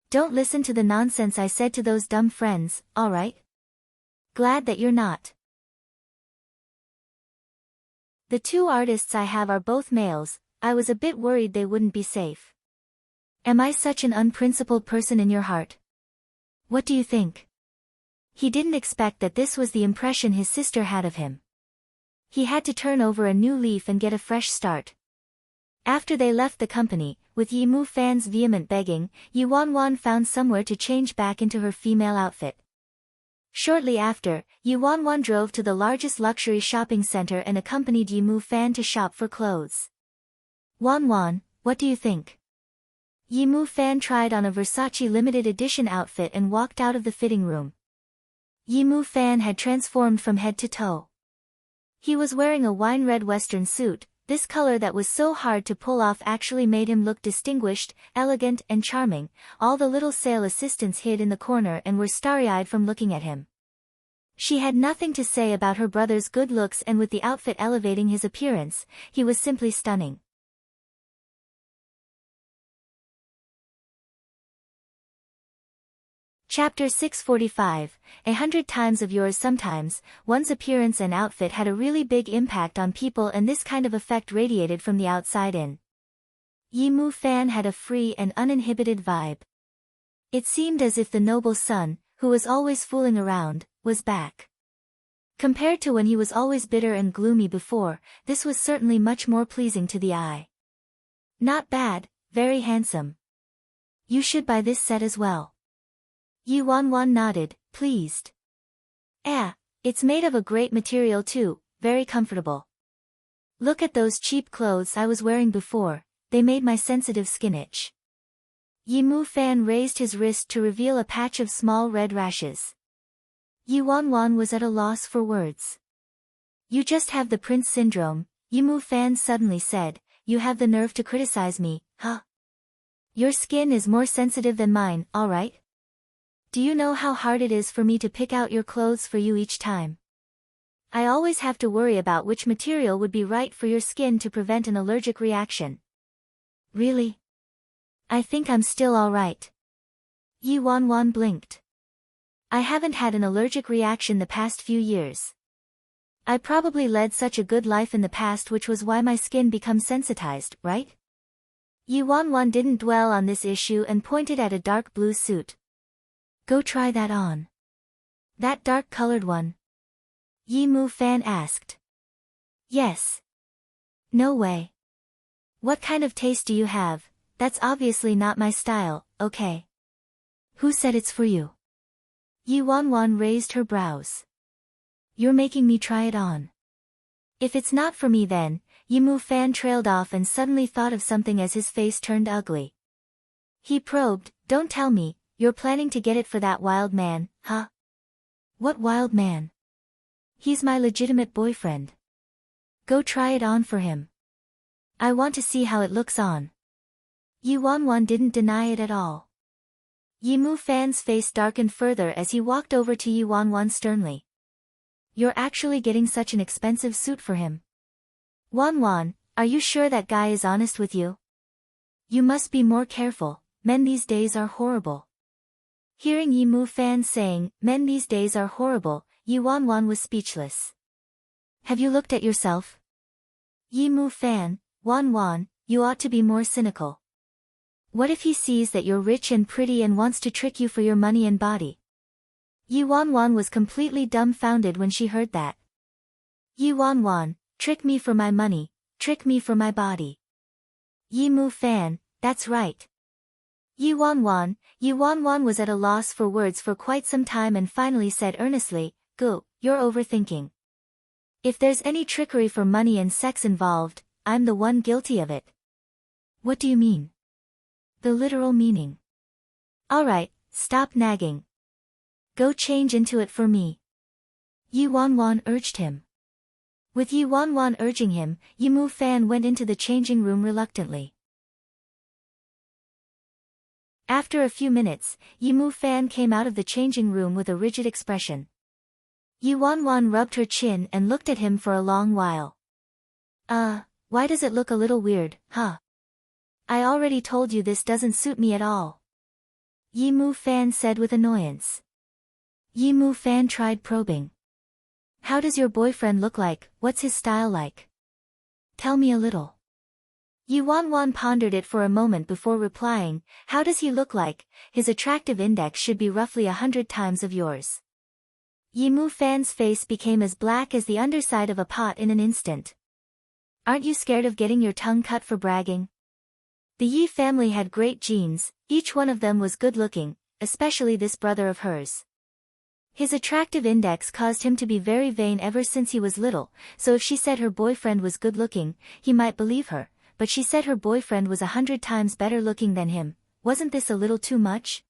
Don't listen to the nonsense I said to those dumb friends, alright? Glad that you're not. The two artists I have are both males. I was a bit worried they wouldn't be safe. Am I such an unprincipled person in your heart? What do you think? He didn't expect that this was the impression his sister had of him. He had to turn over a new leaf and get a fresh start. After they left the company, with Yi Fan's vehement begging, Yi Wanwan found somewhere to change back into her female outfit. Shortly after, Yi Wanwan drove to the largest luxury shopping center and accompanied Yi Fan to shop for clothes. Wanwan, what do you think? Yi Fan tried on a Versace limited edition outfit and walked out of the fitting room. Yi Fan had transformed from head to toe. He was wearing a wine-red western suit. This color that was so hard to pull off actually made him look distinguished, elegant, and charming. All the little sale assistants hid in the corner and were starry-eyed from looking at him. She had nothing to say about her brother's good looks, and with the outfit elevating his appearance, he was simply stunning. Chapter 645, 100 times of yours. Sometimes, one's appearance and outfit had a really big impact on people, and this kind of effect radiated from the outside in. Yi Fan had a free and uninhibited vibe. It seemed as if the noble son, who was always fooling around, was back. Compared to when he was always bitter and gloomy before, this was certainly much more pleasing to the eye. Not bad, very handsome. You should buy this set as well. Yi Wanwan nodded, pleased. It's made of a great material too, very comfortable. Look at those cheap clothes I was wearing before, they made my sensitive skin itch. Yi Fan raised his wrist to reveal a patch of small red rashes. Yi Wanwan was at a loss for words. You just have the prince syndrome, Yi Fan suddenly said. You have the nerve to criticize me, huh? Your skin is more sensitive than mine, alright? Do you know how hard it is for me to pick out your clothes for you each time? I always have to worry about which material would be right for your skin to prevent an allergic reaction. Really? I think I'm still all right. Yi Wanwan blinked. I haven't had an allergic reaction the past few years. I probably led such a good life in the past, which was why my skin becomes sensitized, right? Yi Wanwan didn't dwell on this issue and pointed at a dark blue suit. Go try that on. That dark-colored one? Yi Mu Fan asked. Yes. No way. What kind of taste do you have? That's obviously not my style, okay? Who said it's for you? Yi Wanwan raised her brows. You're making me try it on. If it's not for me then, Yi Mu Fan trailed off and suddenly thought of something as his face turned ugly. He probed, don't tell me, you're planning to get it for that wild man, huh? What wild man? He's my legitimate boyfriend. Go try it on for him. I want to see how it looks on. Yi Wanwan didn't deny it at all. Yi Mu Fan's face darkened further as he walked over to Yi Wanwan sternly. You're actually getting such an expensive suit for him. Wanwan, are you sure that guy is honest with you? You must be more careful, men these days are horrible. Hearing Yi Mu Fan saying, men these days are horrible, Yi Wanwan was speechless. Have you looked at yourself? Yi Mu Fan, Wanwan, you ought to be more cynical. What if he sees that you're rich and pretty and wants to trick you for your money and body? Yi Wanwan was completely dumbfounded when she heard that. Yi Wanwan, trick me for my money, trick me for my body. Yi Mu Fan, that's right. Yi Wanwan was at a loss for words for quite some time and finally said earnestly, Go, you're overthinking. If there's any trickery for money and sex involved, I'm the one guilty of it. What do you mean? The literal meaning. Alright, stop nagging. Go change into it for me. Yi Wanwan urged him. With Yi Wanwan urging him, Yi Mu Fan went into the changing room reluctantly. After a few minutes, Yi Mu Fan came out of the changing room with a rigid expression. Yi Wanwan rubbed her chin and looked at him for a long while. Why does it look a little weird, huh? I already told you this doesn't suit me at all. Yi Mu Fan said with annoyance. Yi Mu Fan tried probing. How does your boyfriend look like, what's his style like? Tell me a little. Yi Wanwan pondered it for a moment before replying, how does he look like? His attractive index should be roughly 100 times of yours. Yi Mu Fan's face became as black as the underside of a pot in an instant. Aren't you scared of getting your tongue cut for bragging? The Yi family had great genes, each one of them was good-looking, especially this brother of hers. His attractive index caused him to be very vain ever since he was little, so if she said her boyfriend was good-looking, he might believe her, but she said her boyfriend was 100 times better-looking than him. Wasn't this a little too much?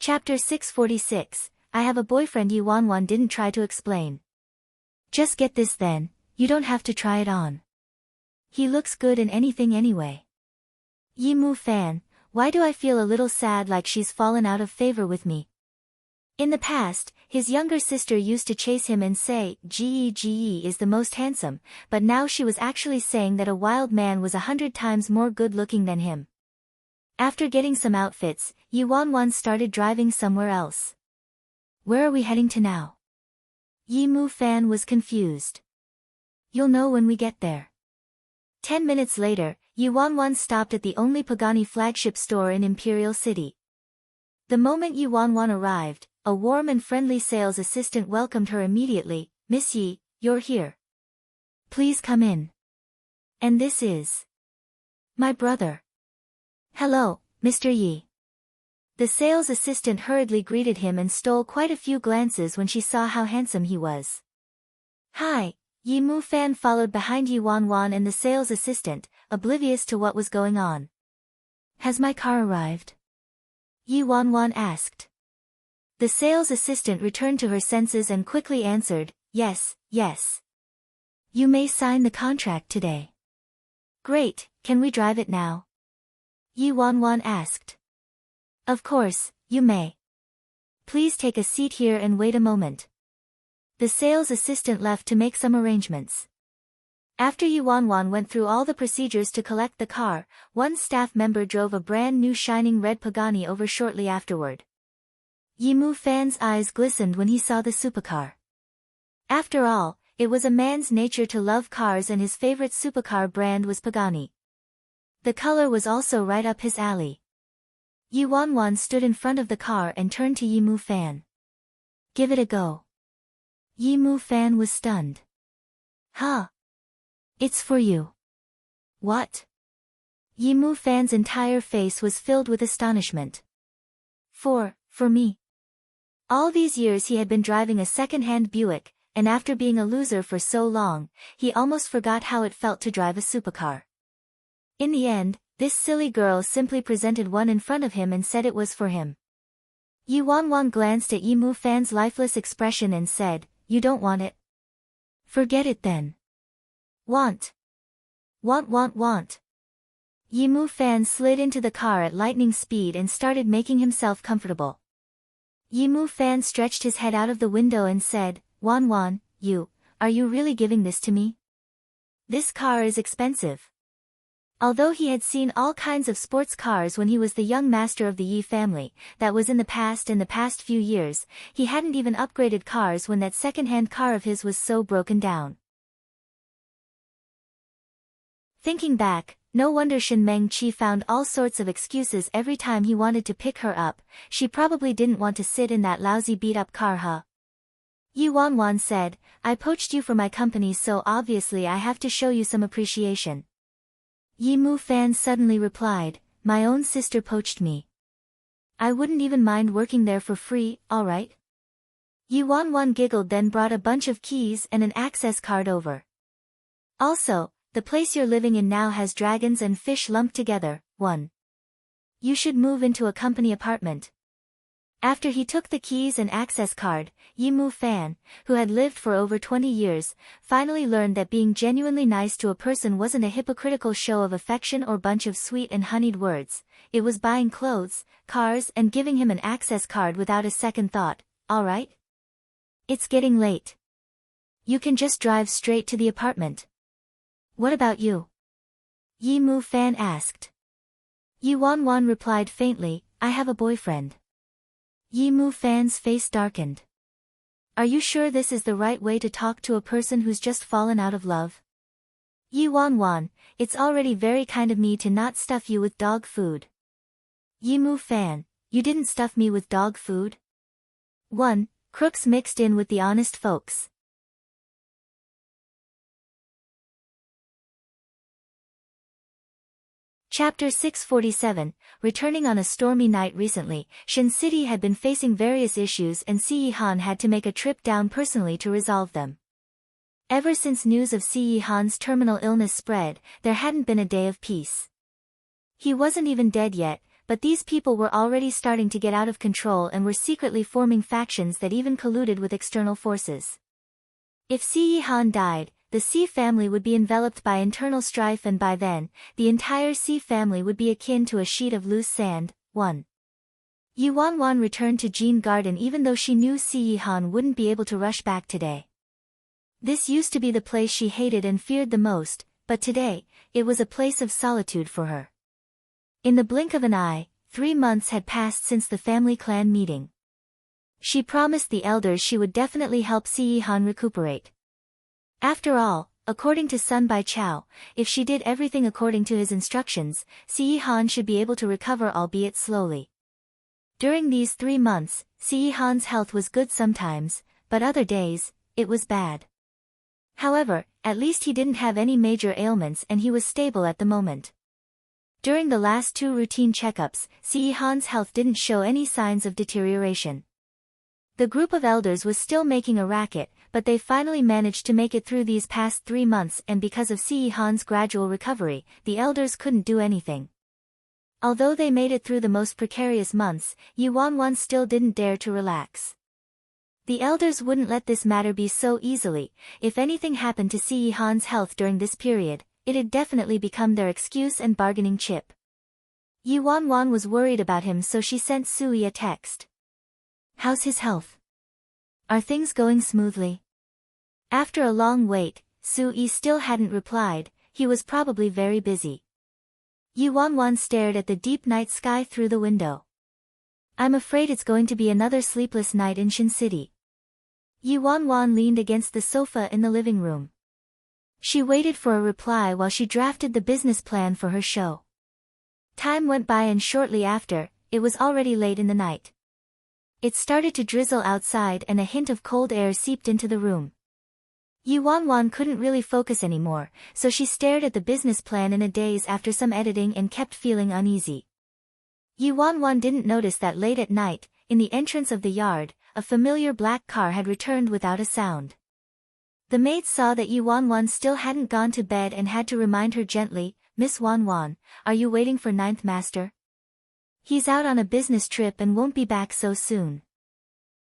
Chapter 646, I have a boyfriend. Yi Wanwan didn't try to explain. Just get this then, you don't have to try it on. He looks good in anything anyway. Yi Mu Fan, why do I feel a little sad like she's fallen out of favor with me? In the past, his younger sister used to chase him and say, Ge is the most handsome, but now she was actually saying that a wild man was 100 times more good-looking than him. After getting some outfits, Yi Wanwan started driving somewhere else. Where are we heading to now? Yi Mu Fan was confused. You'll know when we get there. 10 minutes later, Yi Wanwan stopped at the only Pagani flagship store in Imperial City. The moment Yi Wanwan arrived, a warm and friendly sales assistant welcomed her immediately. Miss Yi, you're here. Please come in. And this is my brother. Hello, Mr. Yi. The sales assistant hurriedly greeted him and stole quite a few glances when she saw how handsome he was. Hi, Yi Mu Fan followed behind Yi Wanwan and the sales assistant, oblivious to what was going on. Has my car arrived? Yi Wanwan asked. The sales assistant returned to her senses and quickly answered, yes. You may sign the contract today. Great, can we drive it now? Yi Wanwan asked. Of course, you may. Please take a seat here and wait a moment. The sales assistant left to make some arrangements. After Yi Wanwan went through all the procedures to collect the car, one staff member drove a brand new shining red Pagani over shortly afterward. Yi Mu Fan's eyes glistened when he saw the supercar. After all, it was a man's nature to love cars and his favorite supercar brand was Pagani. The color was also right up his alley. Yi Wanwan stood in front of the car and turned to Yi Mu Fan. Give it a go. Yi Mu Fan was stunned. Huh? It's for you. What? Yi Mu Fan's entire face was filled with astonishment. For me. All these years he had been driving a second-hand Buick, and after being a loser for so long, he almost forgot how it felt to drive a supercar. In the end, this silly girl simply presented one in front of him and said it was for him. Yi Wanwan glanced at Yi Mu Fan's lifeless expression and said, You don't want it? Forget it then. Want. Yi Mu Fan slid into the car at lightning speed and started making himself comfortable. Yi Mu Fan stretched his head out of the window and said, Wanwan, are you really giving this to me? This car is expensive. Although he had seen all kinds of sports cars when he was the young master of the Yi family, that was in the past few years, he hadn't even upgraded cars when that second-hand car of his was so broken down. Thinking back, no wonder Shen Meng-chi found all sorts of excuses every time he wanted to pick her up. She probably didn't want to sit in that lousy beat-up car, huh? Yi Wanwan said, I poached you for my company, so obviously I have to show you some appreciation. Yi Mu Fan suddenly replied, My own sister poached me. I wouldn't even mind working there for free, alright? Yi Wanwan giggled, then brought a bunch of keys and an access card over. Also, the place you're living in now has dragons and fish lumped together. 1. You should move into a company apartment. After he took the keys and access card, Yi Mu Fan, who had lived for over 20 years, finally learned that being genuinely nice to a person wasn't a hypocritical show of affection or bunch of sweet and honeyed words. It was buying clothes, cars, and giving him an access card without a second thought. Alright? It's getting late. You can just drive straight to the apartment. What about you? Yi Mu Fan asked. Yi Wanwan replied faintly, I have a boyfriend. Yi Mu Fan's face darkened. Are you sure this is the right way to talk to a person who's just fallen out of love? Yi Wanwan, it's already very kind of me to not stuff you with dog food. Yi Mu Fan, you didn't stuff me with dog food? 1. Crooks mixed in with the honest folks. Chapter 647, Returning on a stormy night. Recently, Shin City had been facing various issues and Si Han had to make a trip down personally to resolve them. Ever since news of Si Han's terminal illness spread, there hadn't been a day of peace. He wasn't even dead yet, but these people were already starting to get out of control and were secretly forming factions that even colluded with external forces. If Si Han died, the Si family would be enveloped by internal strife, and by then, the entire Si family would be akin to a sheet of loose sand. 1. Yi Wanwan returned to Jean Garden even though she knew Si Han wouldn't be able to rush back today. This used to be the place she hated and feared the most, but today, it was a place of solitude for her. In the blink of an eye, 3 months had passed since the family clan meeting. She promised the elders she would definitely help Si Han recuperate. After all, according to Sun Bai Chao, if she did everything according to his instructions, Si Han should be able to recover, albeit slowly. During these 3 months, Si Han's health was good sometimes, but other days, it was bad. However, at least he didn't have any major ailments and he was stable at the moment. During the last 2 routine checkups, Si Han's health didn't show any signs of deterioration. The group of elders was still making a racket, but they finally managed to make it through these past 3 months, and because of Si Han's gradual recovery, the elders couldn't do anything. Although they made it through the most precarious months, Yi Wanwan still didn't dare to relax. The elders wouldn't let this matter be so easily. If anything happened to Si Han's health during this period, it had definitely become their excuse and bargaining chip. Yi Wanwan was worried about him, so she sent Sui a text. "How's his health? Are things going smoothly?" After a long wait, Sui still hadn't replied. He was probably very busy. Yi Wanwan stared at the deep night sky through the window. "I'm afraid it's going to be another sleepless night in Shin City." Yi Wanwan leaned against the sofa in the living room. She waited for a reply while she drafted the business plan for her show. Time went by and shortly after, it was already late in the night. It started to drizzle outside and a hint of cold air seeped into the room. Yi Wanwan couldn't really focus anymore, so she stared at the business plan in a daze after some editing and kept feeling uneasy. Yi Wanwan didn't notice that late at night, in the entrance of the yard, a familiar black car had returned without a sound. The maid saw that Yi Wanwan still hadn't gone to bed and had to remind her gently, "Miss Wanwan, are you waiting for Ninth Master? He's out on a business trip and won't be back so soon.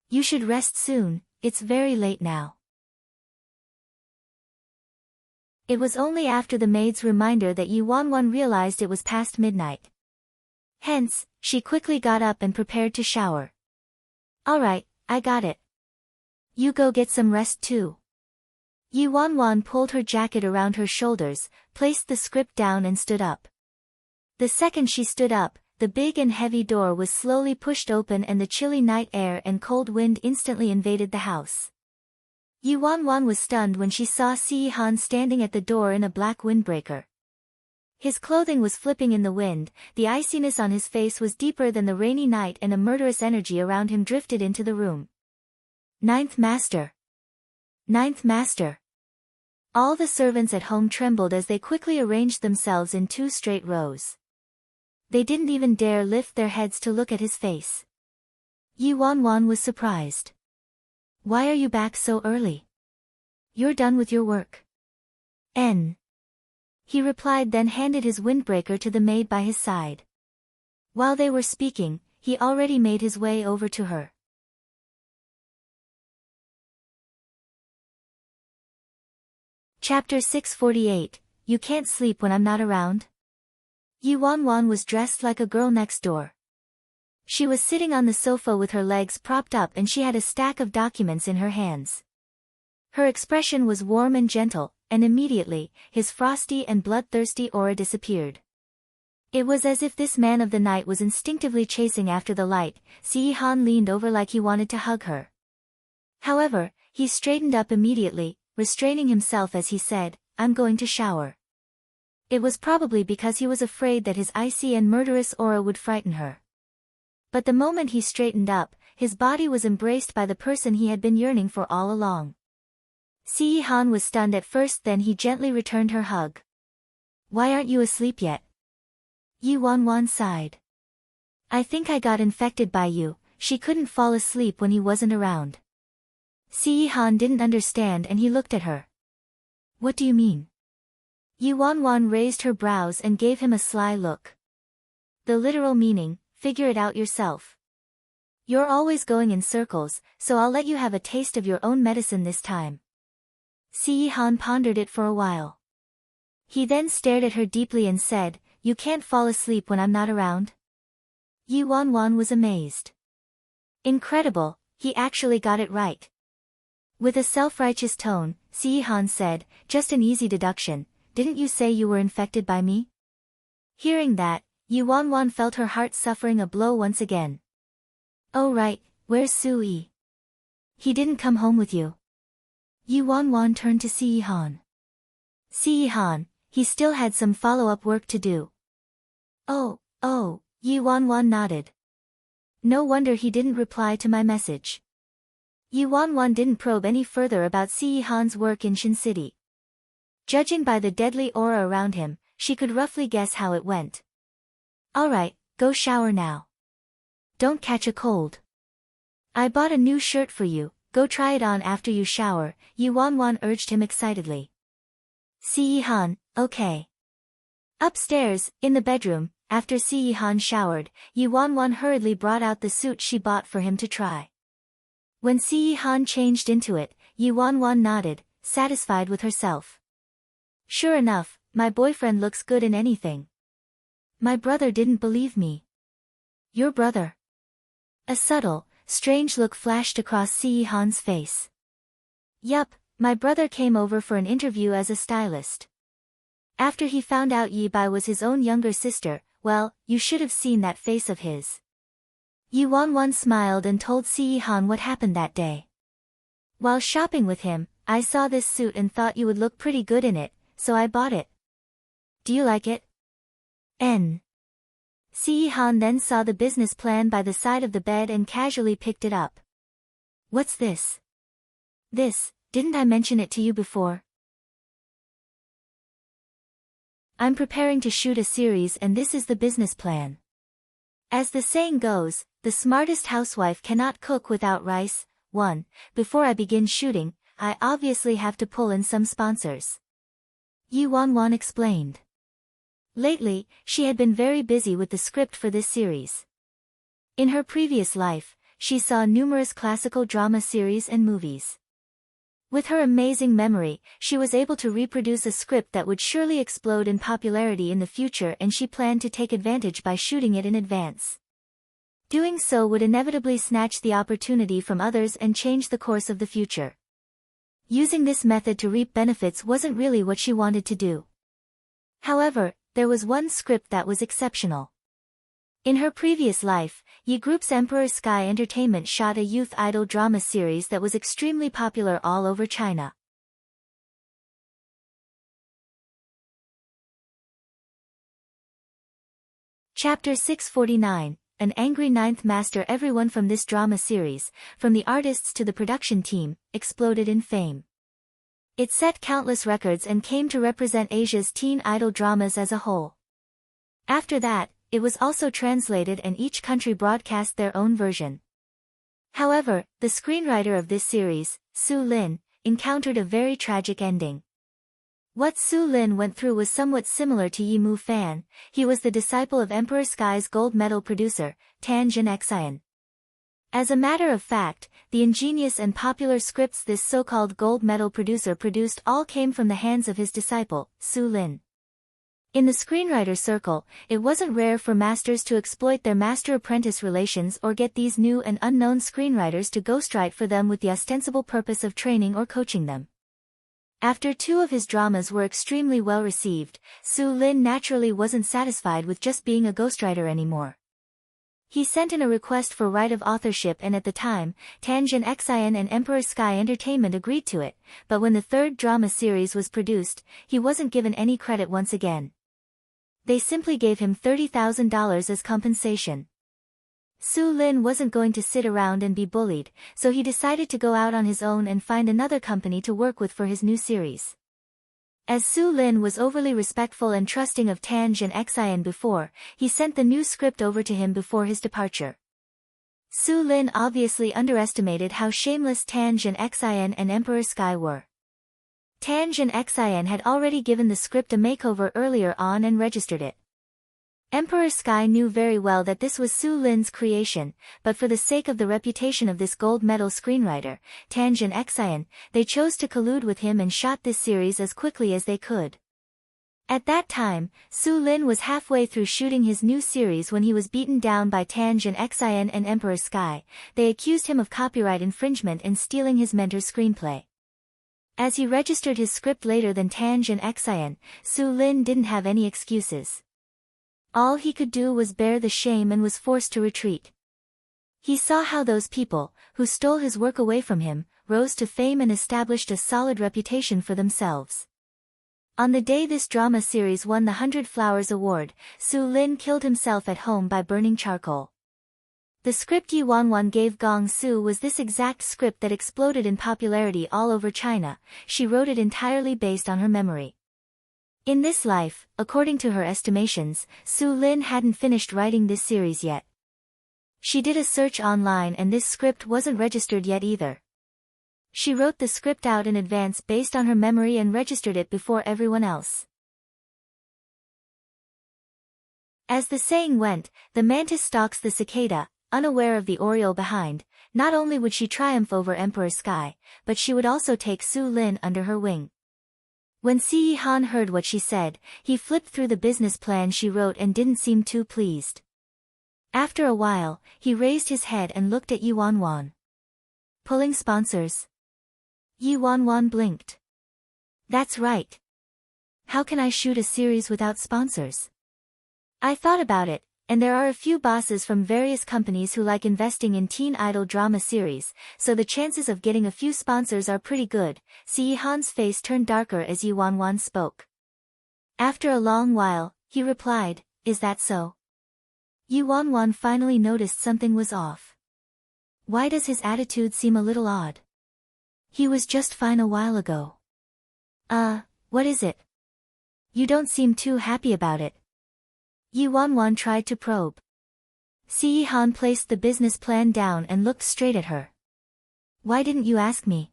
You should rest soon, it's very late now." It was only after the maid's reminder that Yi Wanwan realized it was past midnight. Hence, she quickly got up and prepared to shower. "All right, I got it. You go get some rest too." Yi Wanwan pulled her jacket around her shoulders, placed the script down and stood up. The second she stood up, the big and heavy door was slowly pushed open and the chilly night air and cold wind instantly invaded the house. Yi Wanwan was stunned when she saw Si Han standing at the door in a black windbreaker. His clothing was flipping in the wind, the iciness on his face was deeper than the rainy night and a murderous energy around him drifted into the room. "Ninth Master! Ninth Master!" All the servants at home trembled as they quickly arranged themselves in 2 straight rows. They didn't even dare lift their heads to look at his face. Yi Wanwan was surprised. "Why are you back so early? You're done with your work." "N." He replied, then handed his windbreaker to the maid by his side. While they were speaking, he already made his way over to her. Chapter 648, You Can't Sleep When I'm Not Around? Yi Wanwan was dressed like a girl next door. She was sitting on the sofa with her legs propped up and she had a stack of documents in her hands. Her expression was warm and gentle, and immediately, his frosty and bloodthirsty aura disappeared. It was as if this man of the night was instinctively chasing after the light. Si Han leaned over like he wanted to hug her. However, he straightened up immediately, restraining himself as he said, "I'm going to shower." It was probably because he was afraid that his icy and murderous aura would frighten her. But the moment he straightened up, his body was embraced by the person he had been yearning for all along. Si Han was stunned at first, then he gently returned her hug. "Why aren't you asleep yet?" Yi Wanwan sighed. "I think I got infected by you." She couldn't fall asleep when he wasn't around. Si Han didn't understand and he looked at her. "What do you mean?" Yi Wanwan raised her brows and gave him a sly look. "The literal meaning, figure it out yourself. You're always going in circles, so I'll let you have a taste of your own medicine this time." Si Han pondered it for a while. He then stared at her deeply and said, "You can't fall asleep when I'm not around?" Yi Wanwan was amazed. Incredible, he actually got it right. With a self-righteous tone, Si Han said, "Just an easy deduction, didn't you say you were infected by me?" Hearing that, Yi Wanwan felt her heart suffering a blow once again. "Oh right, where's Sui? He didn't come home with you?" Yi Wanwan turned to Si Han. "Si Han, he still had some follow-up work to do." Oh, Yi Wanwan nodded. "No wonder he didn't reply to my message." Yi Wanwan didn't probe any further about Si Han's work in Shin City. Judging by the deadly aura around him, she could roughly guess how it went. "All right, go shower now. Don't catch a cold. I bought a new shirt for you, go try it on after you shower," Yi Wanwan urged him excitedly. Si Han, okay. Upstairs, in the bedroom, after Si Han showered, Yi Wanwan hurriedly brought out the suit she bought for him to try. When Si Han changed into it, Yi Wanwan nodded, satisfied with herself. Sure enough, my boyfriend looks good in anything. My brother didn't believe me. Your brother? A subtle, strange look flashed across Si-Han's face. Yup, my brother came over for an interview as a stylist. After he found out Yi-Bai was his own younger sister, well, you should have seen that face of his. Yi Wanwan smiled and told Si-Han what happened that day. While shopping with him, I saw this suit and thought you would look pretty good in it, so I bought it. Do you like it? Si-Han then saw the business plan by the side of the bed and casually picked it up. What's this? This, didn't I mention it to you before? I'm preparing to shoot a series and this is the business plan. As the saying goes, the smartest housewife cannot cook without rice. Before I begin shooting, I obviously have to pull in some sponsors. Yi Wanwan explained. Lately, she had been very busy with the script for this series. In her previous life, she saw numerous classical drama series and movies. With her amazing memory, she was able to reproduce a script that would surely explode in popularity in the future, and she planned to take advantage by shooting it in advance. Doing so would inevitably snatch the opportunity from others and change the course of the future. Using this method to reap benefits wasn't really what she wanted to do. However, there was one script that was exceptional. In her previous life, Yi Group's Emperor Sky Entertainment shot a youth idol drama series that was extremely popular all over China. Chapter 649, An Angry Ninth Master. Everyone from this drama series, from the artists to the production team, exploded in fame. It set countless records and came to represent Asia's teen idol dramas as a whole. After that, it was also translated and each country broadcast their own version. However, the screenwriter of this series, Su Lin, encountered a very tragic ending. What Su Lin went through was somewhat similar to Yi Mu Fan. He was the disciple of Emperor Sky's gold medal producer, Tan Jin Xian. As a matter of fact, the ingenious and popular scripts this so-called gold medal producer produced all came from the hands of his disciple, Su Lin. In the screenwriter circle, it wasn't rare for masters to exploit their master-apprentice relations or get these new and unknown screenwriters to ghostwrite for them with the ostensible purpose of training or coaching them. After two of his dramas were extremely well received, Su Lin naturally wasn't satisfied with just being a ghostwriter anymore. He sent in a request for right of authorship, and at the time, Tan Jin Xian and Emperor Sky Entertainment agreed to it, but when the third drama series was produced, he wasn't given any credit once again. They simply gave him $30,000 as compensation. Su Lin wasn't going to sit around and be bullied, so he decided to go out on his own and find another company to work with for his new series. As Su Lin was overly respectful and trusting of Tan Jin Xian before, he sent the new script over to him before his departure. Su Lin obviously underestimated how shameless Tan Jin Xian and Emperor Sky were. Tan Jin Xian had already given the script a makeover earlier on and registered it. Emperor Sky knew very well that this was Su Lin's creation, but for the sake of the reputation of this gold medal screenwriter, Tan Jin Xian, they chose to collude with him and shot this series as quickly as they could. At that time, Su Lin was halfway through shooting his new series when he was beaten down by Tan Jin Xian and Emperor Sky. They accused him of copyright infringement and stealing his mentor's screenplay. As he registered his script later than Tan Jin Xian, Su Lin didn't have any excuses. All he could do was bear the shame and was forced to retreat. He saw how those people, who stole his work away from him, rose to fame and established a solid reputation for themselves. On the day this drama series won the 100 Flowers Award, Su Lin killed himself at home by burning charcoal. The script Yi Wanwan gave Gong Su was this exact script that exploded in popularity all over China. She wrote it entirely based on her memory. In this life, according to her estimations, Su Lin hadn't finished writing this series yet. She did a search online and this script wasn't registered yet either. She wrote the script out in advance based on her memory and registered it before everyone else. As the saying went, the mantis stalks the cicada, unaware of the oriole behind. Not only would she triumph over Emperor Sky, but she would also take Su Lin under her wing. When Si Han heard what she said, he flipped through the business plan she wrote and didn't seem too pleased. After a while, he raised his head and looked at Yi Wanwan. Pulling sponsors? Yi Wanwan blinked. That's right. How can I shoot a series without sponsors? I thought about it, and there are a few bosses from various companies who like investing in teen idol drama series, so the chances of getting a few sponsors are pretty good. Si Han's face turned darker as Yi Wanwan spoke. After a long while, he replied, Is that so? Yi Wanwan finally noticed something was off. Why does his attitude seem a little odd? He was just fine a while ago. What is it? You don't seem too happy about it. Yi Wanwan tried to probe. Si Han placed the business plan down and looked straight at her. Why didn't you ask me?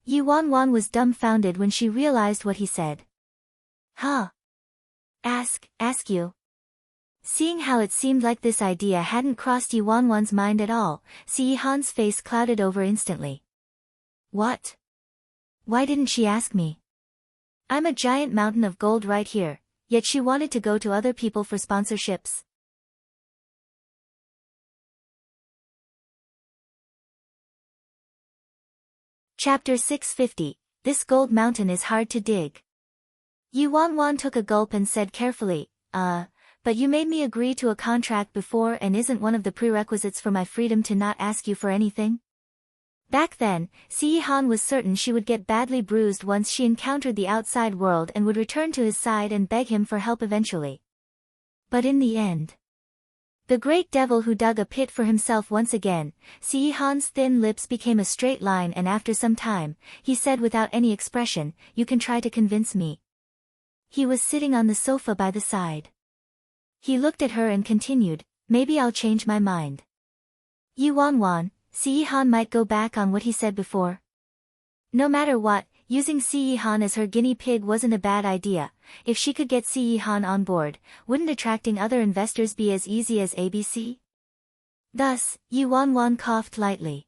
Yi Wanwan was dumbfounded when she realized what he said. Huh? Ask you? Seeing how it seemed like this idea hadn't crossed Yi Wanwan's mind at all, Si Han's face clouded over instantly. What? Why didn't she ask me? I'm a giant mountain of gold right here, yet she wanted to go to other people for sponsorships. Chapter 650, This gold mountain is hard to dig. Yi Wanwan took a gulp and said carefully, but you made me agree to a contract before, and isn't one of the prerequisites for my freedom to not ask you for anything? Back then, Si Han was certain she would get badly bruised once she encountered the outside world and would return to his side and beg him for help eventually. But in the end, the great devil who dug a pit for himself once again, Si Han's thin lips became a straight line, and after some time, he said without any expression, You can try to convince me. He was sitting on the sofa by the side. He looked at her and continued, Maybe I'll change my mind. Yi Wanwan, Si Han might go back on what he said before. No matter what, using Si Han as her guinea pig wasn't a bad idea. If she could get Si Han on board, wouldn't attracting other investors be as easy as ABC? Thus, Yi Wanwan coughed lightly.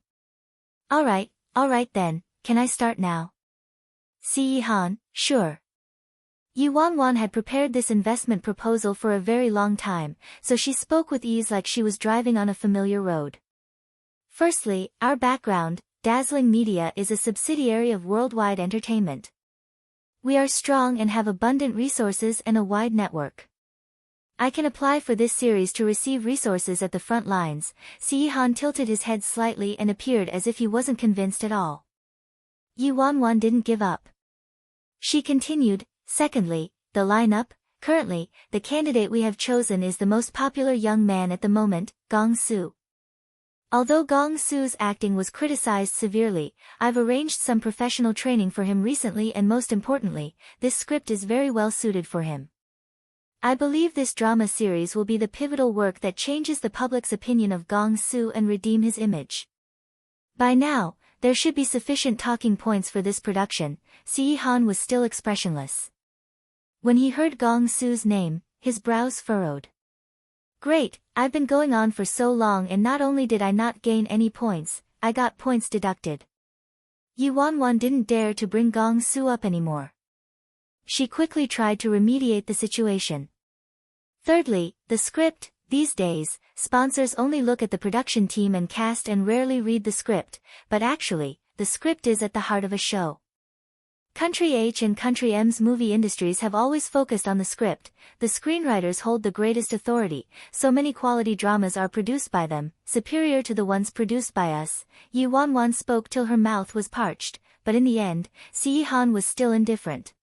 All right then, can I start now? Si Han, sure. Yi Wanwan had prepared this investment proposal for a very long time, so she spoke with ease like she was driving on a familiar road. Firstly, our background, Dazzling Media, is a subsidiary of Worldwide Entertainment. We are strong and have abundant resources and a wide network. I can apply for this series to receive resources at the front lines. Si Han tilted his head slightly and appeared as if he wasn't convinced at all. Yi Wanwan didn't give up. She continued, Secondly, the lineup. Currently, the candidate we have chosen is the most popular young man at the moment, Gong Su. Although Gong Su's acting was criticized severely, I've arranged some professional training for him recently, and most importantly, this script is very well suited for him. I believe this drama series will be the pivotal work that changes the public's opinion of Gong Su and redeem his image. By now, there should be sufficient talking points for this production. Si Han was still expressionless. When he heard Gong Su's name, his brows furrowed. Great, I've been going on for so long, and not only did I not gain any points, I got points deducted. Yi Wanwan didn't dare to bring Gong Su up anymore. She quickly tried to remediate the situation. Thirdly, the script. These days, sponsors only look at the production team and cast and rarely read the script, but actually, the script is at the heart of a show. Country H and Country M's movie industries have always focused on the script. The screenwriters hold the greatest authority, so many quality dramas are produced by them, superior to the ones produced by us. Yi Wanwan spoke till her mouth was parched, but in the end, Si Han was still indifferent.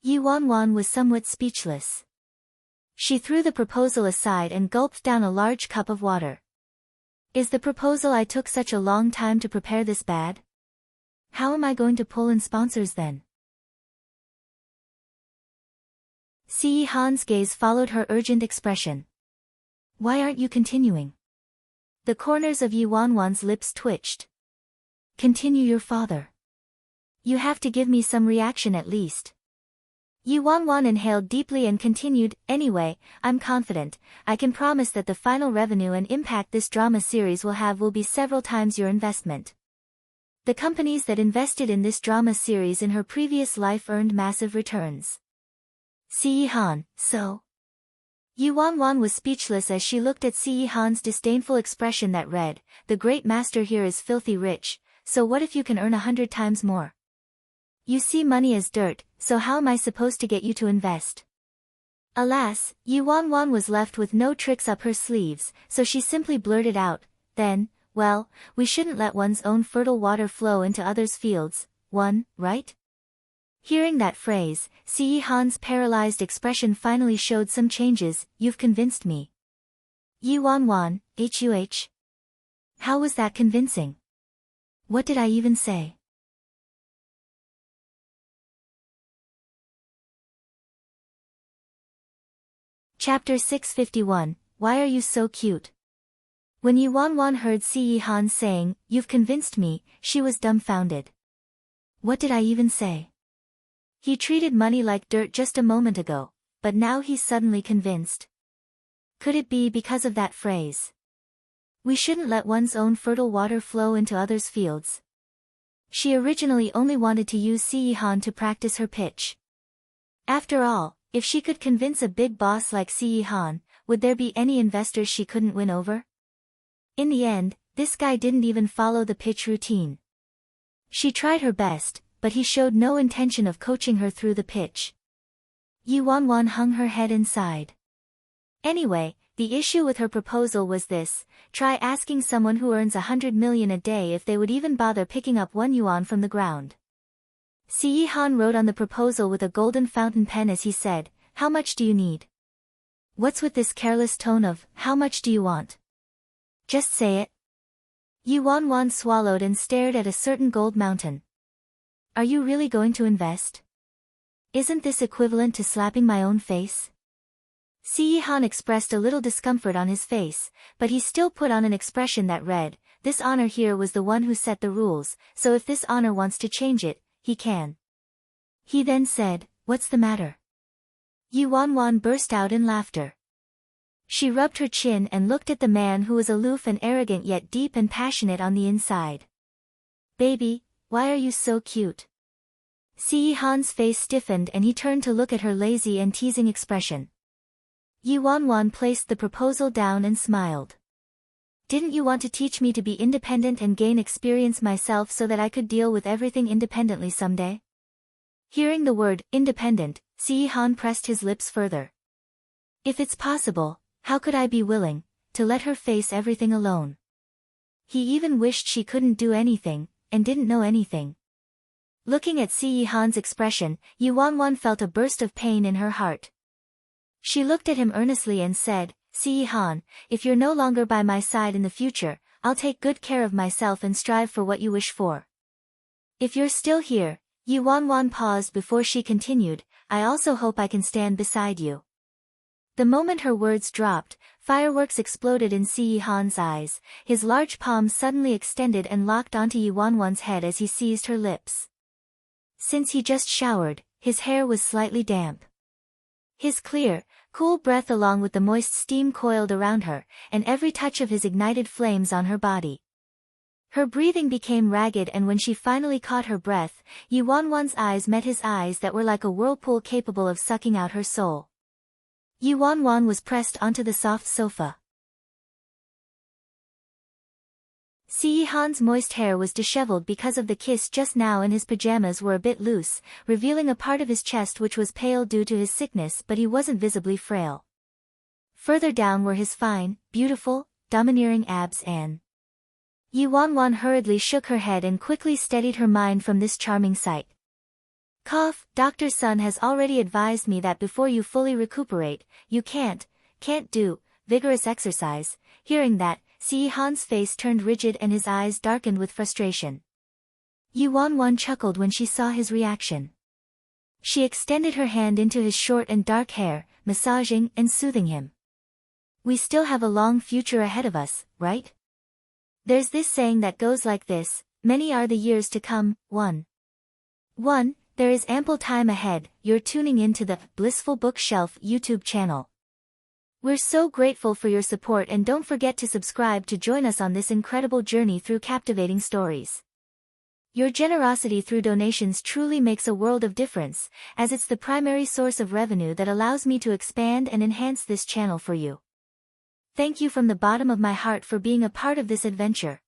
Yi Wanwan was somewhat speechless. She threw the proposal aside and gulped down a large cup of water. Is the proposal I took such a long time to prepare this bad? How am I going to pull in sponsors then? Si Han's gaze followed her urgent expression. Why aren't you continuing? The corners of Yi Wanwan's lips twitched. Continue your father. You have to give me some reaction at least. Yi Wanwan inhaled deeply and continued, Anyway, I'm confident. I can promise that the final revenue and impact this drama series will have will be several times your investment. The companies that invested in this drama series in her previous life earned massive returns. Si Han, so? Yi Wanwan was speechless as she looked at Si Han's disdainful expression that read, "The great master here is filthy rich, so what if you can earn 100 times more? You see money as dirt, so how am I supposed to get you to invest?" Alas, Yi Wanwan was left with no tricks up her sleeves, so she simply blurted out, "Then, well, we shouldn't let one's own fertile water flow into others' fields, right?" Hearing that phrase, Si Han's paralyzed expression finally showed some changes. "You've convinced me." Yi Wanwan, huh. How was that convincing? What did I even say? Chapter 651, Why Are You So Cute? When Yi Wanwan heard Si Han saying, "You've convinced me," she was dumbfounded. What did I even say? He treated money like dirt just a moment ago, but now he's suddenly convinced. Could it be because of that phrase? We shouldn't let one's own fertile water flow into others' fields. She originally only wanted to use Si Han to practice her pitch. After all, if she could convince a big boss like Si Han, would there be any investors she couldn't win over? In the end, this guy didn't even follow the pitch routine. She tried her best, but he showed no intention of coaching her through the pitch. Yi Wanwan hung her head and sighed. Anyway, the issue with her proposal was this: try asking someone who earns 100 million a day if they would even bother picking up 1 yuan from the ground. Si Han wrote on the proposal with a golden fountain pen as he said, "How much do you need?" What's with this careless tone of, "How much do you want?" Just say it. Yi Wanwan swallowed and stared at a certain gold mountain. Are you really going to invest? Isn't this equivalent to slapping my own face? Si Han expressed a little discomfort on his face, but he still put on an expression that read, "This honor here was the one who set the rules, so if this honor wants to change it, he can." He then said, "What's the matter?" Yi Wanwan burst out in laughter. She rubbed her chin and looked at the man who was aloof and arrogant yet deep and passionate on the inside. "Baby, why are you so cute?" Si Han's face stiffened and he turned to look at her lazy and teasing expression. Yi Wanwan placed the proposal down and smiled. "Didn't you want to teach me to be independent and gain experience myself so that I could deal with everything independently someday?" Hearing the word, independent, Si Han pressed his lips further. "If it's possible, how could I be willing to let her face everything alone?" He even wished she couldn't do anything, and didn't know anything. Looking at Si Han's expression, Yi Wanwan felt a burst of pain in her heart. She looked at him earnestly and said, "Si Han, if you're no longer by my side in the future, I'll take good care of myself and strive for what you wish for. If you're still here," Yi Wanwan paused before she continued, "I also hope I can stand beside you." The moment her words dropped, fireworks exploded in Si Han's eyes. His large palm suddenly extended and locked onto Yi Wanwan's head as he seized her lips. Since he just showered, his hair was slightly damp. His clear, cool breath along with the moist steam coiled around her, and every touch of his ignited flames on her body. Her breathing became ragged, and when she finally caught her breath, Yi Wanwan's eyes met his eyes that were like a whirlpool capable of sucking out her soul. Yi Wanwan was pressed onto the soft sofa. Si Han's moist hair was disheveled because of the kiss just now, and his pajamas were a bit loose, revealing a part of his chest which was pale due to his sickness, but he wasn't visibly frail. Further down were his fine, beautiful, domineering abs and... Yi Wanwan hurriedly shook her head and quickly steadied her mind from this charming sight. "Cough, Dr. Sun has already advised me that before you fully recuperate, you can't do vigorous exercise." Hearing that, Si Han's face turned rigid and his eyes darkened with frustration. Yi Wanwan chuckled when she saw his reaction. She extended her hand into his short and dark hair, massaging and soothing him. "We still have a long future ahead of us, right? There's this saying that goes like this: many are the years to come, one. There is ample time ahead." You're tuning into the Blissful Bookshelf YouTube channel. We're so grateful for your support, and don't forget to subscribe to join us on this incredible journey through captivating stories. Your generosity through donations truly makes a world of difference, as it's the primary source of revenue that allows me to expand and enhance this channel for you. Thank you from the bottom of my heart for being a part of this adventure.